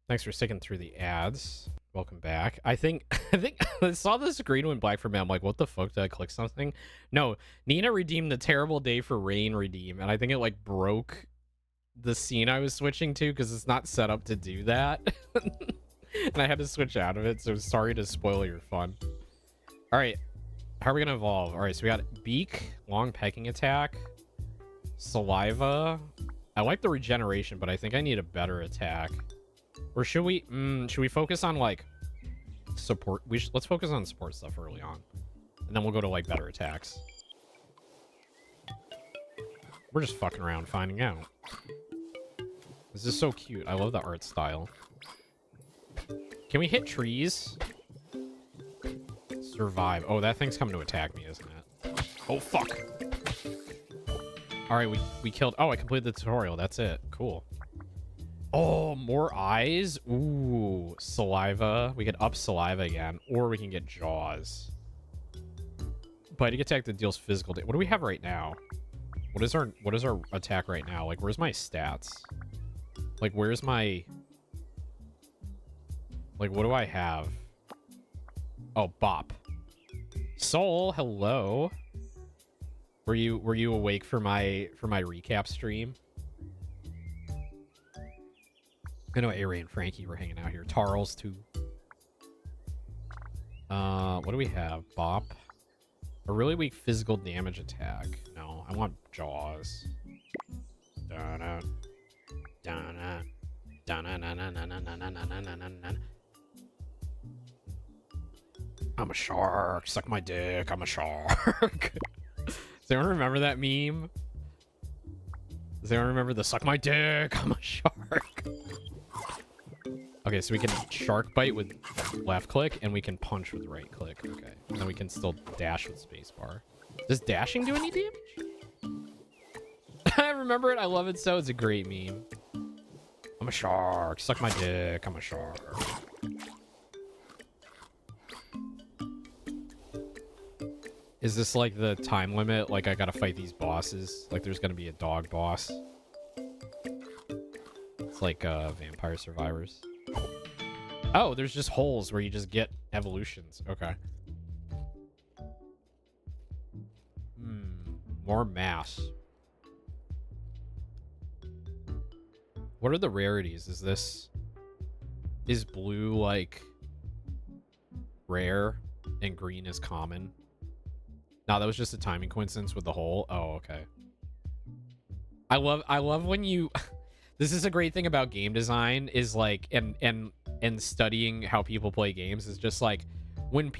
Thanks for sticking through the ads. Welcome back. I think I saw the screen went black for me. I'm like, what the fuck? Did I click something? No, Nina redeemed the terrible day for rain redeem, and I think it like broke the scene I was switching to because it's not set up to do that. And I had to switch out of it, so sorry to spoil your fun. All right, how are we gonna evolve? All right, so we got beak, long pecking attack, saliva. I like the regeneration, but I think I need a better attack. Or should we focus on like support? Let's focus on support stuff early on, and then we'll go to like better attacks. We're just fucking around finding out. This is so cute. I love the art style. Can we hit trees? Survive. Oh, that thing's coming to attack me, isn't it? Oh fuck. All right, we killed. Oh, I completed the tutorial. That's it. Cool. Oh, more eyes. Ooh, saliva. We could up saliva again, or we can get jaws. Biting attack that deals physical damage. What do we have right now? What is our attack right now? Like, where's my stats? Like, where's my... Like, what do I have? Oh, bop. Soul, hello. Were you awake for my recap stream? I know A-Ray and Frankie were hanging out here. Tarls too. What do we have? Bop. A really weak physical damage attack. No, I want jaws. Da-da. Da-da. Da-na-na-na-na-na-na-na-na-na-na. I'm a shark. Suck my dick. I'm a shark. Does anyone remember that meme? Does anyone remember the suck my dick? I'm a shark. Okay, so we can shark bite with left click, and we can punch with right click. Okay, and then we can still dash with spacebar. Does dashing do any damage? I remember it. I love it so. It's a great meme. I'm a shark. Suck my dick. I'm a shark. Is this like the time limit? Like I gotta fight these bosses? Like there's gonna be a dog boss? It's like Vampire Survivors. Oh, there's just holes where you just get evolutions. Okay. More mass. What are the rarities? Is blue like rare and green is common? No, that was just a timing coincidence with the hole. Oh, okay. I love when you this is a great thing about game design is like and studying how people play games is just like when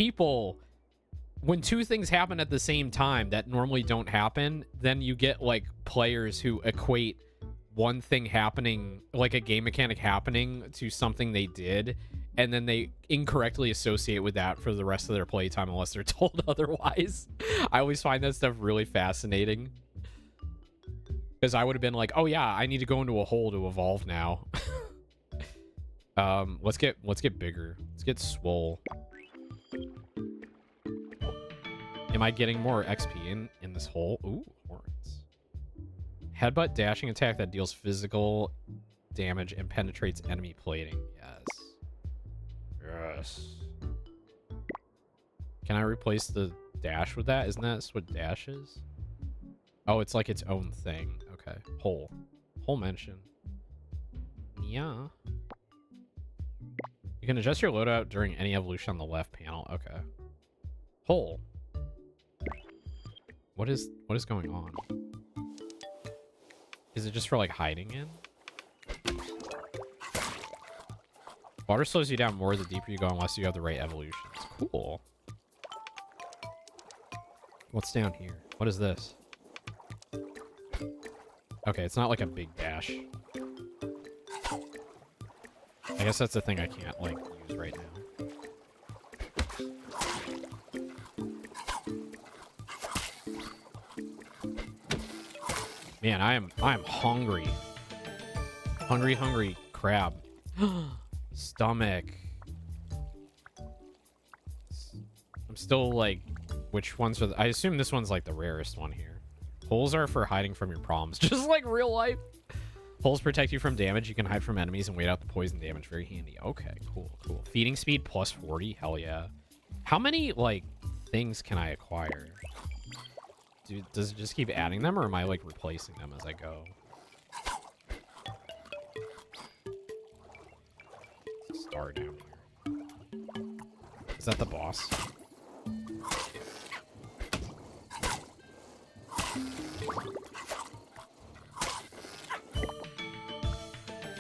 two things happen at the same time that normally don't happen, then you get like players who equate one thing happening, like a game mechanic happening, to something they did, and then they incorrectly associate with that for the rest of their playtime unless they're told otherwise. I always find that stuff really fascinating. Because I would have been like, oh yeah, I need to go into a hole to evolve now. Let's get bigger. Let's get swole. Am I getting more XP in this hole? Ooh, horns. Headbutt dashing attack that deals physical damage and penetrates enemy plating. Yes. Yes. Can I replace the dash with that? Isn't that what dash is? Oh, it's like its own thing. Okay. Hole. Hole mention. Yeah. You can adjust your loadout during any evolution on the left panel. Okay. Hole. What is going on? Is it just for like hiding in? Water slows you down more the deeper you go unless you have the right evolutions. Cool. What's down here? What is this? Okay, it's not like a big dash. I guess that's the thing I can't like use right now. Man, I am hungry. Hungry crab. Stomach. I'm still like, which ones are I assume this one's like the rarest one here. Holes are for hiding from your problems, just like real life. Holes protect you from damage. You can hide from enemies and wait out the poison damage. Very handy. Okay, cool, cool. Feeding speed plus 40. Hell yeah. How many, like, things can I acquire? Dude, does it just keep adding them, or am I, like, replacing them as I go? Star down here. Is that the boss?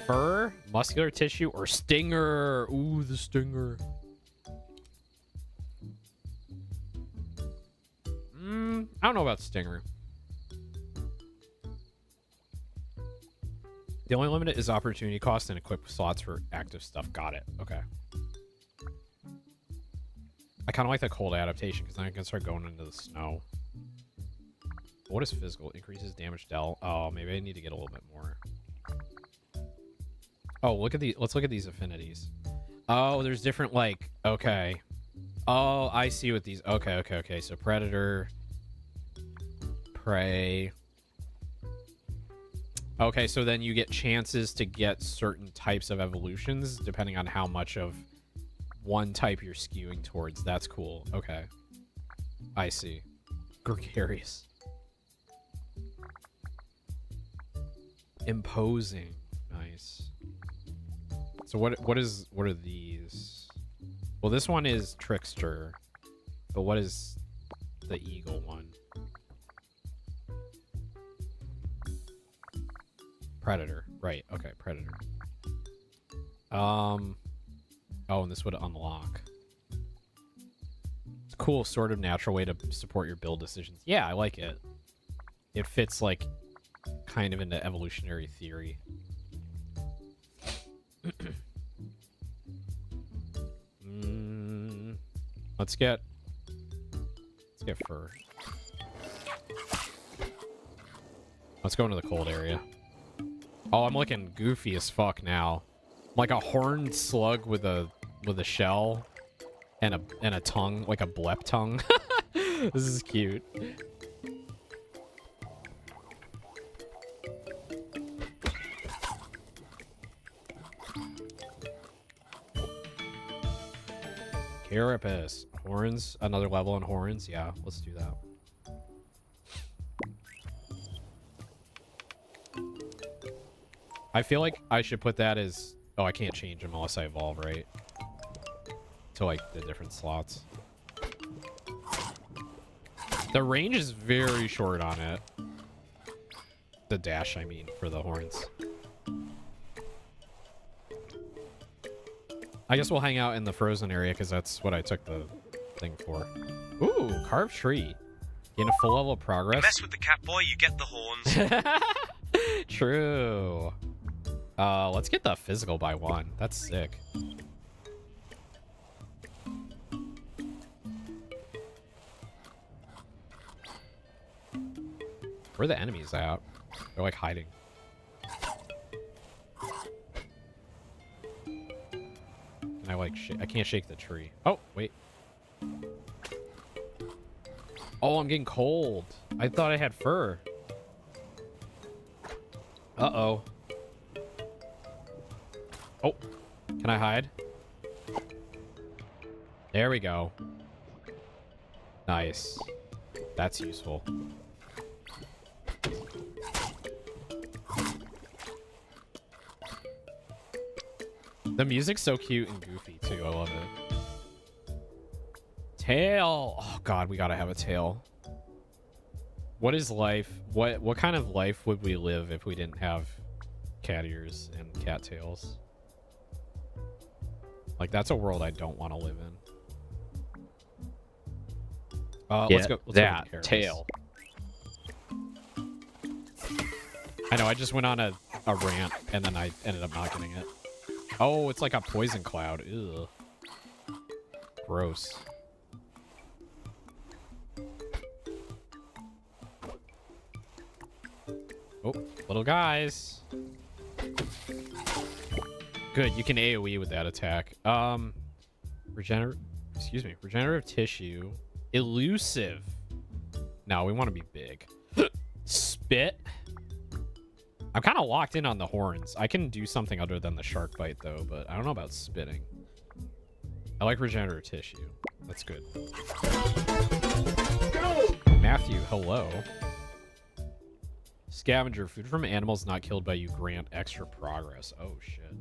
Fur, muscular tissue, or stinger? Ooh, the stinger. I don't know about stinger. The only limit is opportunity cost and equip slots for active stuff. Got it. Okay. I kind of like the cold adaptation because then I can start going into the snow. What is physical? Increases damage dealt. Oh, maybe I need to get a little bit more. Oh, look at the. Let's look at these affinities. Oh, there's different, like, okay. Oh, I see what these. Okay. So predator, prey. Okay, so then you get chances to get certain types of evolutions depending on how much of one type you're skewing towards. That's cool. Okay. I see. Gregarious. Imposing. Nice. So what are these? Well, this one is trickster. But what is the eagle one? Predator. Right. Okay, predator. Oh, and this would unlock. It's a cool sort of natural way to support your build decisions. Yeah, I like it. It fits like kind of into evolutionary theory. Let's get fur. Let's go into the cold area. Oh, I'm looking goofy as fuck now. I'm like a horned slug with a shell and a tongue, like a blep tongue. This is cute. Carapace. Horns. Another level on horns. Yeah, let's do that. I feel like I should put that as... Oh, I can't change them unless I evolve, right? To, like, the different slots. The range is very short on it. The dash, I mean, for the horns. I guess we'll hang out in the frozen area because that's what I took the thing for. Ooh, carved tree. Gain a full level of progress. You mess with the cat boy, you get the horns. True. Let's get the physical by one. That's sick. Where are the enemies at? They're like hiding. Can I like I can't shake the tree. Oh, wait. Oh, I'm getting cold. I thought I had fur. Uh-oh. Oh, can I hide? There we go. Nice. That's useful. The music's so cute and goofy too. I love it. Tail. Oh god, we gotta have a tail. What is life? What kind of life would we live if we didn't have cat ears and cat tails? Like, that's a world I don't want to live in. Let's go. Let's that go tail. I know, I just went on a rant and then I ended up not getting it. Oh, it's like a poison cloud. Ew. Gross. Oh, little guys. Good, you can AoE with that attack. Regenerative tissue. Elusive. No, we want to be big. Spit. I'm kind of locked in on the horns. I can do something other than the shark bite, though, but I don't know about spitting. I like regenerative tissue. That's good. Matthew, hello. Scavenger, food from animals not killed by you grant extra progress. Oh, shit.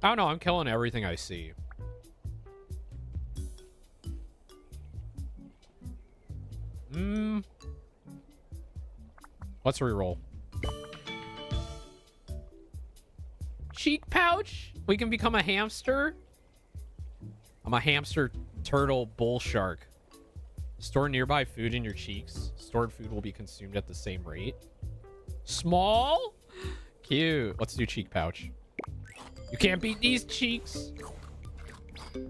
I don't know. I'm killing everything I see. Let's reroll. Cheek pouch? We can become a hamster? I'm a hamster, turtle, bull shark. Store nearby food in your cheeks. Stored food will be consumed at the same rate. Small? Cute. Let's do cheek pouch. You can't beat these cheeks.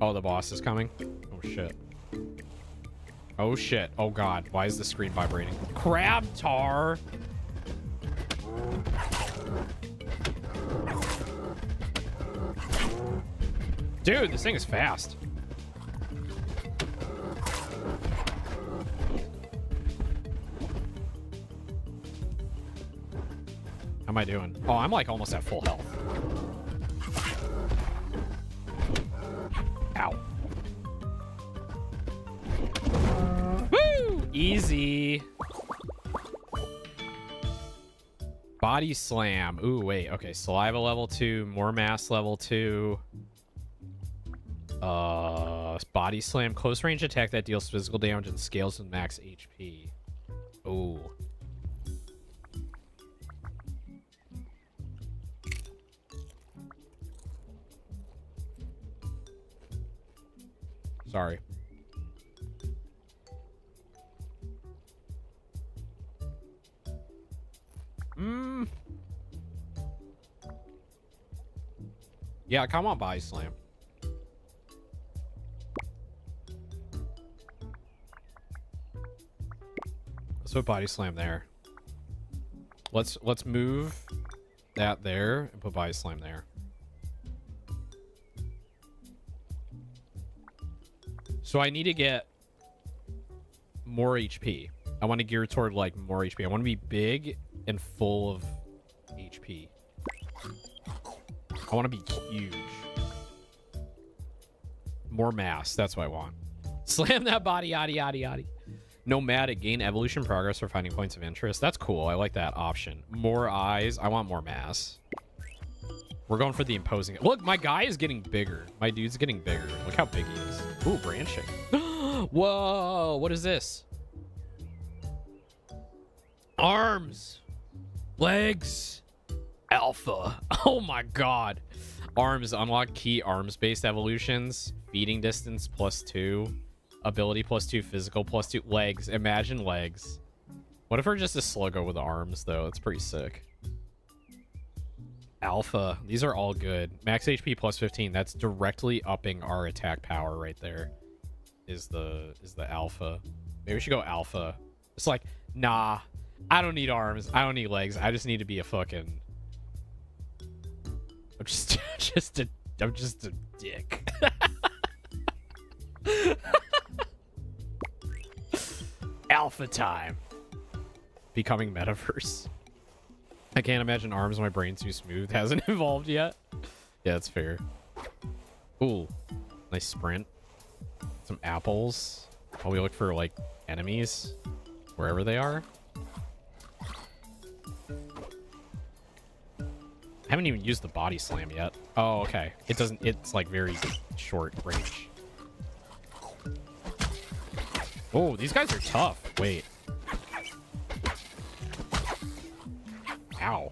Oh, the boss is coming. Oh, shit. Oh, shit. Oh, God. Why is the screen vibrating? Crab tar. Dude, this thing is fast. How am I doing? Oh, I'm like almost at full health. Ow. Woo! Easy. Body slam. Ooh, wait. Okay, saliva level 2, more mass level 2. Body slam, close range attack that deals physical damage and scales with max HP. Ooh. Sorry. Yeah, I kind of want body slam. Let's put body slam there. Let's move that there and put body slam there. So I need to get more HP. I want to gear toward like more HP. I want to be big and full of HP. I want to be huge. More mass. That's what I want. Slam that body, yaddy, yaddy, yaddy. Nomadic, gain evolution progress for finding points of interest. That's cool. I like that option. More eyes. I want more mass. We're going for the imposing. Look, my guy is getting bigger. My dude's getting bigger. Look how big he is. Ooh, branching. Whoa, what is this? Arms. Legs. Alpha. Oh my god. Arms. Unlock key arms-based evolutions. Feeding distance +2. Ability +2. Physical +2. Legs. Imagine legs. What if we're just a sluggo with arms, though? That's pretty sick. Alpha. These are all good. Max HP +15. That's directly upping our attack power right there. Is the alpha. Maybe we should go alpha. It's like, nah. I don't need arms. I don't need legs. I just need to be a fucking... I'm just a dick. Alpha time. Becoming metaverse. I can't imagine arms. My brain's too smooth. Hasn't evolved yet. Yeah, that's fair. Ooh, nice sprint. Some apples. While we look for like enemies wherever they are. I haven't even used the body slam yet. Oh, okay. It doesn't. It's like very short range. Oh, these guys are tough. Wait. Ow.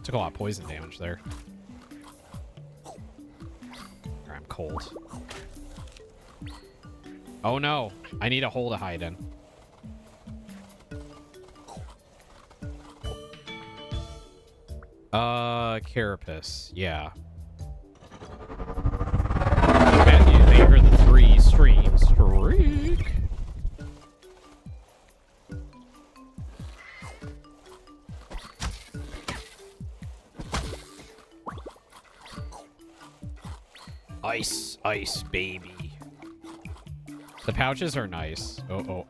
Took a lot of poison damage there. I'm cold. Oh no. I need a hole to hide in. Carapace. Yeah. Matthew, thank you for the 3 stream streak. Ice, ice, baby. The pouches are nice. Oh.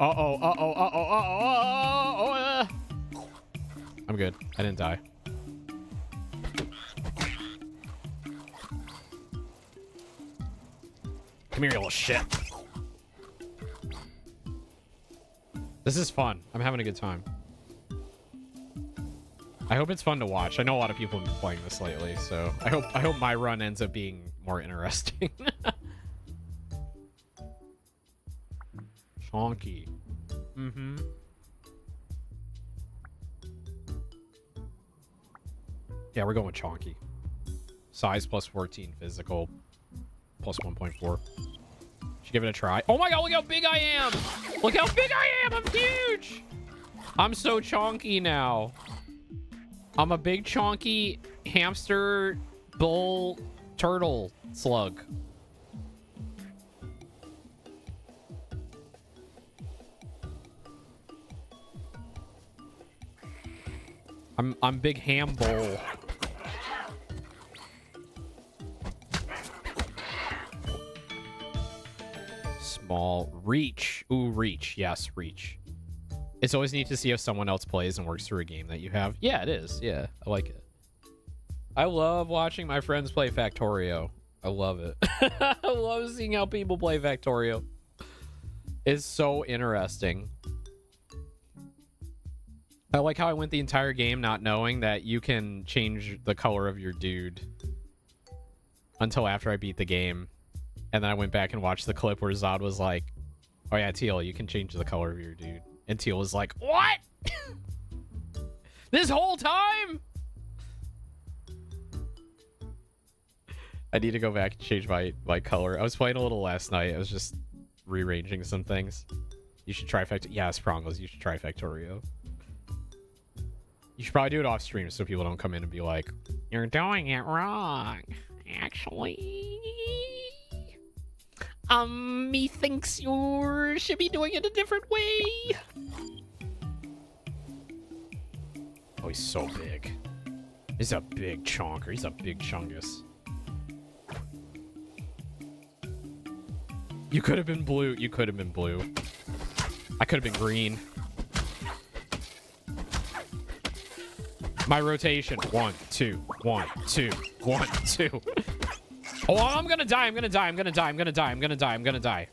I'm good. I didn't die. Come here, you little shit. This is fun. I'm having a good time. I hope it's fun to watch. I know a lot of people have been playing this lately, so I hope my run ends up being more interesting. Chonky. Mm-hmm. Yeah, we're going with chonky. Size plus 14, physical plus 1.4. Should give it a try. Oh my god, look how big I am! Look how big I am! I'm huge! I'm so chonky now. I'm a big chonky hamster bull turtle slug. I'm big ham bull. Small reach. Ooh, reach. Yes, reach. It's always neat to see if someone else plays and works through a game that you have. Yeah, it is. Yeah, I like it. I love watching my friends play Factorio. I love it. I love seeing how people play Factorio. It's so interesting. I like how I went the entire game not knowing that you can change the color of your dude until after I beat the game. And then I went back and watched the clip where Zod was like, oh yeah, Teal, you can change the color of your dude. And Teal was like, what? This whole time? I need to go back and change my color. I was playing a little last night. I was just rearranging some things. You should try Factorio. Yes, Prongles, you should try Factorio. You should probably do it off stream so people don't come in and be like, you're doing it wrong. Actually, methinks you should be doing it a different way. Oh, he's so big. He's a big chonker. He's a big chungus. You could have been blue. You could have been blue. I could have been green. My rotation. 1, 2, 1, 2, 1, 2. Oh, I'm gonna die. I'm gonna die. I'm gonna die. I'm gonna die. I'm gonna die. I'm gonna die.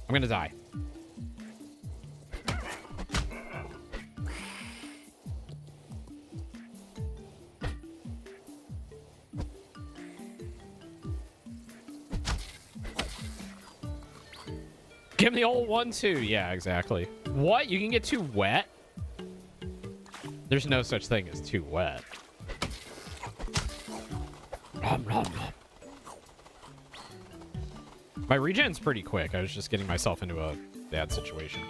I'm gonna die. Give me the old 1, 2. Yeah, exactly. What? You can get too wet? There's no such thing as too wet. Nom, nom, nom. My regen's pretty quick. I was just getting myself into a bad situation.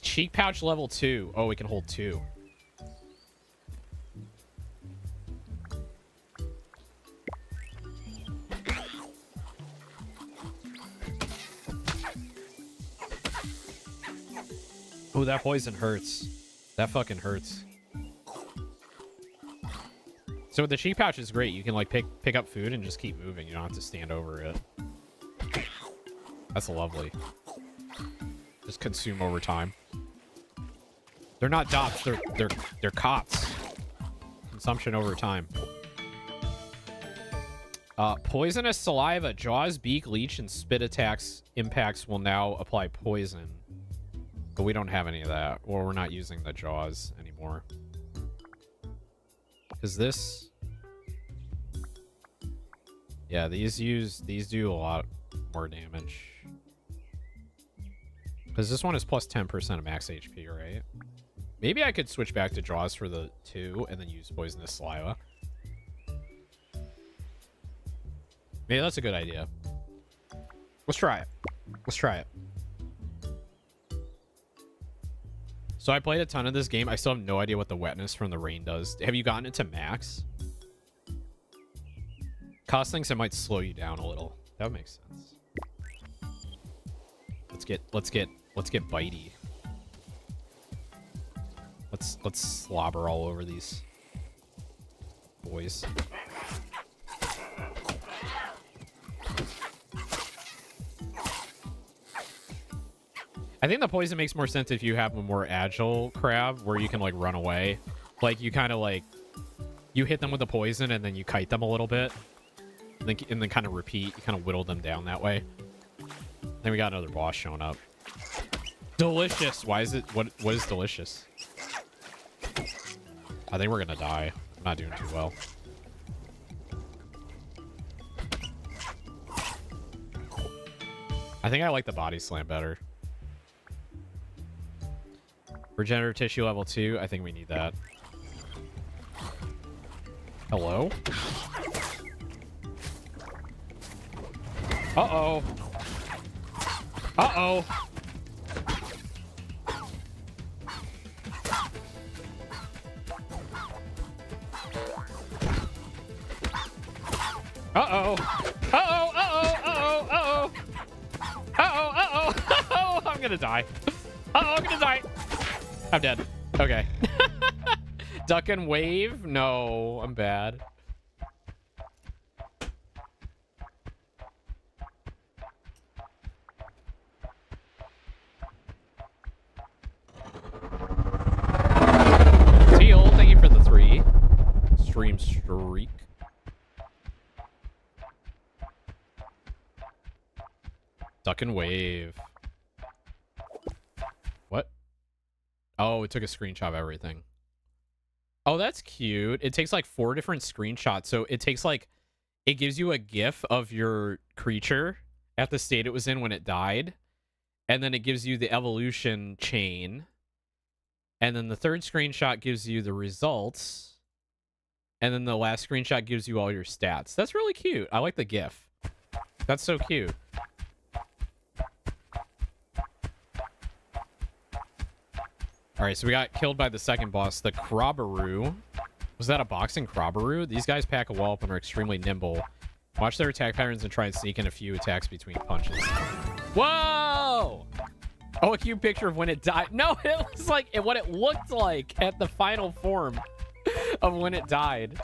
Cheek pouch level 2. Oh, we can hold 2. Oh, that poison hurts. That fucking hurts. So the cheek pouch is great. You can like pick up food and just keep moving. You don't have to stand over it. That's lovely. Just consume over time. They're not dots. They're cots. Consumption over time. Poisonous saliva, jaws, beak, leech, and spit attacks impacts will now apply poison. But we don't have any of that. Or we're not using the jaws anymore. Is this... Yeah, these do a lot more damage. Because this one is plus 10% of max HP, right? Maybe I could switch back to jaws for the 2 and then use poisonous saliva. Maybe that's a good idea. Let's try it. Let's try it. So I played a ton of this game. I still have no idea what the wetness from the rain does. Have you gotten it to max? Cost thinks it might slow you down a little. That makes sense. Let's get bitey. Let's slobber all over these boys. I think the poison makes more sense if you have a more agile crab where you can like run away. Like you kind of like you hit them with the poison and then you kite them a little bit, and then kind of repeat. You kind of whittle them down that way. Then we got another boss showing up. Delicious. Why is it? What is delicious? I think we're gonna die. I'm not doing too well. I think I like the body slam better. Regenerative tissue level 2. I think we need that. Hello? Uh-oh. Uh-oh. Uh-oh. Uh-oh. Uh-oh. Uh-oh. Uh-oh. Uh-oh. Uh-oh. Uh-oh. I'm gonna die. Uh-oh, I'm gonna die. I'm dead. Okay. Duck and wave? No, I'm bad. Teal, thank you for the 3. Stream streak. Duck and wave. What? Oh, it took a screenshot of everything. Oh, that's cute. It takes like 4 different screenshots. So it takes like, it gives you a GIF of your creature at the state it was in when it died. And then it gives you the evolution chain. And then the 3rd screenshot gives you the results. And then the last screenshot gives you all your stats. That's really cute. I like the GIF. That's so cute. All right, so we got killed by the second boss, the Krabaru. Was that a boxing Krabaru? These guys pack a wallop and are extremely nimble. Watch their attack patterns and try and sneak in a few attacks between punches. Whoa! Oh, a cute picture of when it died. No, it was like what it looked like at the final form of when it died.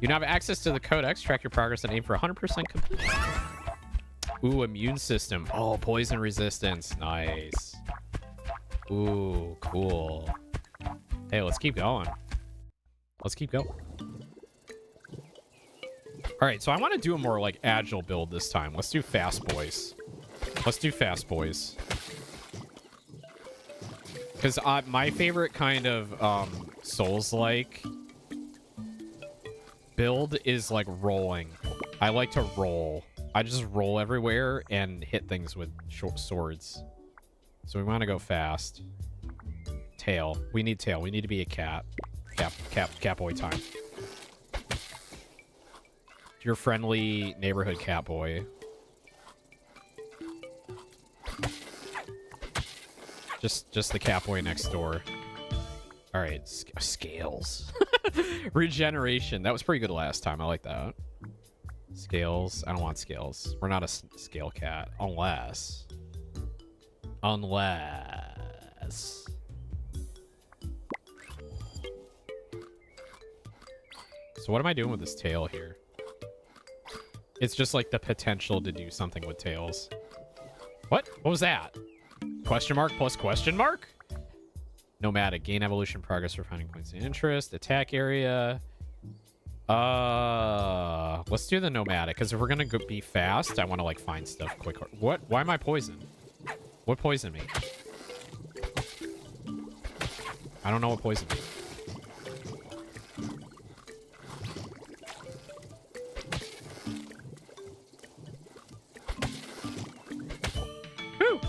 You now have access to the codex. Track your progress and aim for 100% completion. Ooh, immune system. Oh, poison resistance. Nice. Ooh, cool. Hey, let's keep going. Let's keep going. All right, so I want to do a more like agile build this time. Let's do fast boys. Let's do fast boys. Because my favorite kind of Souls-like build is like rolling. I like to roll. I just roll everywhere and hit things with short swords. So we want to go fast. Tail. We need tail. We need to be a cat. Cat boy time. Your friendly neighborhood cat boy. Just the cat boy next door. All right, scales. Regeneration. That was pretty good last time. I like that. Scales. I don't want scales. We're not a scale cat. Unless. So what am I doing with this tail here? It's just like the potential to do something with tails. What? What was that? Question mark plus question mark? Nomadic. Gain evolution progress for finding points of interest. Attack area. Let's do the nomadic, because if we're gonna be fast, I want to like find stuff quicker. What? Why am I poisoned? What poisoned me? I don't know what poisoned me. Whew.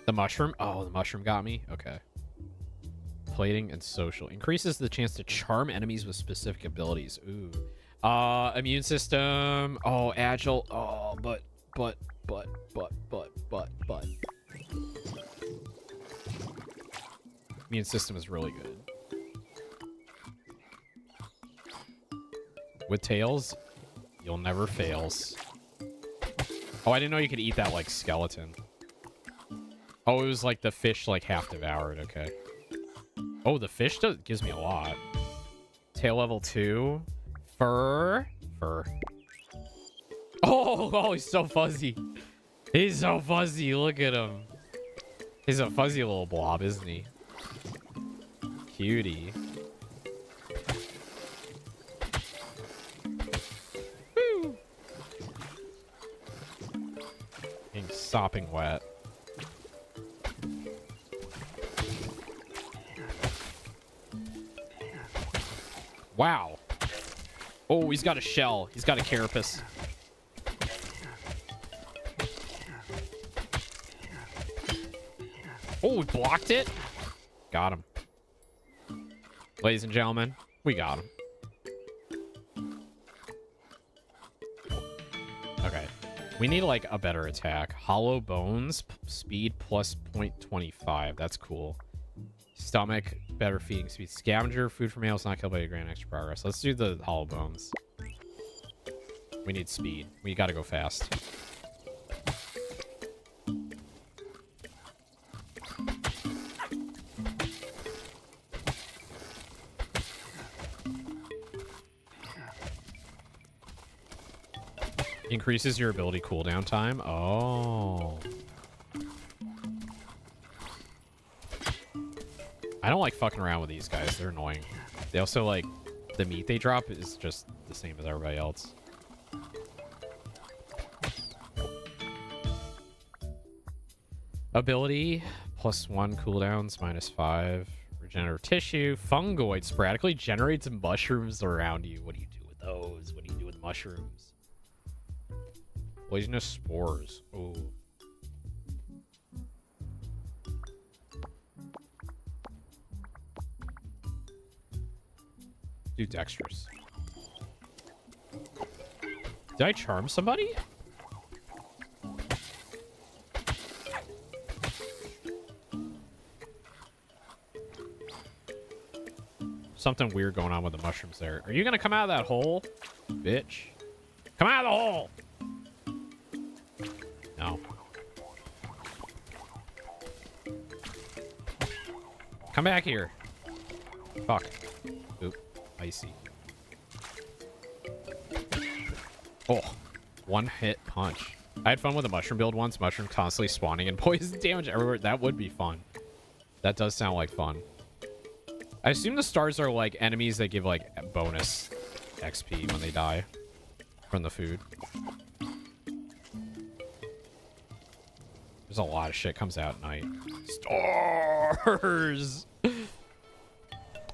The mushroom? Oh, the mushroom got me? Okay. Plating and social. Increases the chance to charm enemies with specific abilities. Ooh. Immune system. Oh, agile. Oh, but. Immune system is really good. With tails, you'll never fails. Oh, I didn't know you could eat that like skeleton. Oh, it was like the fish like half devoured. Okay. Oh, the fish gives me a lot. Tail level 2. Fur. Oh, he's so fuzzy. He's so fuzzy. Look at him. He's a fuzzy little blob, isn't he? Cutie. Woo! Getting sopping wet. Wow. Oh, he's got a shell. He's got a carapace. Oh, we blocked it. Got him. Ladies and gentlemen, we got him. Okay. We need, like, a better attack. Hollow bones, speed plus 0.25. That's cool. Stomach, better feeding speed. Scavenger, food for males, not killed by a grand extra progress. Let's do the hollow bones. We need speed. We gotta go fast. Increases your ability cooldown time. Oh. I don't like fucking around with these guys. They're annoying. They also, like, the meat they drop is just the same as everybody else. Ability, +1 cooldowns, -5. Regenerative tissue. Fungoid sporadically generates mushrooms around you. What do you do with those? What do you do with mushrooms? Poisonous spores. Ooh. Do dexterous. Did I charm somebody? Something weird going on with the mushrooms there. Are you gonna come out of that hole? Bitch. Come out of the hole! No. Come back here. Fuck. Oop. Icy. Oh. One hit punch. I had fun with a mushroom build once. Mushroom constantly spawning and poison damage everywhere. That would be fun. That does sound like fun. I assume the stars are like enemies that give like bonus XP when they die from the food. There's a lot of shit comes out at night. Stars!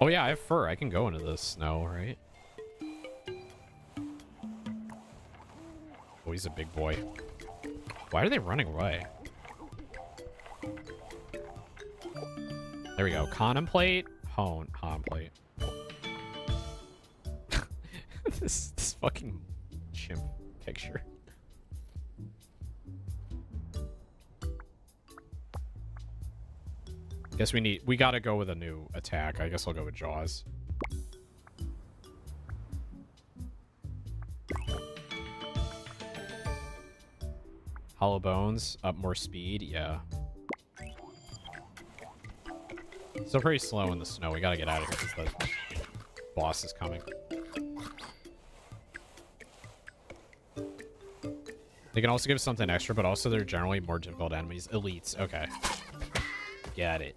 Oh yeah, I have fur. I can go into the snow, right? Oh, he's a big boy. Why are they running away? There we go. Contemplate. Hone. Contemplate. this fucking chimp picture. Guess we gotta go with a new attack. I guess I'll go with Jaws. Hollow bones, up more speed, yeah. Still pretty slow in the snow. We gotta get out of here because the boss is coming. They can also give something extra, but also they're generally more difficult enemies. Elites, okay. Get it.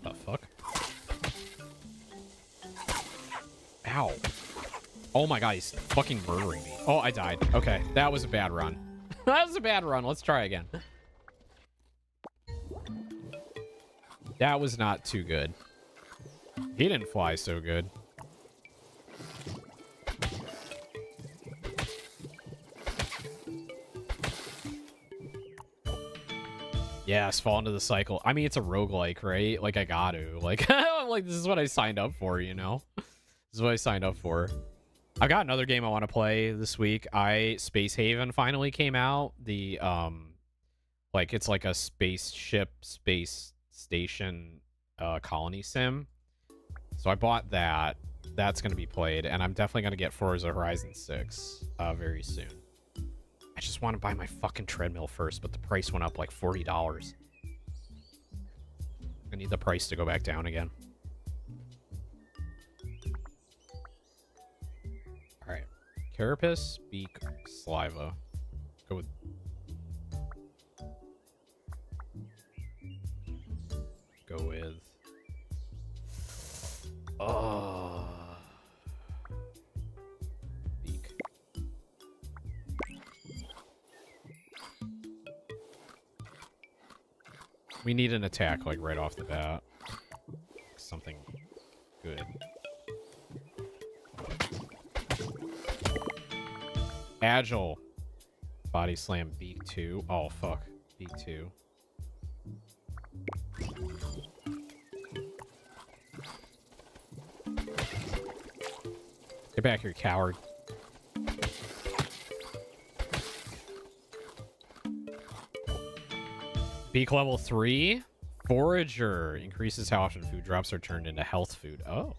The fuck? Ow. Oh my god, he's fucking murdering me. Oh, I died. Okay, that was a bad run. That was a bad run. Let's try again. That was not too good. He didn't fly so good. Yes, fall into the cycle. I mean, it's a roguelike, right? Like, I got to. Like, like, this is what I signed up for, you know? This is what I signed up for. I've got another game I want to play this week. Space Haven finally came out. The, like, it's like a spaceship, space station, colony sim. So I bought that. That's going to be played. And I'm definitely going to get Forza Horizon 6 very soon. I just want to buy my fucking treadmill first, but the price went up like $40. I need the price to go back down again. Alright. Carapace, beak, saliva. Go with... Go with... Oh... Beak. We need an attack, like, right off the bat. Something good. Agile. Body slam, beak 2. Oh, fuck. Beak 2. Get back here, coward. Beak level 3. Forager. Increases how often food drops are turned into health food. Oh.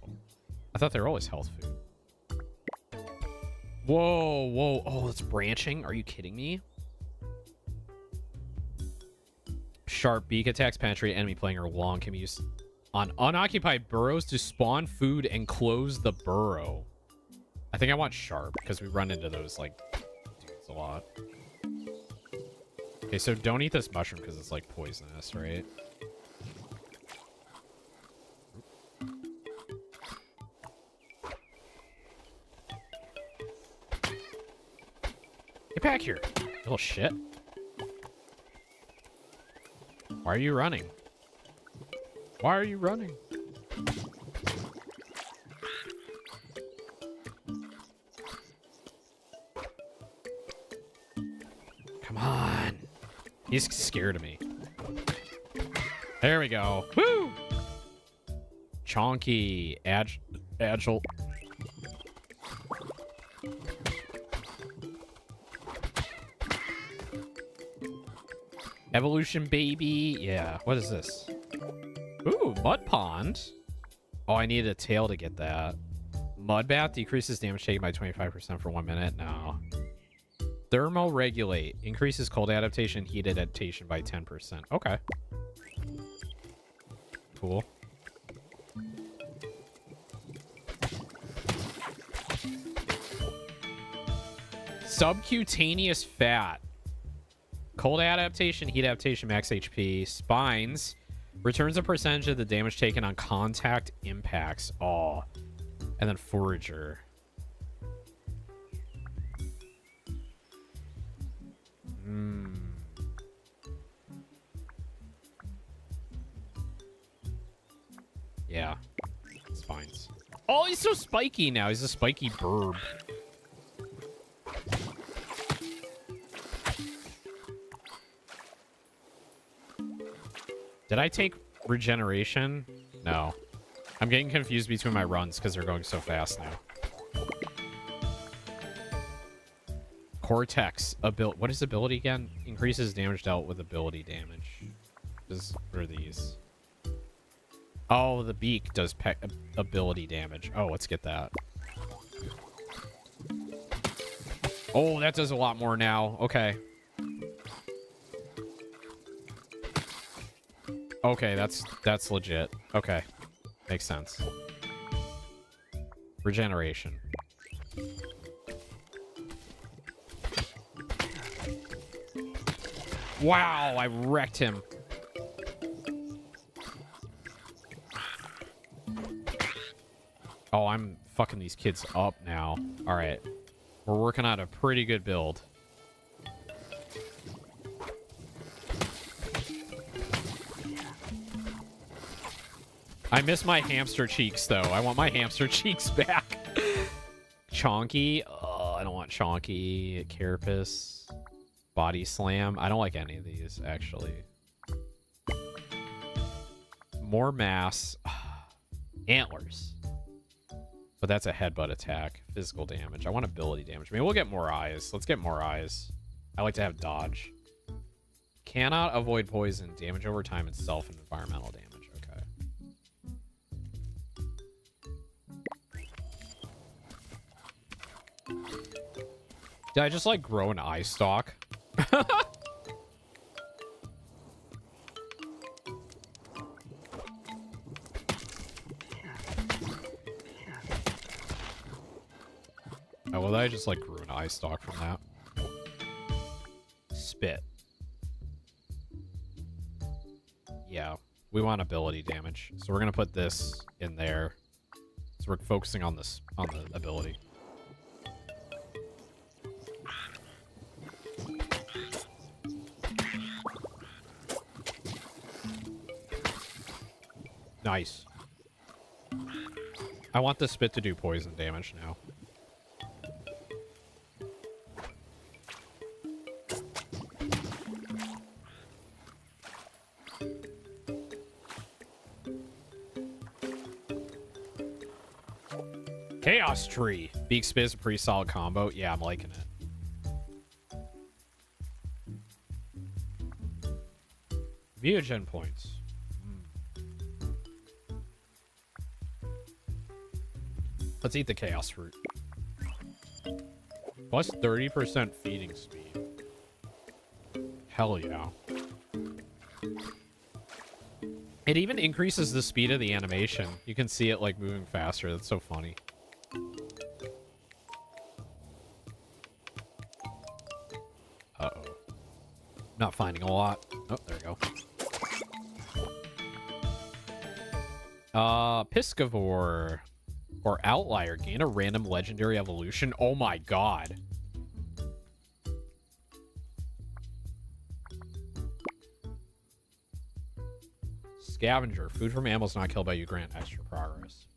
I thought they were always health food. Whoa, whoa. Oh, it's branching? Are you kidding me? Sharp beak attacks penetrate enemy playing or long can be used on unoccupied burrows to spawn food and close the burrow. I think I want sharp because we run into those, like, dudes a lot. Okay, so don't eat this mushroom because it's, like, poisonous, right? Get back here, little shit. Why are you running? Why are you running? Come on. He's scared of me. There we go. Woo! Chonky. Agile. Evolution baby. Yeah. What is this? Ooh, mud pond. Oh, I need a tail to get that. Mud bath decreases damage taken by 25% for 1 minute. No. Thermoregulate. Increases cold adaptation, heat adaptation by 10%. Okay. Cool. Subcutaneous fat. Cold adaptation, heat adaptation, max HP. Spines. Returns a percentage of the damage taken on contact impacts. Oh. And then forager. Yeah. Spines. Oh, he's so spiky now. He's a spiky burb. Did I take regeneration? No. I'm getting confused between my runs because they're going so fast now. Cortex. What is ability again? Increases damage dealt with ability damage. What are these? Oh, the beak does ability damage. Oh, let's get that. Oh, that does a lot more now. Okay. Okay, that's legit. Okay. Makes sense. Regeneration. Wow, I wrecked him. Oh, I'm fucking these kids up now. All right. We're working on a pretty good build. I miss my hamster cheeks, though. I want my hamster cheeks back. Chonky. Oh, I don't want Chonky. Carapace. Body slam. I don't like any of these, actually. More mass. Antlers. But that's a headbutt attack. Physical damage. I want ability damage. Maybe we'll get more eyes. Let's get more eyes. I like to have dodge. Cannot avoid poison. Damage over time itself and environmental damage. Did I just, like, grow an eye stalk? Oh, well, I just, like, grew an eye stalk from that. spit. Yeah, we want ability damage. So we're going to put this in there. So we're focusing on this, on the ability. Nice. I want the spit to do poison damage now. Chaos Tree. Beak Spit is a pretty solid combo. Yeah, I'm liking it. Mutagen points. Let's eat the Chaos Fruit. Plus 30% feeding speed. Hell yeah. It even increases the speed of the animation. You can see it like moving faster. That's so funny. Uh-oh. Not finding a lot. Oh, there we go. Piscivore. Or Outlier. Gain a random legendary evolution. Oh my god. Scavenger. Food from animals not killed by you grant extra progress.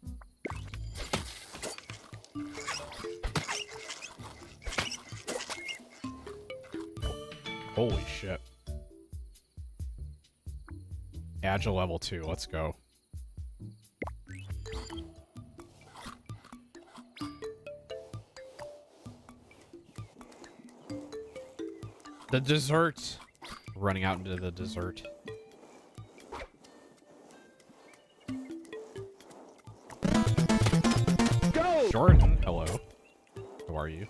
Holy shit. Agile level 2. Let's go. The dessert. Running out into the dessert. Go! Jordan, hello. How are you?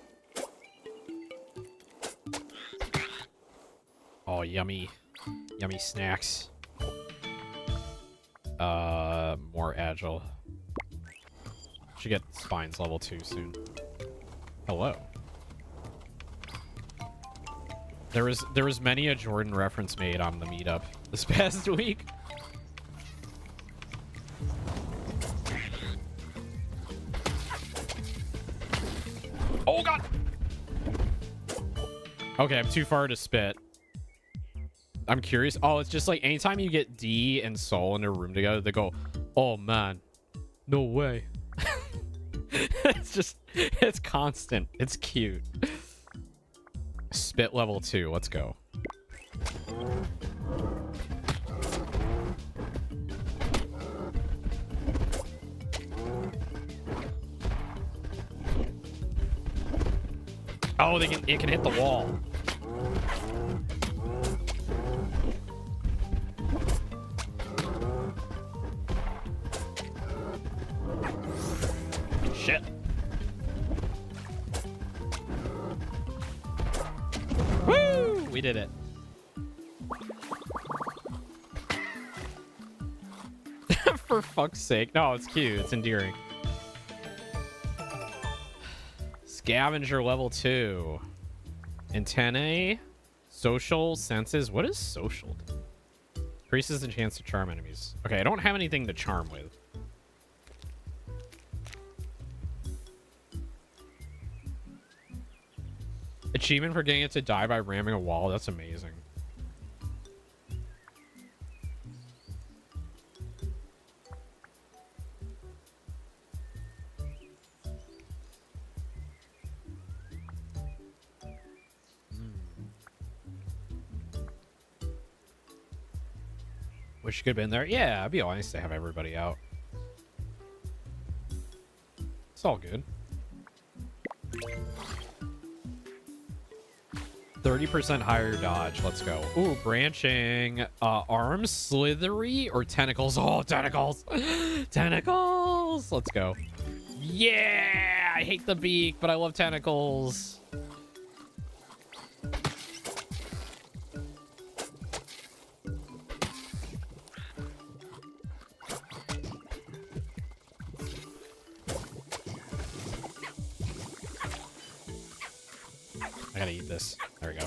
Oh, yummy. Yummy snacks. More agile. Should get spines level 2 soon. Hello. There was many a Jordan reference made on the meetup this past week. Oh god. Okay, I'm too far to spit. I'm curious. Oh, it's just like anytime you get D and Soul in a room together, they go, "Oh man, no way." It's constant. It's cute. Spit level 2. Let's go. Oh, it can hit the wall. Shit. Woo! We did it. For fuck's sake. No, it's cute. It's endearing. Scavenger level 2. Antennae. Social senses. What is social? Increases the chance to charm enemies. Okay, I don't have anything to charm with. Achievement for getting it to die by ramming a wall. That's amazing. Wish you could have been there. Yeah, it'd be nice to have everybody out. It's all good. 30% higher dodge. Let's go. Ooh, branching. Arms, slithery, or tentacles? Oh, tentacles. Tentacles. Let's go. Yeah, I hate the beak, but I love tentacles. I gotta eat this. There we go.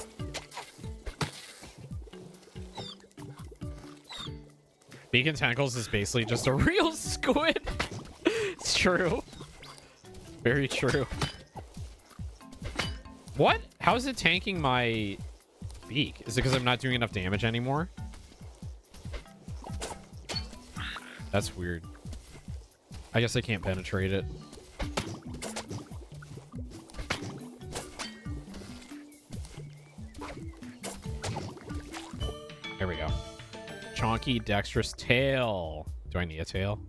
Beacon Tentacles is basically just a real squid. It's true. Very true. What? How is it tanking my beak? Is it because I'm not doing enough damage anymore? That's weird. I guess I can't penetrate it. There we go. Chonky, dexterous tail. Do I need a tail?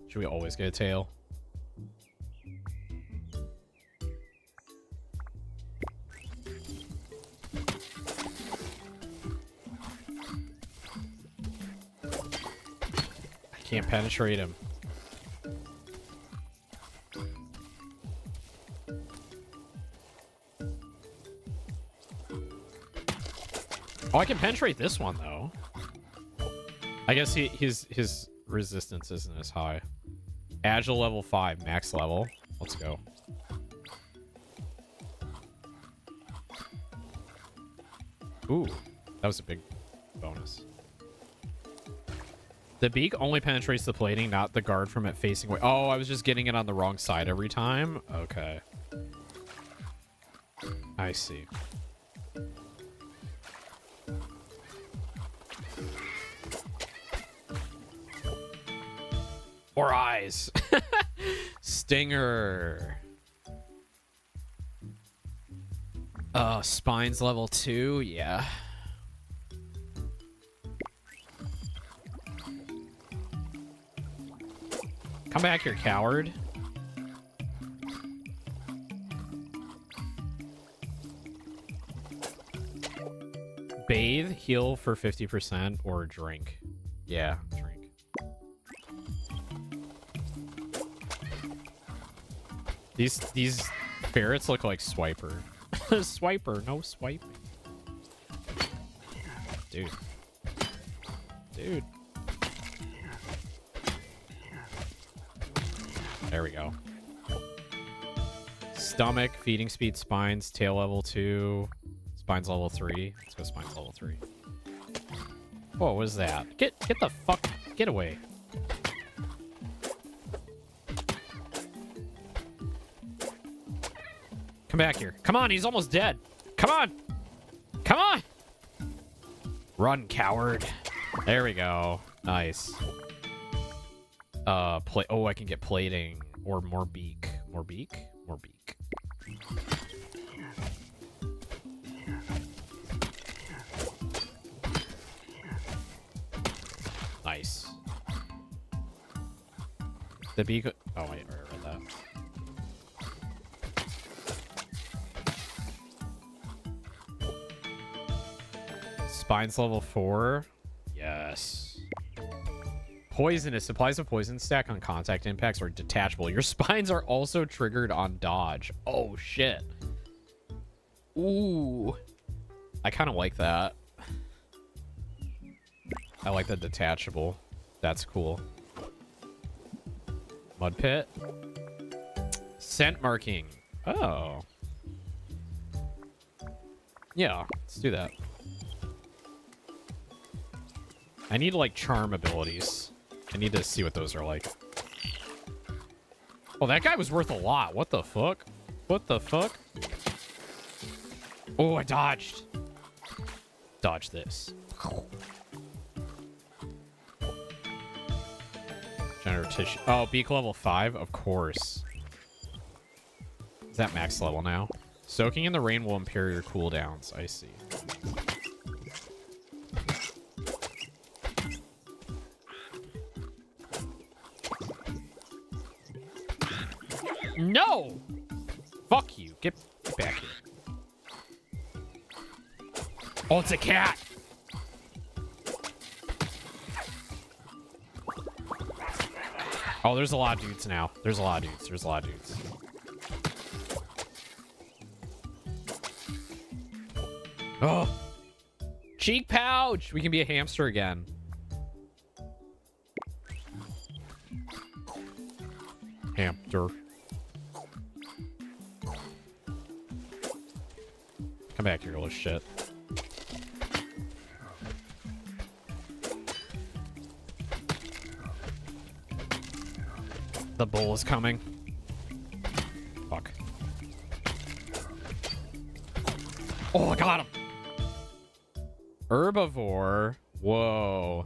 Should we always get a tail? I can't penetrate him. Oh, I can penetrate this one, though. I guess his resistance isn't as high. Agile level 5, max level. Let's go. Ooh, that was a big bonus. The beak only penetrates the plating, not the guard from it facing away. Oh, I was just getting it on the wrong side every time? Okay. I see. Or eyes. Stinger. Spines level 2, yeah. Come back here, coward. Bathe, heal for 50%, or drink. Yeah, drink. These ferrets look like Swiper. Swiper, no swiping. Dude. Dude. There we go. Stomach, feeding speed, spines, tail level 2, spines level 3. Let's go spines level 3. Whoa, what is that? Get the fuck, get away. Come back here. Come on, he's almost dead. Come on. Come on. Run, coward. There we go. Nice. Oh, I can get plating or more beak. More beak? More beak. Nice. The beak. Oh, wait, I read that. Spines level 4. Yes. Poisonous. Supplies of poison stack on contact impacts are detachable. Your spines are also triggered on dodge. Oh, shit. Ooh. I kind of like that. I like the detachable. That's cool. Mud pit. Scent marking. Oh. Yeah, let's do that. I need, like, charm abilities. I need to see what those are like. Oh, that guy was worth a lot. What the fuck? What the fuck? Oh, I dodged. Dodge this. Generative tissue. Oh, beak level 5? Of course. Is that max level now? Soaking in the rain will impair your cooldowns. I see. No! Fuck you. Get back here. Oh, it's a cat! Oh, there's a lot of dudes now. There's a lot of dudes. There's a lot of dudes. Oh! Cheek pouch! We can be a hamster again. Hamster. Come back here, little shit. The bull is coming. Fuck. Oh, I got him. Herbivore. Whoa.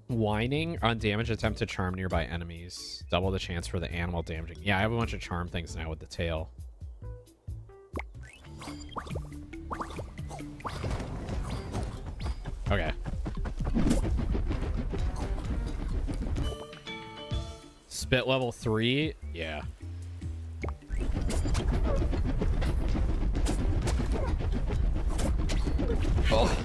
Whining on damage attempt to charm nearby enemies. Double the chance for the animal damaging. Yeah, I have a bunch of charm things now with the tail. Okay. Spit level 3? Yeah. Oh.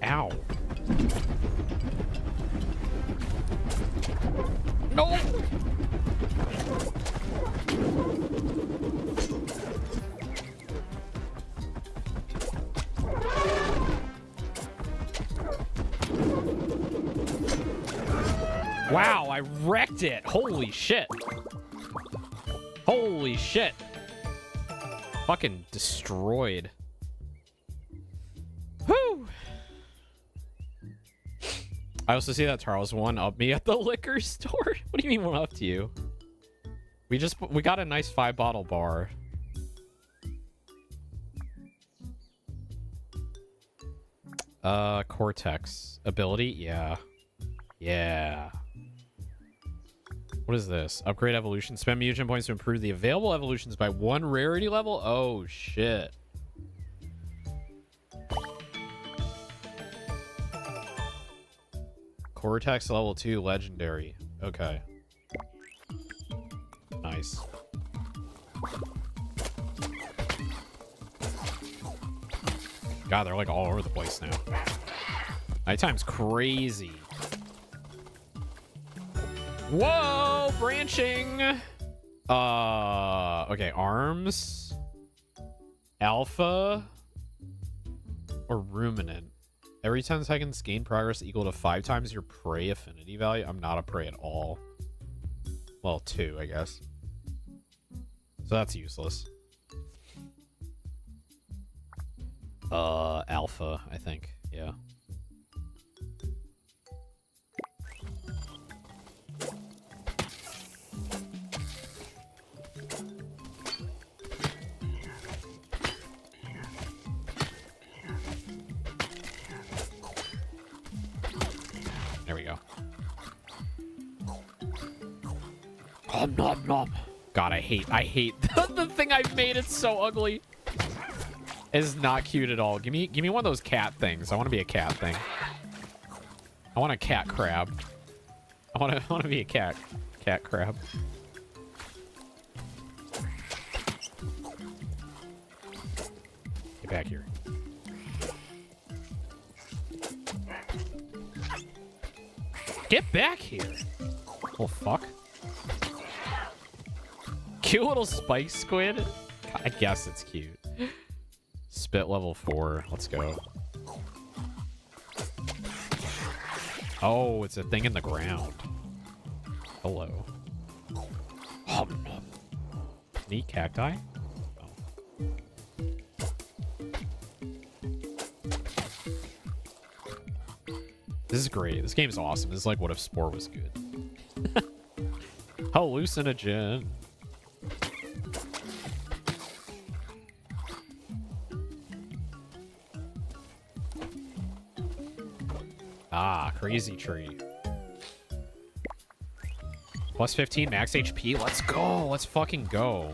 Ow. No! Wow, I wrecked it. Holy shit. Holy shit. Fucking destroyed. Whew. I also see that Charles one up me at the liquor store. What do you mean one up to you? We got a nice 5-bottle bar. Cortex. Ability? Yeah. Yeah. What is this? Upgrade evolution. Spend mutation points to improve the available evolutions by 1 rarity level? Oh, shit. Cortex level 2 legendary. Okay. Nice. God, they're like all over the place now. Nighttime's crazy. Whoa, branching. Okay, arms, alpha, or ruminant. Every 10 seconds, gain progress equal to 5 times your prey affinity value. I'm not a prey at all. Well, 2, I guess. So that's useless. Alpha, I think. Yeah. There we go. Nom nom nom. God, I hate the thing I've made. It's so ugly. It's not cute at all. Give me one of those cat things. I want to be a cat thing. I want a cat crab. I want to be a cat crab. Get back here. Get back here. Oh fuck. Cute little spike squid. I guess it's cute. Spit level 4. Let's go. Oh, it's a thing in the ground. Hello. Oh, no. Neat cacti? Oh. This is great. This game is awesome. This is like what if Spore was good. Hallucinogen. Ah, crazy tree. Plus 15 max HP. Let's go. Let's fucking go.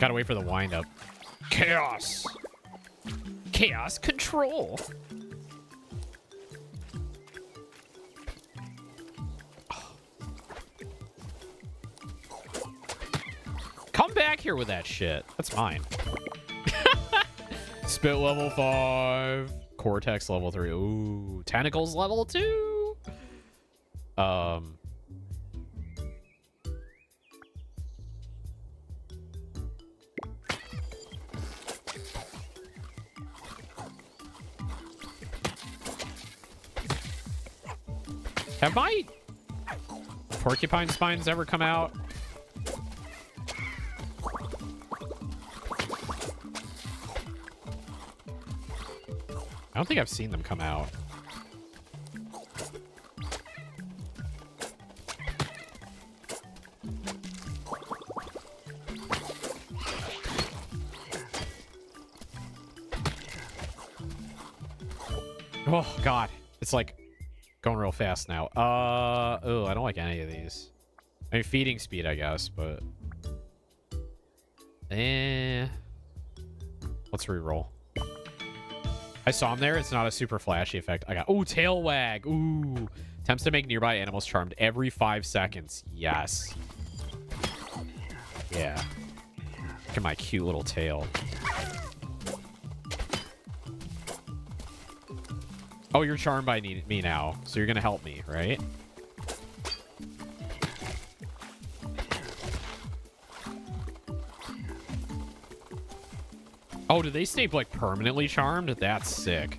Gotta wait for the wind up. Chaos. Chaos control. Come back here with that shit. That's mine. Spit level 5. Cortex level 3. Ooh. Tentacles level 2. Have my porcupine spines ever come out? I don't think I've seen them come out. Oh, God. It's like going real fast now. Oh, I don't like any of these. I mean, feeding speed, I guess, but... Let's re-roll. I saw him there. It's not a super flashy effect. I got... Ooh, tail wag. Ooh. Attempts to make nearby animals charmed every 5 seconds. Yes. Yeah. Look at my cute little tail. Oh, you're charmed by me now, so you're gonna help me, right? Oh, do they stay, like, permanently charmed? That's sick.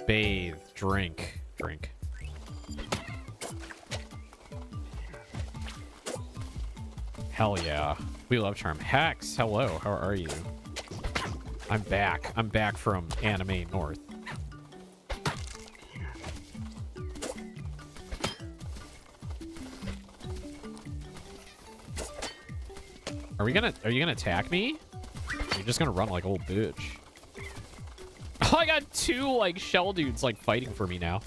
Bathe. Drink. Drink. Hell yeah. We love charm. Hex, hello. How are you? I'm back. I'm back from Anime North. Are you gonna attack me? You're just gonna run like a old bitch. Oh, I got 2 like shell dudes like fighting for me now.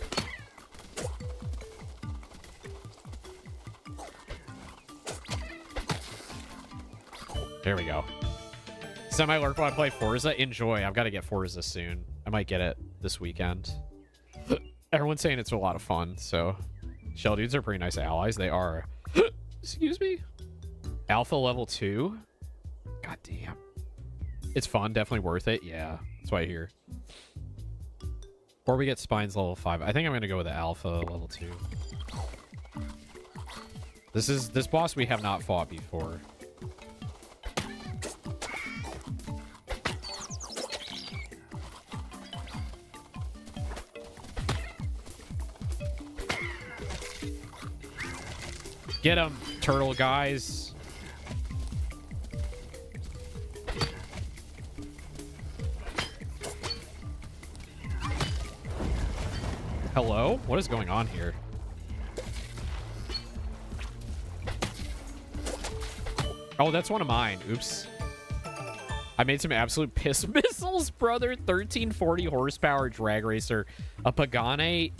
There we go. Semi-lurk while I play Forza. Enjoy. I've got to get Forza soon. I might get it this weekend. Everyone's saying it's a lot of fun, so... Shell dudes are pretty nice allies. They are. Excuse me? Alpha level 2? God damn. It's fun. Definitely worth it. Yeah. That's what I hear. Or we get Spines level 5. I think I'm going to go with the Alpha level 2. This boss we have not fought before. Get him, turtle guys. Hello? What is going on here? Oh, that's one of mine. Oops. I made some absolute piss missiles, brother. 1340 horsepower drag racer. A Pagani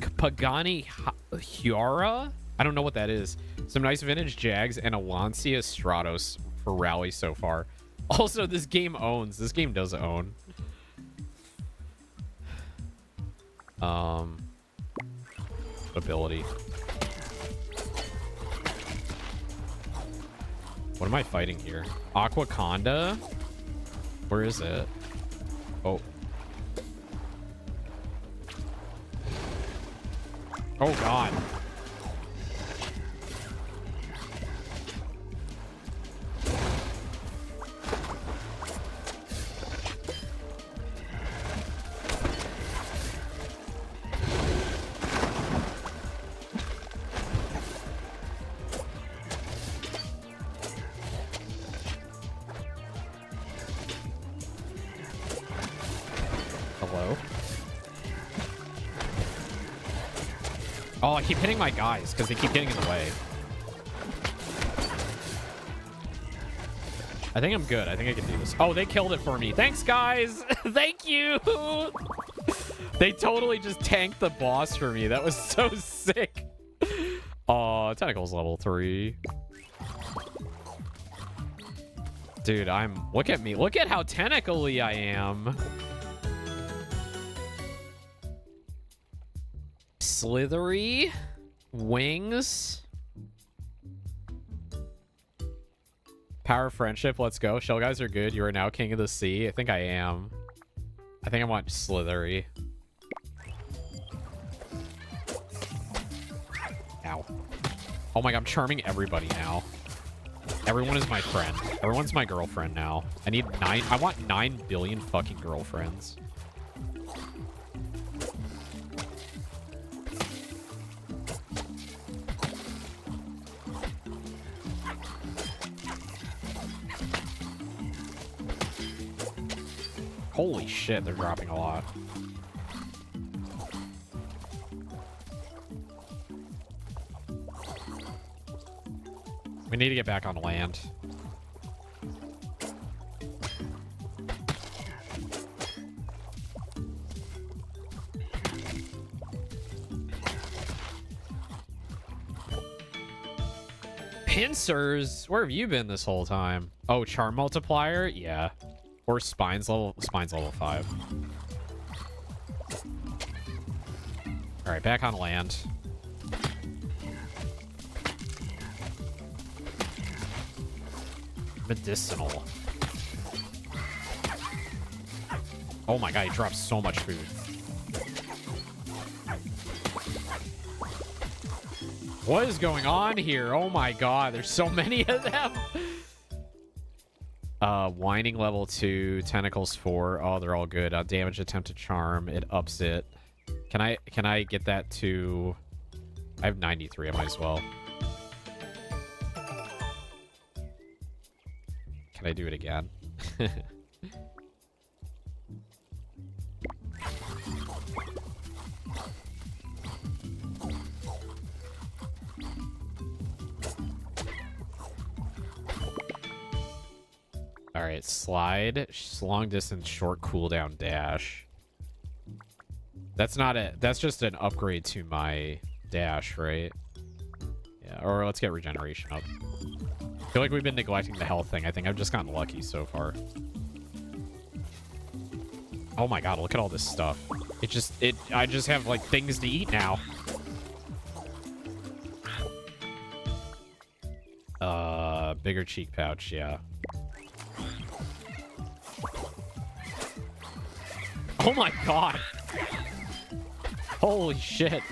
Hiara? I don't know what that is. Some nice vintage Jags and a Lancia Stratos for rally so far. Also, this game owns. This game does own. Ability. What am I fighting here? Aquaconda? Where is it? Oh. Oh, God. Oh, I keep hitting my guys because they keep getting in the way. I think I'm good. I think I can do this. Oh, they killed it for me. Thanks, guys. Thank you. They totally just tanked the boss for me. That was so sick. Oh, Tentacles level 3. Dude, look at me. Look at how tentacle-y I am. Slithery wings. Power of friendship. Let's go. Shell guys are good. You are now king of the sea. I think I am. I think I want slithery. Ow. Oh my God, I'm charming everybody now. Everyone is my friend. Everyone's my girlfriend now. I want 9 billion fucking girlfriends. Holy shit, they're dropping a lot. We need to get back on land. Pincers, where have you been this whole time? Oh, charm multiplier, yeah, or spine's level 5. All right, back on land. Medicinal. Oh my god, he drops so much food. What is going on here? Oh my god, there's so many of them. Whining level 2, tentacles 4. Oh, they're all good. Damage attempt to charm, it ups it. Can I get that to... I have 93, I might as well. Can I do it again? All right, slide, long distance, short cooldown dash. That's not it. That's just an upgrade to my dash, right? Yeah, or let's get regeneration up. I feel like we've been neglecting the health thing. I think I've just gotten lucky so far. Oh my god, look at all this stuff. I just have like things to eat now. Bigger cheek pouch, yeah. Oh my god. Holy shit.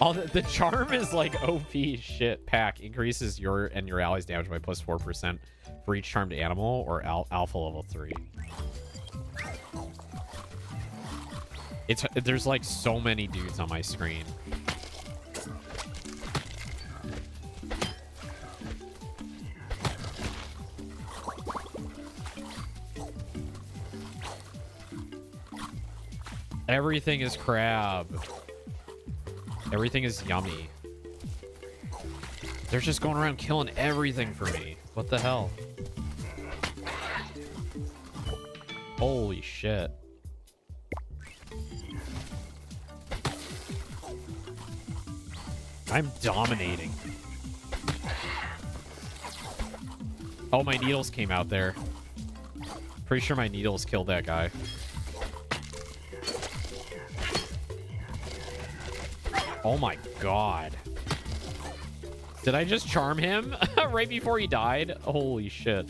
All the charm is like OP shit. Pack increases your and your allies' damage by plus 4% for each charmed animal or alpha level 3. There's like so many dudes on my screen. Everything is crab. Everything is yummy. They're just going around killing everything for me. What the hell? Holy shit. I'm dominating. Oh, my needles came out there. Pretty sure my needles killed that guy. Oh my god. Did I just charm him right before he died? Holy shit.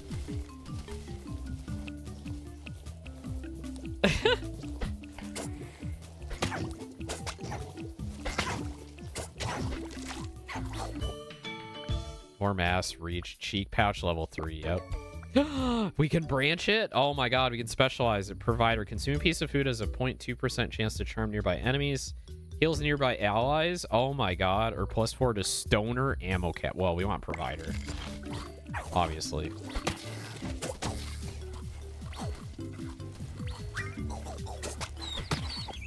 More mass, reach, cheek pouch level 3. Yep. We can branch it. Oh my god, we can specialize it. Provider. Consume a piece of food has a 0.2% chance to charm nearby enemies. Heals nearby allies. Oh my god. Or plus 4 to stoner ammo cap. Well, we want provider. Obviously.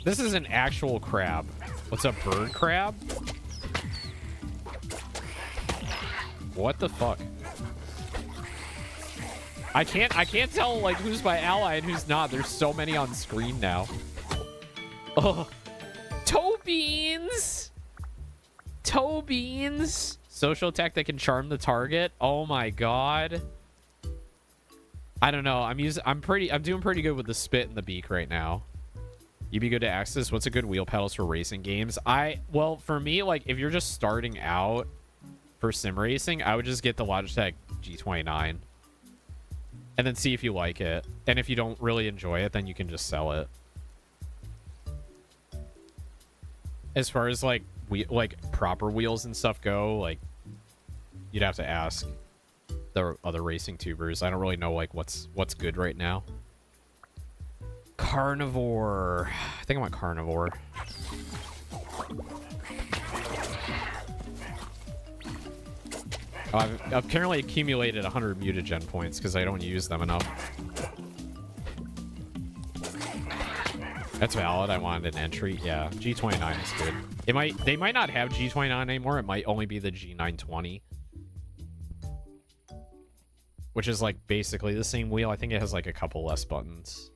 This is an actual crab. What's a bird crab? What the fuck? I can't tell like who's my ally and who's not. There's so many on screen now. Oh. Toe beans. Toe beans. Social attack that can charm the target. Oh my god. I don't know. I'm doing pretty good with the spit and the beak right now. You'd be good to access. What's a good wheel pedals for racing games? Well, for me, like if you're just starting out for sim racing, I would just get the Logitech G29 and then see if you like it. And if you don't really enjoy it, then you can just sell it. As far as like proper wheels and stuff go, like you'd have to ask the other racing tubers. I don't really know like what's good right now. Carnivore. I think I want carnivore. Oh, I've apparently accumulated 100 mutagen points because I don't use them enough. That's valid. I wanted an entry. Yeah, G29 is good. They might not have G29 anymore. It might only be the G920. Which is like basically the same wheel. I think it has like a couple less buttons.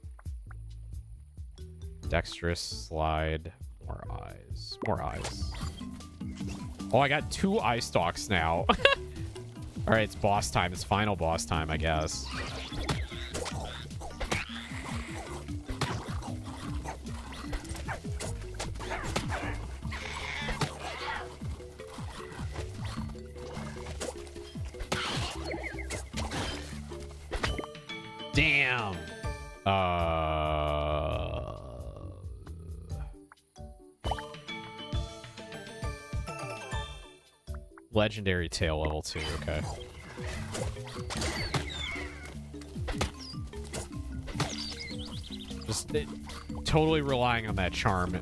Dexterous, slide, more eyes. More eyes. Oh, I got 2 eye stalks now. Alright, it's boss time. It's final boss time, I guess. Damn. Legendary tail level 2, okay. Just totally relying on that charm.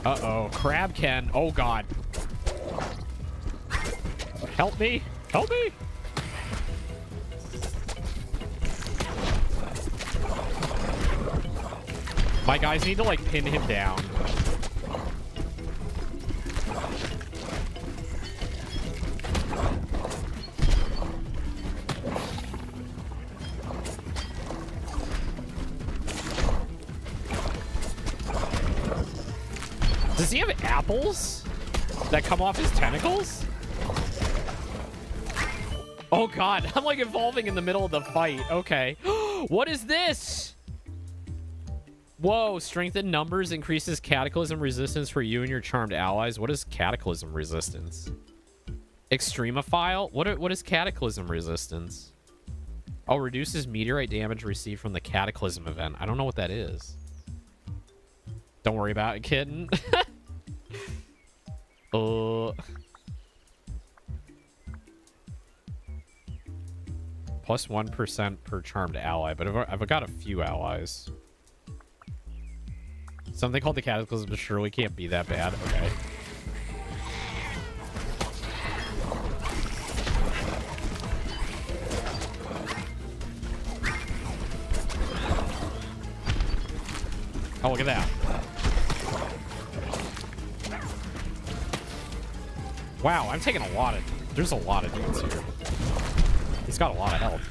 Uh-oh, Crab Ken. Oh, God. Help me. Help me. My guys need to, like, pin him down. Does he have apples that come off his tentacles? Oh, God. I'm, like, evolving in the middle of the fight. Okay. What is this? Whoa, strength in numbers increases cataclysm resistance for you and your charmed allies. What is cataclysm resistance? Extremophile? What is cataclysm resistance? Oh, reduces meteorite damage received from the cataclysm event. I don't know what that is. Don't worry about it, kitten. Plus 1% per charmed ally, but I've got a few allies. Something called the Cataclysm surely can't be that bad. Okay. Oh, look at that. Wow, I'm taking a lot of... There's a lot of dudes here. He's got a lot of health.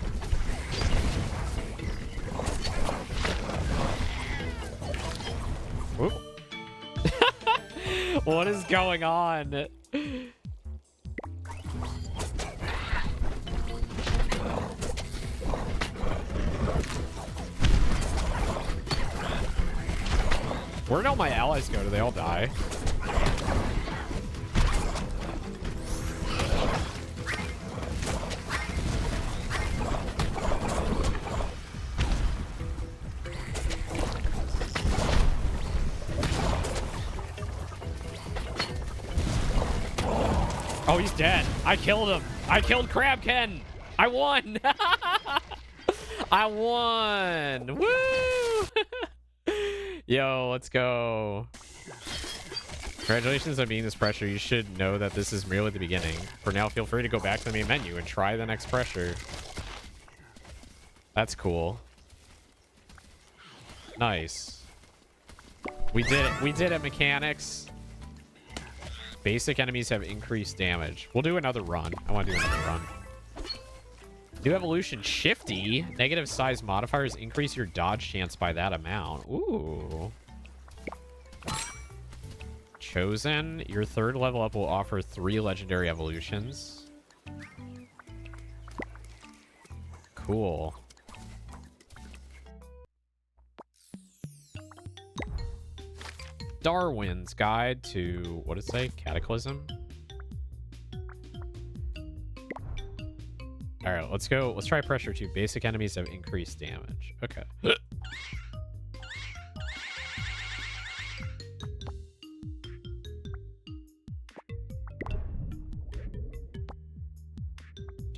Whoop. What is going on? Where'd all my allies go? Do they all die? Oh, he's dead. I killed him. I killed Crab Ken. I won. I won. Woo! Yo, let's go. Congratulations on beating this pressure. You should know that this is merely the beginning. For now, feel free to go back to the main menu and try the next pressure. That's cool. Nice. We did it. We did it, mechanics. Basic enemies have increased damage. We'll do another run. I want to do another run. New evolution, Shifty. Negative size modifiers increase your dodge chance by that amount. Ooh. Chosen. Your third level up will offer 3 legendary evolutions. Cool. Darwin's Guide to, what did it say? Cataclysm? All right, let's go. Let's try pressure 2. Basic enemies have increased damage. Okay.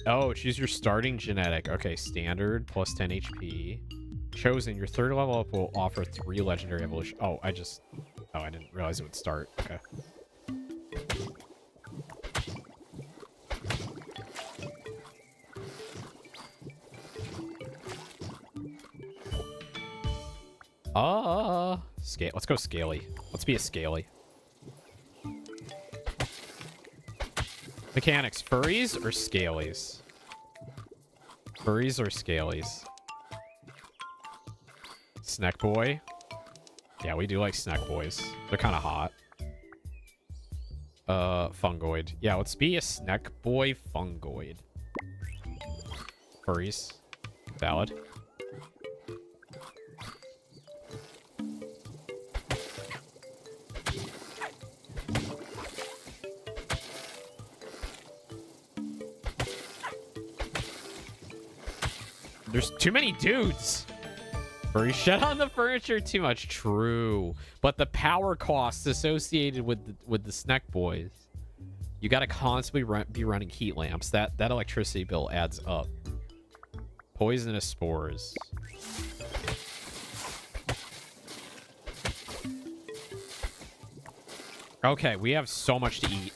Oh, choose your starting genetic. Okay, standard plus 10 HP. Chosen, your third level up will offer 3 legendary evolution. Oh, I didn't realize it would start. Okay. Scale. Let's go scaly. Let's be a scaly. Mechanics, furries or scalies? Furries or scalies? Snack boy. Yeah, we do like snack boys. They're kind of hot. Fungoid. Yeah, let's be a snack boy fungoid. Furries. Valid. There's too many dudes. Furry shit on the furniture too much. True. But the power costs associated with the snack boys. You got to constantly be running heat lamps. That electricity bill adds up. Poisonous spores. Okay, we have so much to eat.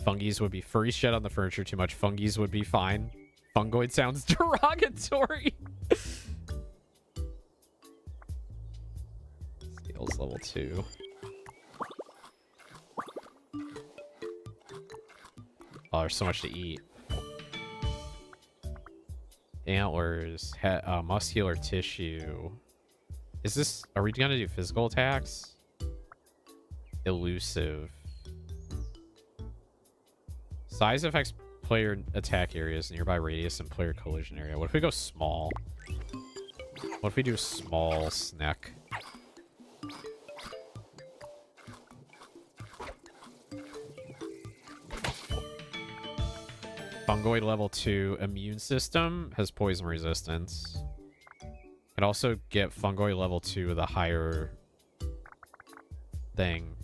Fungies would be furry shit on the furniture too much. Fungies would be fine. Fungoid sounds derogatory. Scales level 2. Oh, there's so much to eat. Antlers, muscular tissue. Is this? Are we gonna do physical attacks? Elusive. Size affects player attack areas, nearby radius, and player collision area. What if we go small? What if we do small snack? Fungoid level 2. Immune system has poison resistance. Can also get fungoid level 2 with a higher thing.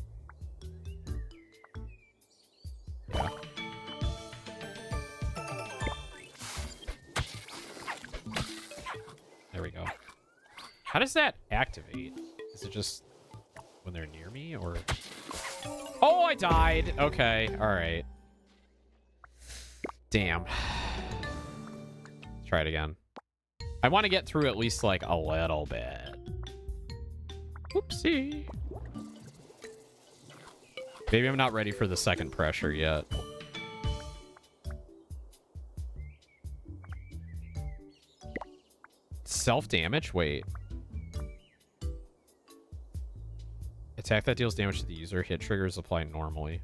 Yeah. There we go. How does that activate? Is it just when they're near me, or? Oh, I died. Okay, all right. Damn. Try it again. I want to get through at least like a little bit. Oopsie. Maybe I'm not ready for the second pressure yet. Self-damage? Wait. Attack that deals damage to the user. Hit triggers apply normally.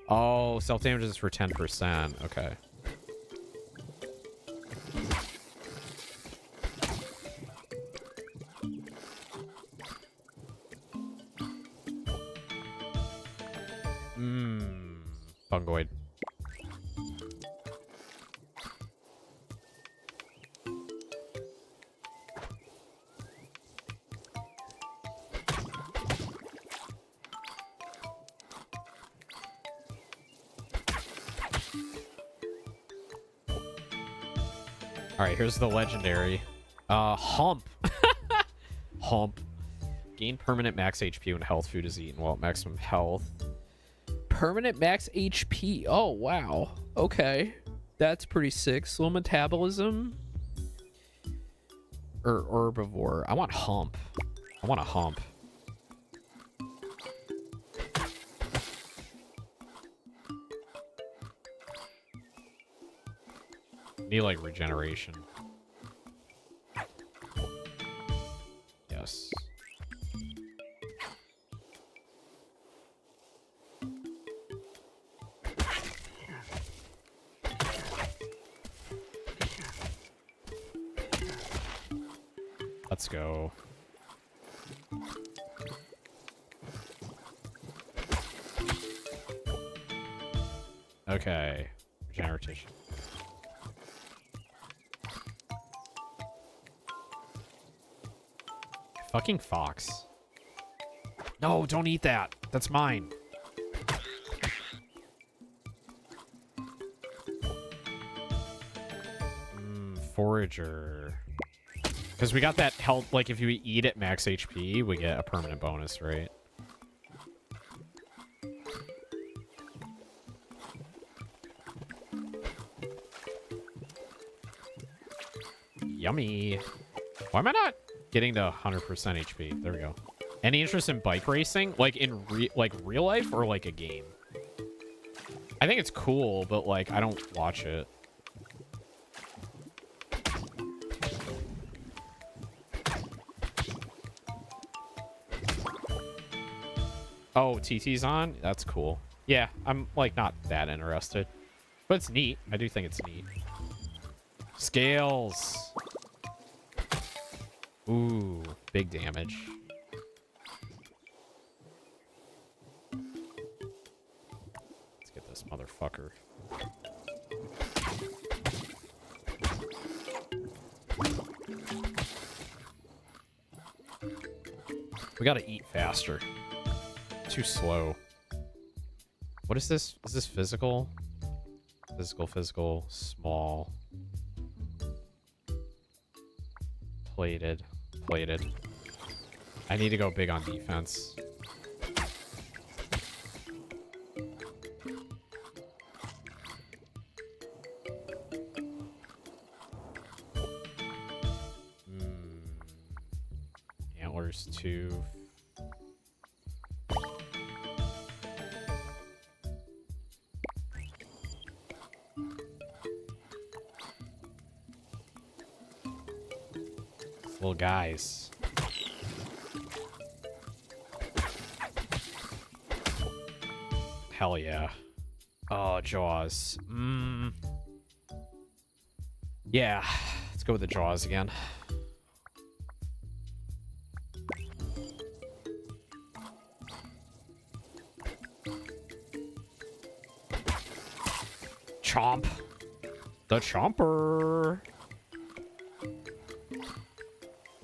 Oh, self-damage is for 10%. Okay. Fungoid. All right, here's the legendary. Hump. Hump. Gain permanent max HP when health food is eaten while at maximum health. Permanent max HP. Oh, wow. Okay. That's pretty sick. Slow metabolism. Or herbivore. I want hump. I want a hump. Need like regeneration. Yes. Let's go. Okay. Regeneration. Fucking fox. No, don't eat that. That's mine. Forager. Because we got that health, like if you eat at max HP, we get a permanent bonus, right? Yummy. Why am I not getting to 100% HP? There we go. Any interest in bike racing? Like in real life or like a game? I think it's cool, but like I don't watch it. Oh, TT's on? That's cool. Yeah, I'm like not that interested. But it's neat. I do think it's neat. Scales. Ooh, big damage. Let's get this motherfucker. We gotta eat faster. Too slow. What is this? Is this physical? Physical, small. Plated. I need to go big on defense. Antlers 2. Little guys. Hell yeah. Oh, Jaws. Yeah, let's go with the Jaws again. Chomp. The Chomper.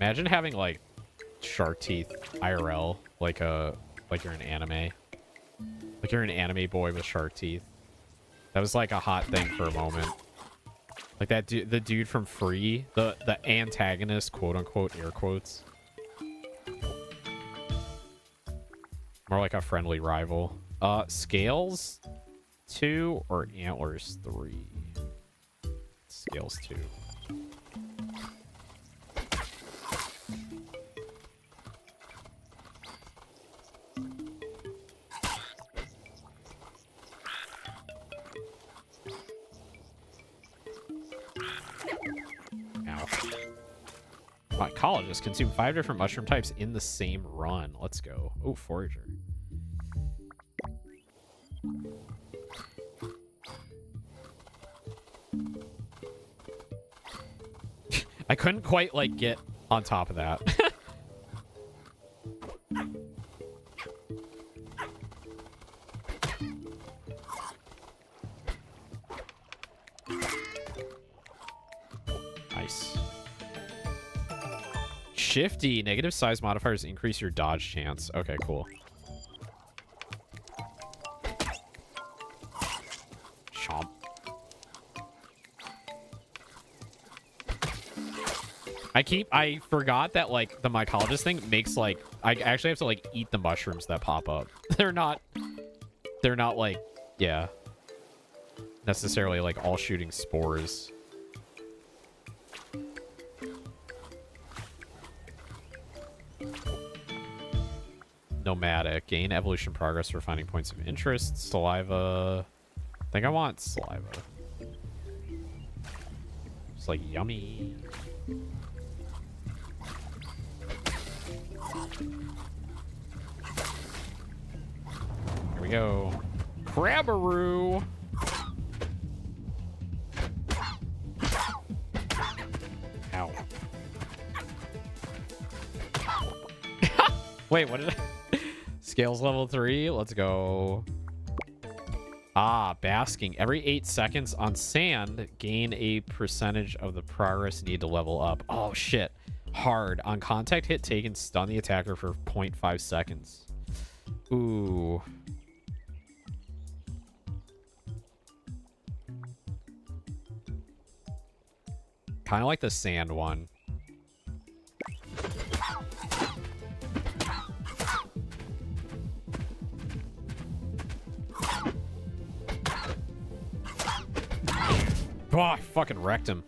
Imagine having like shark teeth IRL, like you're an anime. Like you're an anime boy with shark teeth. That was like a hot thing for a moment. Like that dude, the dude from Free, the antagonist, quote unquote, air quotes. More like a friendly rival. Scales 2 or antlers 3? Scales 2. Mycologists consume 5 different mushroom types in the same run. Let's go. Oh, forager. I couldn't quite like get on top of that. Nice. Shifty. Negative size modifiers increase your dodge chance. Okay, cool. Chomp. I forgot that like the mycologist thing makes like I actually have to like eat the mushrooms that pop up. They're not like, yeah, necessarily like all shooting spores. Nomadic. Gain evolution progress for finding points of interest. Saliva. I think I want saliva. It's like yummy. Here we go. Crabbaroo. Ow. Wait, what did I... Scales level 3. Let's go. Ah, basking. Every 8 seconds on sand, gain a percentage of the progress need to level up. Oh, shit. Hard. On contact hit taken, stun the attacker for 0.5 seconds. Ooh. Kind of like the sand one. Oh, I fucking wrecked him.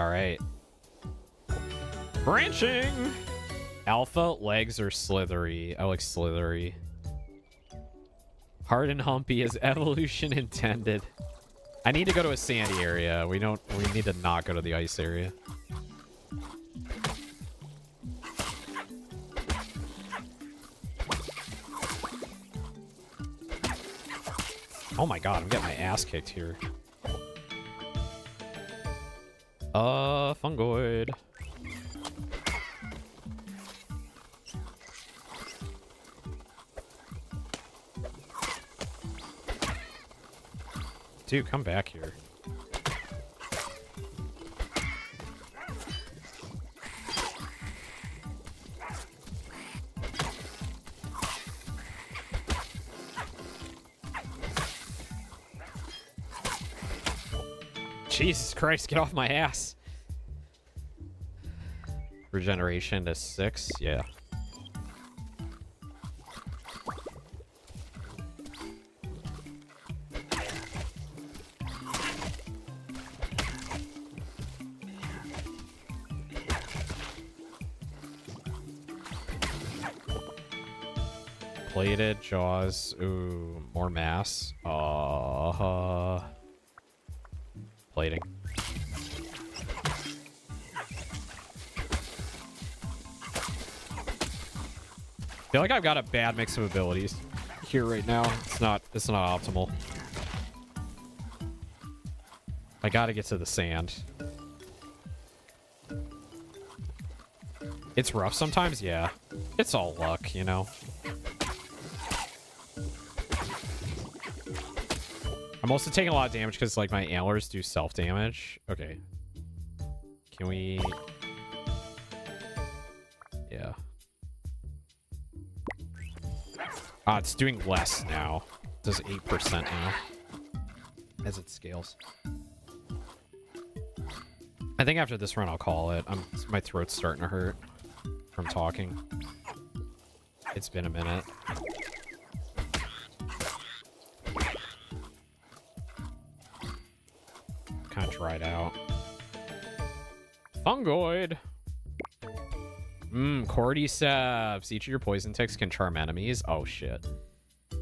All right. Branching. Alpha legs are slithery. I like slithery. Hard and humpy is evolution intended. I need to go to a sandy area. We need to not go to the ice area. Oh my god, I'm getting my ass kicked here. Fungoid. Dude, come back here. Jesus Christ, get off my ass. Regeneration to 6, yeah. Plated jaws. Ooh, more mass. Plating. I feel like I've got a bad mix of abilities here right now. It's not optimal. I gotta get to the sand. It's rough sometimes, yeah. It's all luck, you know. I'm also taking a lot of damage because, like, my antlers do self-damage. Okay. Can we... Yeah. Ah, it's doing less now. It does 8% now. As it scales. I think after this run, I'll call it. My throat's starting to hurt from talking. It's been a minute. Kind of dried out. Fungoid. Cordyceps. Each of your poison ticks can charm enemies. Oh, shit.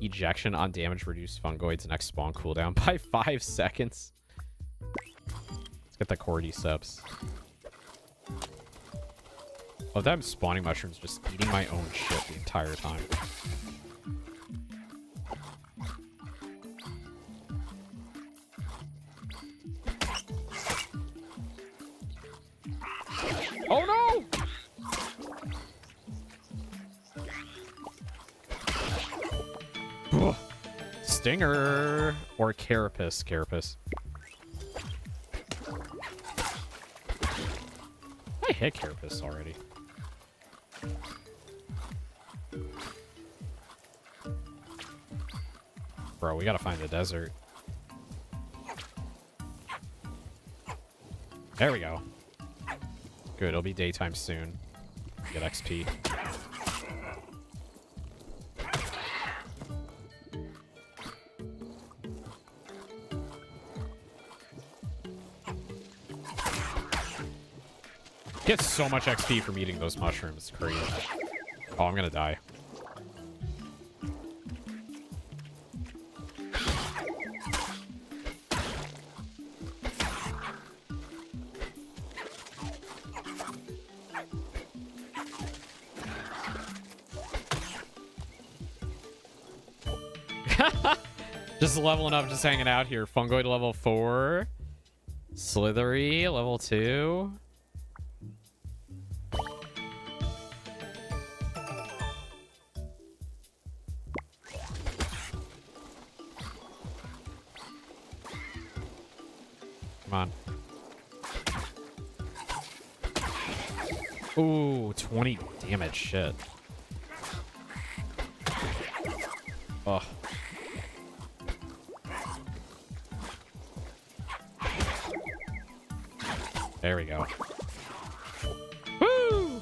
Ejection on damage reduce fungoid's next spawn cooldown by 5 seconds. Let's get the Cordyceps. Oh, them spawning mushrooms just eating my own shit the entire time. Oh no! Ugh. Stinger or Carapace. Carapace. I hit Carapace already. Bro, we gotta find the desert. There we go. Good, it'll be daytime soon. Get XP. Get so much XP from eating those mushrooms. It's crazy. Oh, I'm gonna die. Just leveling up, just hanging out here. Fungoid level 4. Slithery level 2. Come on. Ooh, 20 damage. Shit. Ugh. There we go. Woo!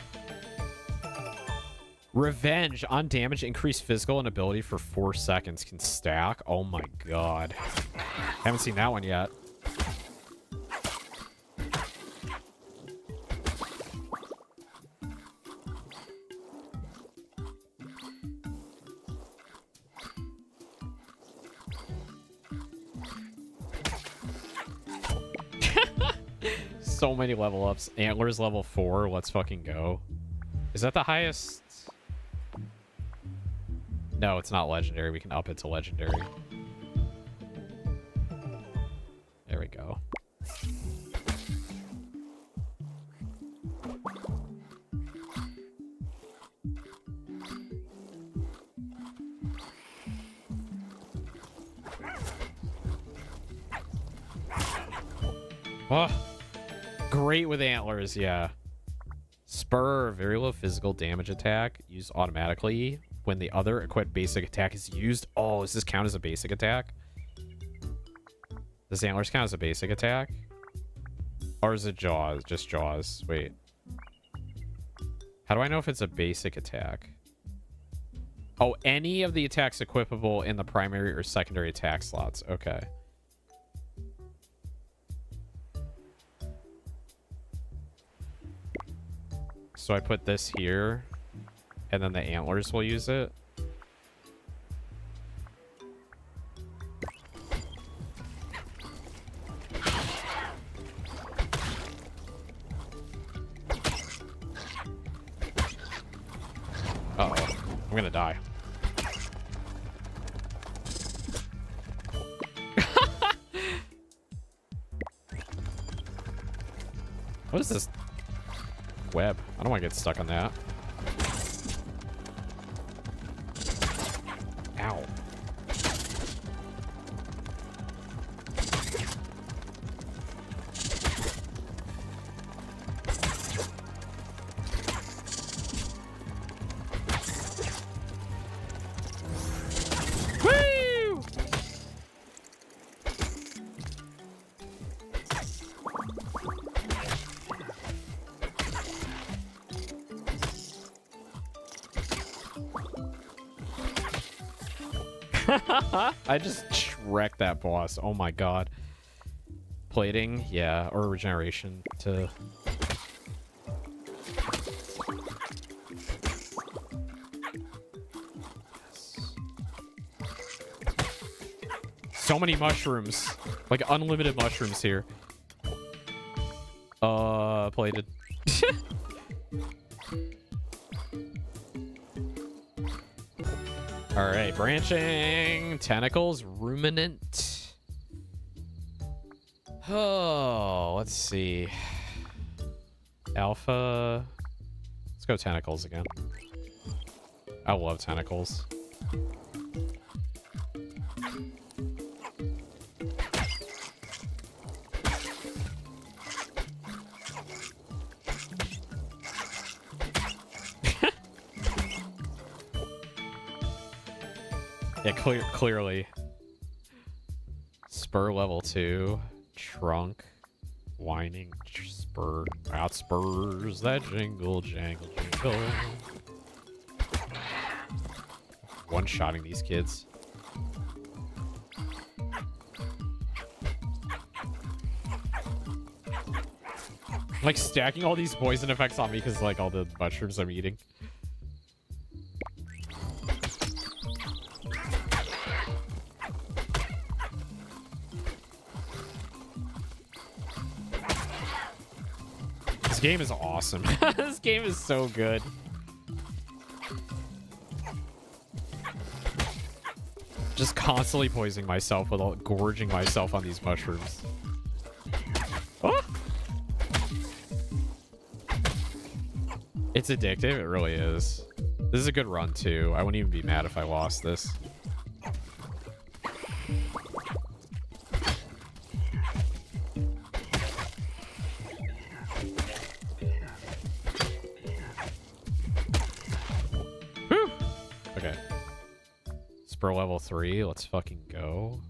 Revenge on damage, increase physical and ability for 4 seconds. Can stack. Oh my god. Haven't seen that one yet. so many level ups. Antlers level 4. Let's fucking go. Is that the highest? No, it's not legendary. We can up it to legendary. There we go. Oh, great with antlers, yeah. Spur, very low physical damage attack, used automatically when the other equipped basic attack is used. Oh, does this count as a basic attack? Does antlers count as a basic attack? Or is it Jaws? Just Jaws. Wait. How do I know if it's a basic attack? Oh, any of the attacks equipable in the primary or secondary attack slots. Okay. So I put this here, and then the antlers will use it. Uh-oh. I'm gonna die. What is this? Web. I don't want to get stuck on that. Ow. Woo! I just wrecked that boss. Oh my god. Plating, yeah, or regeneration to... So many mushrooms. Like unlimited mushrooms here. Plated. All right, branching, tentacles, ruminant. Oh, let's see. Alpha. Let's go tentacles again. I love tentacles. Yeah, clearly. Spur level 2. Trunk. Whining spur. Out spurs that jingle, jangle, jingle. One-shotting these kids. I'm like stacking all these poison effects on me because like all the mushrooms I'm eating. This game is awesome. This game is so good. Just constantly poisoning myself while gorging myself on these mushrooms. Oh! It's addictive. It really is. This is a good run, too. I wouldn't even be mad if I lost this. Whew. Okay. Spur level 3. Let's fucking go.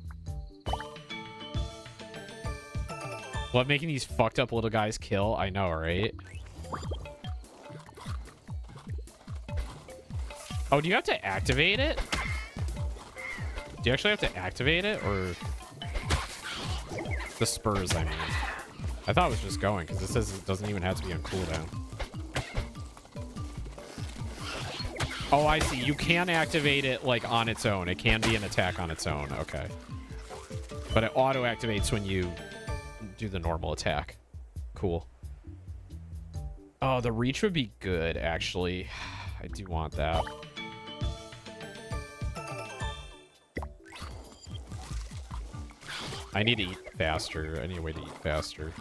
What, making these fucked up little guys kill? I know, right? Oh, do you have to activate it? Do you actually have to activate it, or the spurs, I mean? I thought it was just going, because it says it doesn't even have to be on cooldown. Oh, I see. You can activate it, like, on its own. It can be an attack on its own. Okay. But it auto-activates when you do the normal attack. Cool. Oh, the reach would be good, actually. I do want that. I need to eat faster. I need a way to eat faster.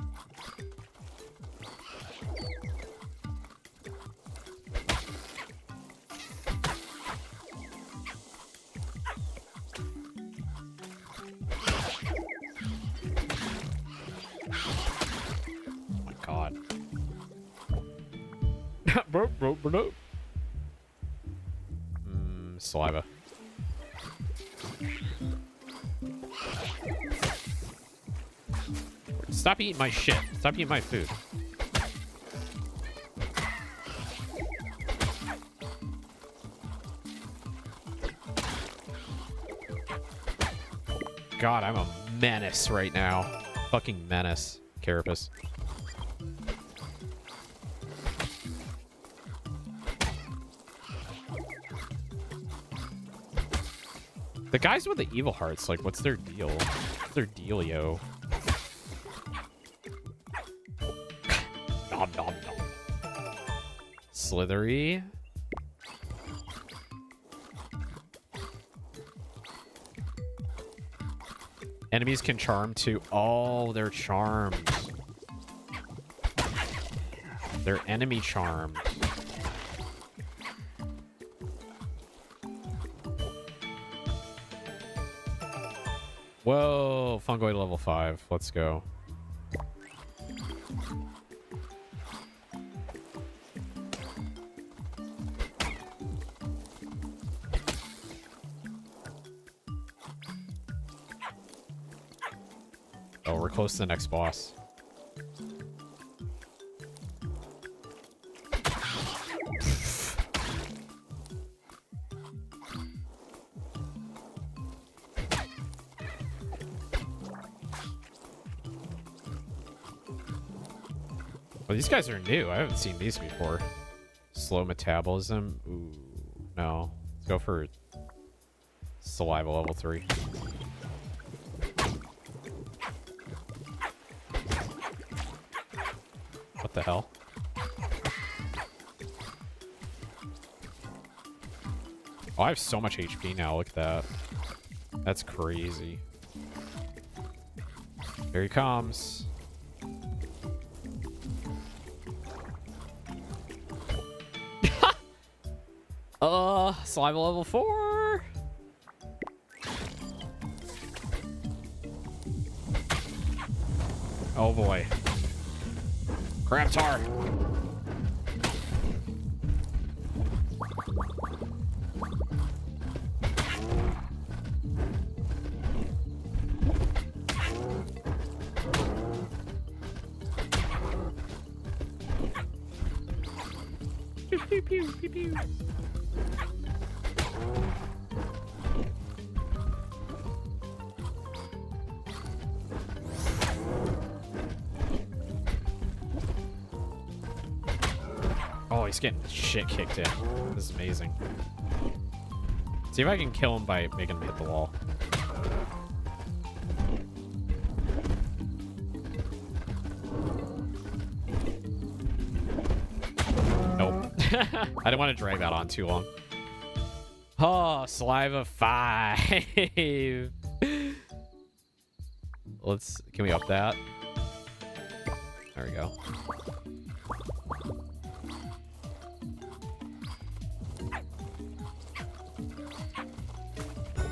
Oh my god. Saliva. Stop eating my shit. Stop eating my food. God, I'm a menace right now. Fucking menace, Carapace. The guys with the evil hearts, like, what's their deal? What's their dealio? Nom nom nom. Slithery. Enemies can charm too. Oh, they're charmed. They're enemy charmed. Whoa, Fungoid level 5. Let's go. Oh, we're close to the next boss. Well, these guys are new. I haven't seen these before. Slow metabolism. Ooh, no. Let's go for saliva level 3. What the hell? Oh, I have so much HP now. Look at that. That's crazy. Here he comes. Saliva level 4. Oh boy. Crab tar. Pew pew pew pew pew. Oh, he's getting shit kicked in. This is amazing. See if I can kill him by making him hit the wall. Nope. I don't want to drag that on too long. Oh, saliva 5. Can we up that? There we go.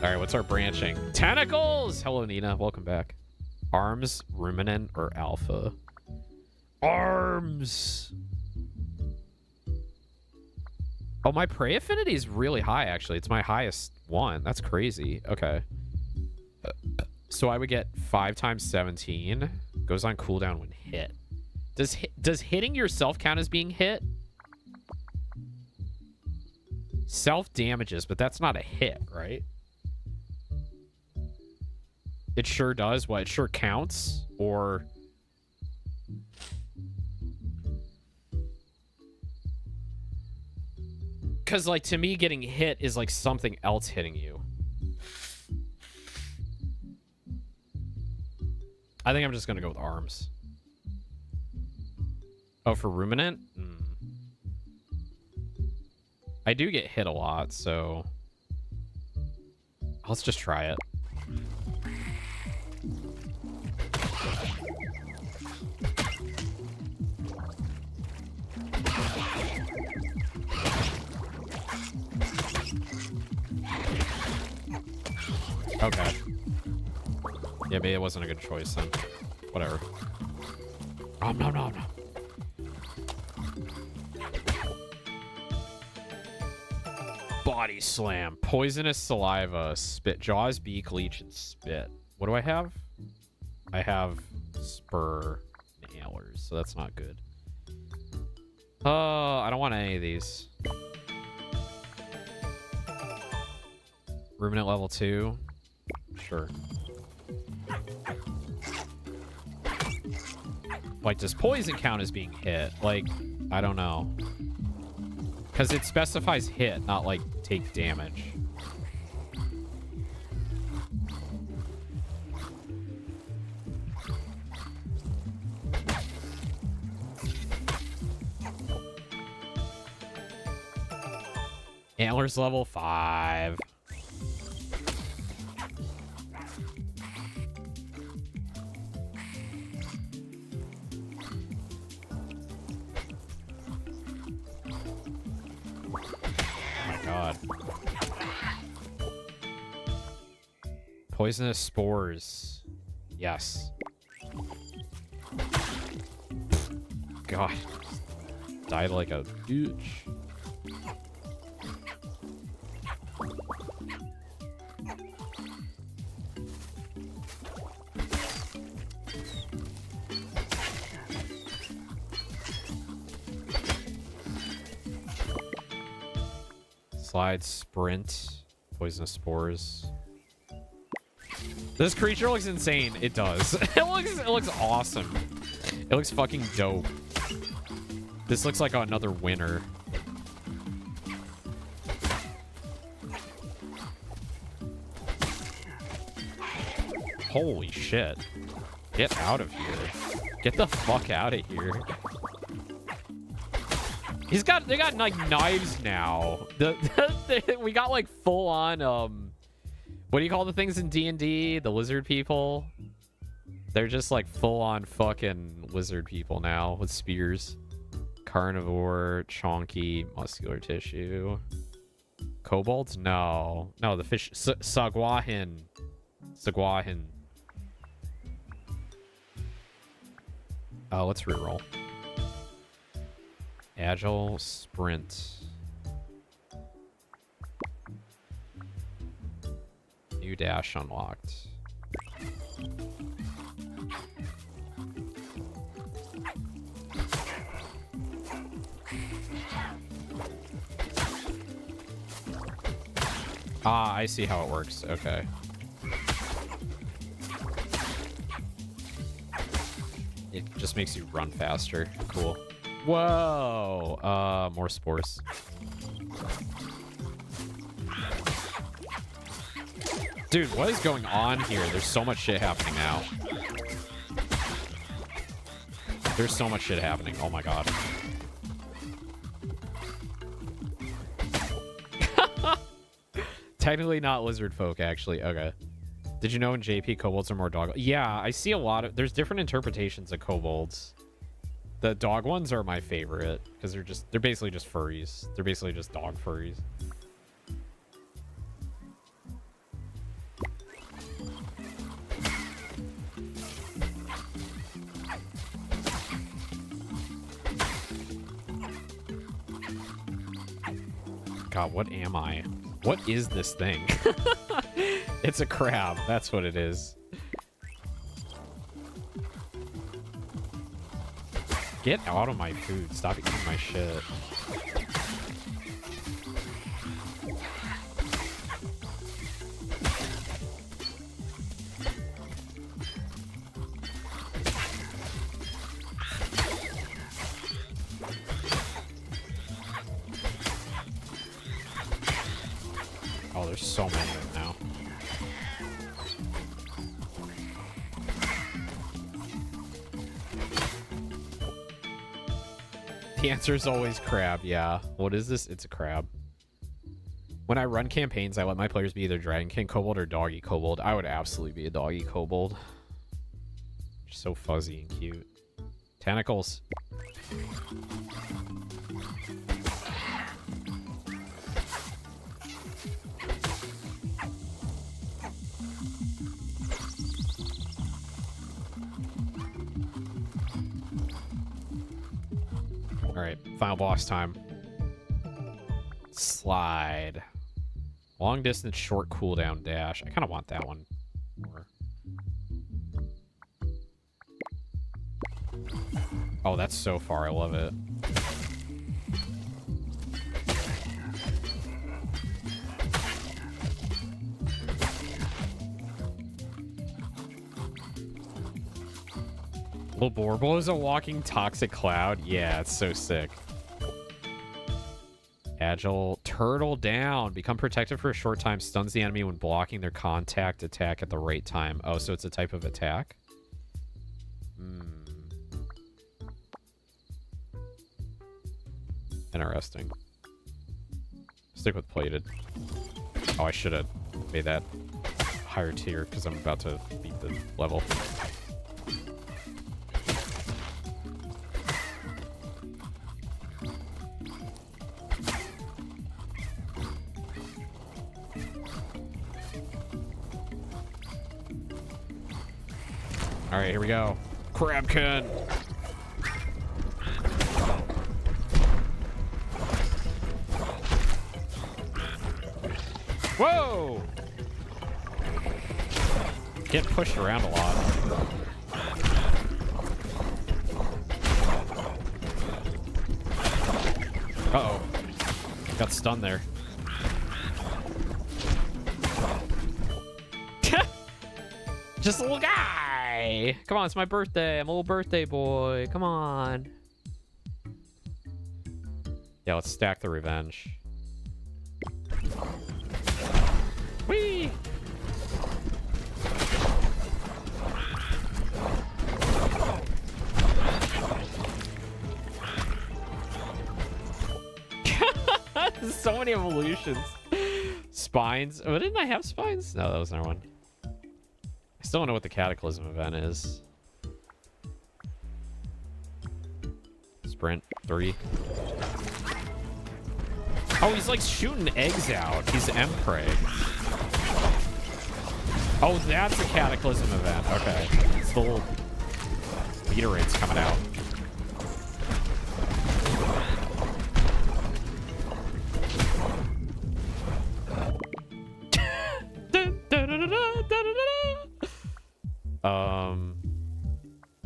All right, what's our branching? Tentacles! Hello, Nina. Welcome back. Arms, ruminant, or alpha? Arms! Oh, my prey affinity is really high, actually. It's my highest one. That's crazy. Okay. So I would get 5 times 17. Goes on cooldown when hit. Does hitting yourself count as being hit? Self damages, but that's not a hit, right? It sure does. What? It sure counts? Or... Because, like, to me, getting hit is, like, something else hitting you. I think I'm just going to go with arms. Oh, for ruminant? I do get hit a lot, so let's just try it. Okay. Yeah, maybe it wasn't a good choice then. Whatever. Oh, no, no, no. Body slam. Poisonous saliva. Spit. Jaws, beak, leech, and spit. What do I have? I have spur nailers, so that's not good. I don't want any of these. Ruminant level 2. Sure. Like, does poison count as being hit? Like, I don't know. Because it specifies hit, not, like, take damage. Antlers level 5. Poisonous spores. Yes. God. Died like a bitch. Slide, sprint, poisonous spores. This creature looks insane. It does. It looks awesome. It looks fucking dope. This looks like another winner. Holy shit. Get out of here. Get the fuck out of here. They got like knives now. We got like full on what do you call the things in D&D? The lizard people? They're just like full on fucking lizard people now with spears. Carnivore, chonky, muscular tissue. Kobolds? No. No, the fish. Saguahin. Saguahin. Let's reroll. Agile, sprint. New dash unlocked. Ah, I see how it works. Okay. It just makes you run faster. Cool. Whoa. More spores. Dude, what is going on here? There's so much shit happening now. There's so much shit happening. Oh my god. Technically not lizard folk, actually. Okay. Did you know in JP kobolds are more dog? Yeah, I see a lot of... There's different interpretations of kobolds. The dog ones are my favorite because they're basically just furries. They're basically just dog furries. God, what am I? What is this thing? It's a crab. That's what it is. Get out of my food. Stop eating my shit. Oh, there's so many of them now. The answer is always crab, yeah. What is this? It's a crab. When I run campaigns, I let my players be either Dragon King Kobold or Doggy Kobold. I would absolutely be a Doggy Kobold. So fuzzy and cute. Tentacles. Alright, final boss time. Slide. Long distance, short cooldown dash. I kind of want that one more. Oh, that's so far. I love it. Laborbo is a walking toxic cloud. Yeah, it's so sick. Agile. Turtle down. Become protected for a short time. Stuns the enemy when blocking their contact attack at the right time. Oh, so it's a type of attack? Interesting. Stick with plated. Oh, I should have made that higher tier because I'm about to beat the level. All right, here we go. Crabkin. Whoa! Get pushed around a lot. Uh-oh. Got stunned there. Just a little guy! Come on, it's my birthday. I'm a little birthday boy. Come on. Yeah, let's stack the revenge. Whee! So many evolutions. Spines. Oh, didn't I have spines? No, that was another one. I still don't know what the Cataclysm event is. Sprint 3. Oh, he's like shooting eggs out. He's Empreg. Oh, that's a Cataclysm event. Okay. It's the little meteorites coming out.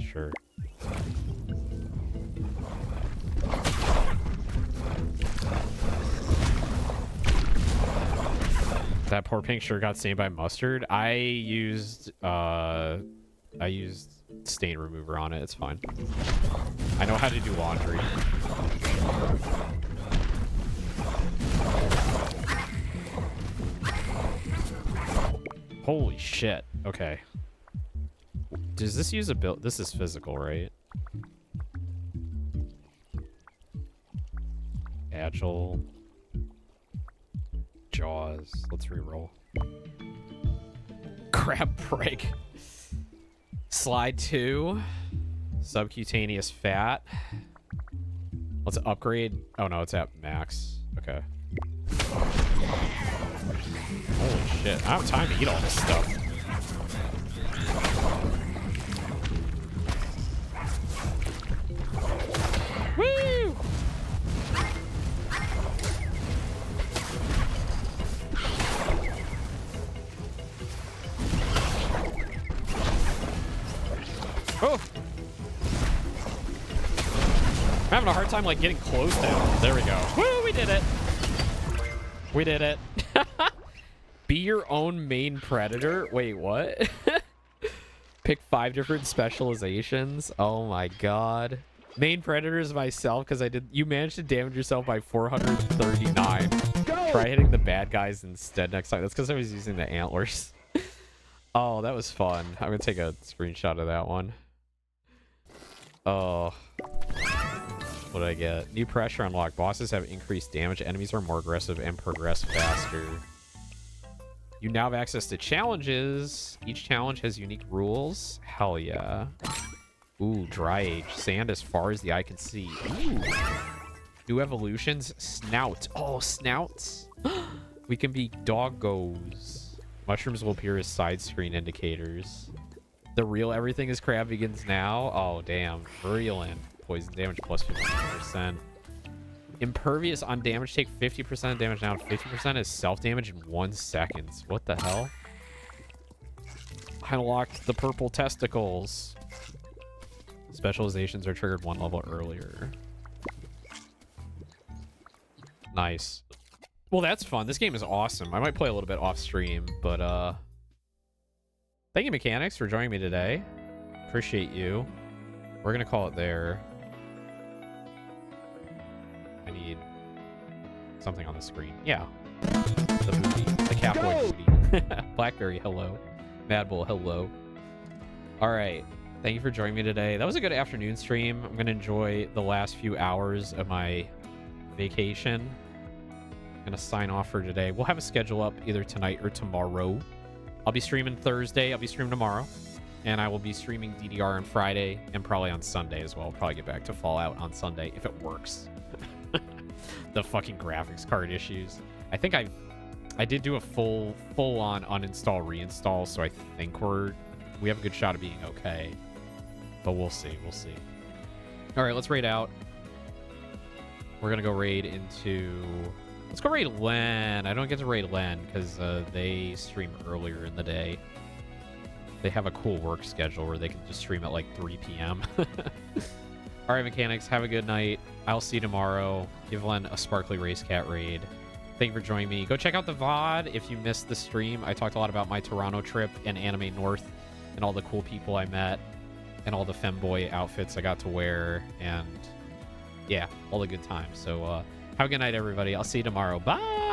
Sure. That poor pink shirt got stained by mustard. I used stain remover on it. It's fine. I know how to do laundry. Holy shit. Okay. Does this use a build? This is physical, right? Agile. Jaws. Let's reroll. Crab break. Slide 2. Subcutaneous fat. Let's upgrade. Oh no, it's at max. Okay. Holy shit. I don't have time to eat all this stuff. Woo! Oh! I'm having a hard time, like, getting close down. There we go. Woo! We did it! We did it. Be your own main predator? Wait, what? Pick 5 different specializations? Oh my god. Main predator is myself because you managed to damage yourself by 439. Go! Try hitting the bad guys instead next time. That's because I was using the antlers. Oh, that was fun. I'm gonna take a screenshot of that one. Oh. What did I get? New pressure unlocked. Bosses have increased damage. Enemies are more aggressive and progress faster. You now have access to challenges. Each challenge has unique rules. Hell yeah. Ooh, dry age. Sand as far as the eye can see. Ooh. New evolutions. Snout. Oh, snouts. We can be doggos. Mushrooms will appear as side screen indicators. The real everything is crab begins now. Oh, damn. Virulent. Poison damage plus 50%. Impervious on damage. Take 50% of damage now. 50% is self-damage in 1 second. What the hell? I unlocked the purple testicles. Specializations are triggered 1 level earlier. Nice. Well, that's fun. This game is awesome. I might play a little bit off stream, but thank you, Mechanics, for joining me today. Appreciate you. We're gonna call it there. I need something on the screen. Yeah. The booty. The Catboy booty. Blackberry, hello. Madbull, hello. All right. Thank you for joining me today. That was a good afternoon stream. I'm gonna enjoy the last few hours of my vacation. I'm gonna sign off for today. We'll have a schedule up either tonight or tomorrow. I'll be streaming Thursday. I'll be streaming tomorrow. And I will be streaming DDR on Friday and probably on Sunday as well. I'll probably get back to Fallout on Sunday if it works. The fucking graphics card issues. I think I did do a full-on uninstall, reinstall, so I think we have a good shot of being okay. But we'll see. We'll see. All right, let's raid out. We're gonna go raid into... Let's go raid Len. I don't get to raid Len because they stream earlier in the day. They have a cool work schedule where they can just stream at like 3 p.m. All right, Mechanics, have a good night. I'll see you tomorrow. Give Len a Sparkly Race Cat raid. Thank you for joining me. Go check out the VOD if you missed the stream. I talked a lot about my Toronto trip and Anime North and all the cool people I met and all the femboy outfits I got to wear and yeah, all the good times. So have a good night, everybody. I'll see you tomorrow. Bye.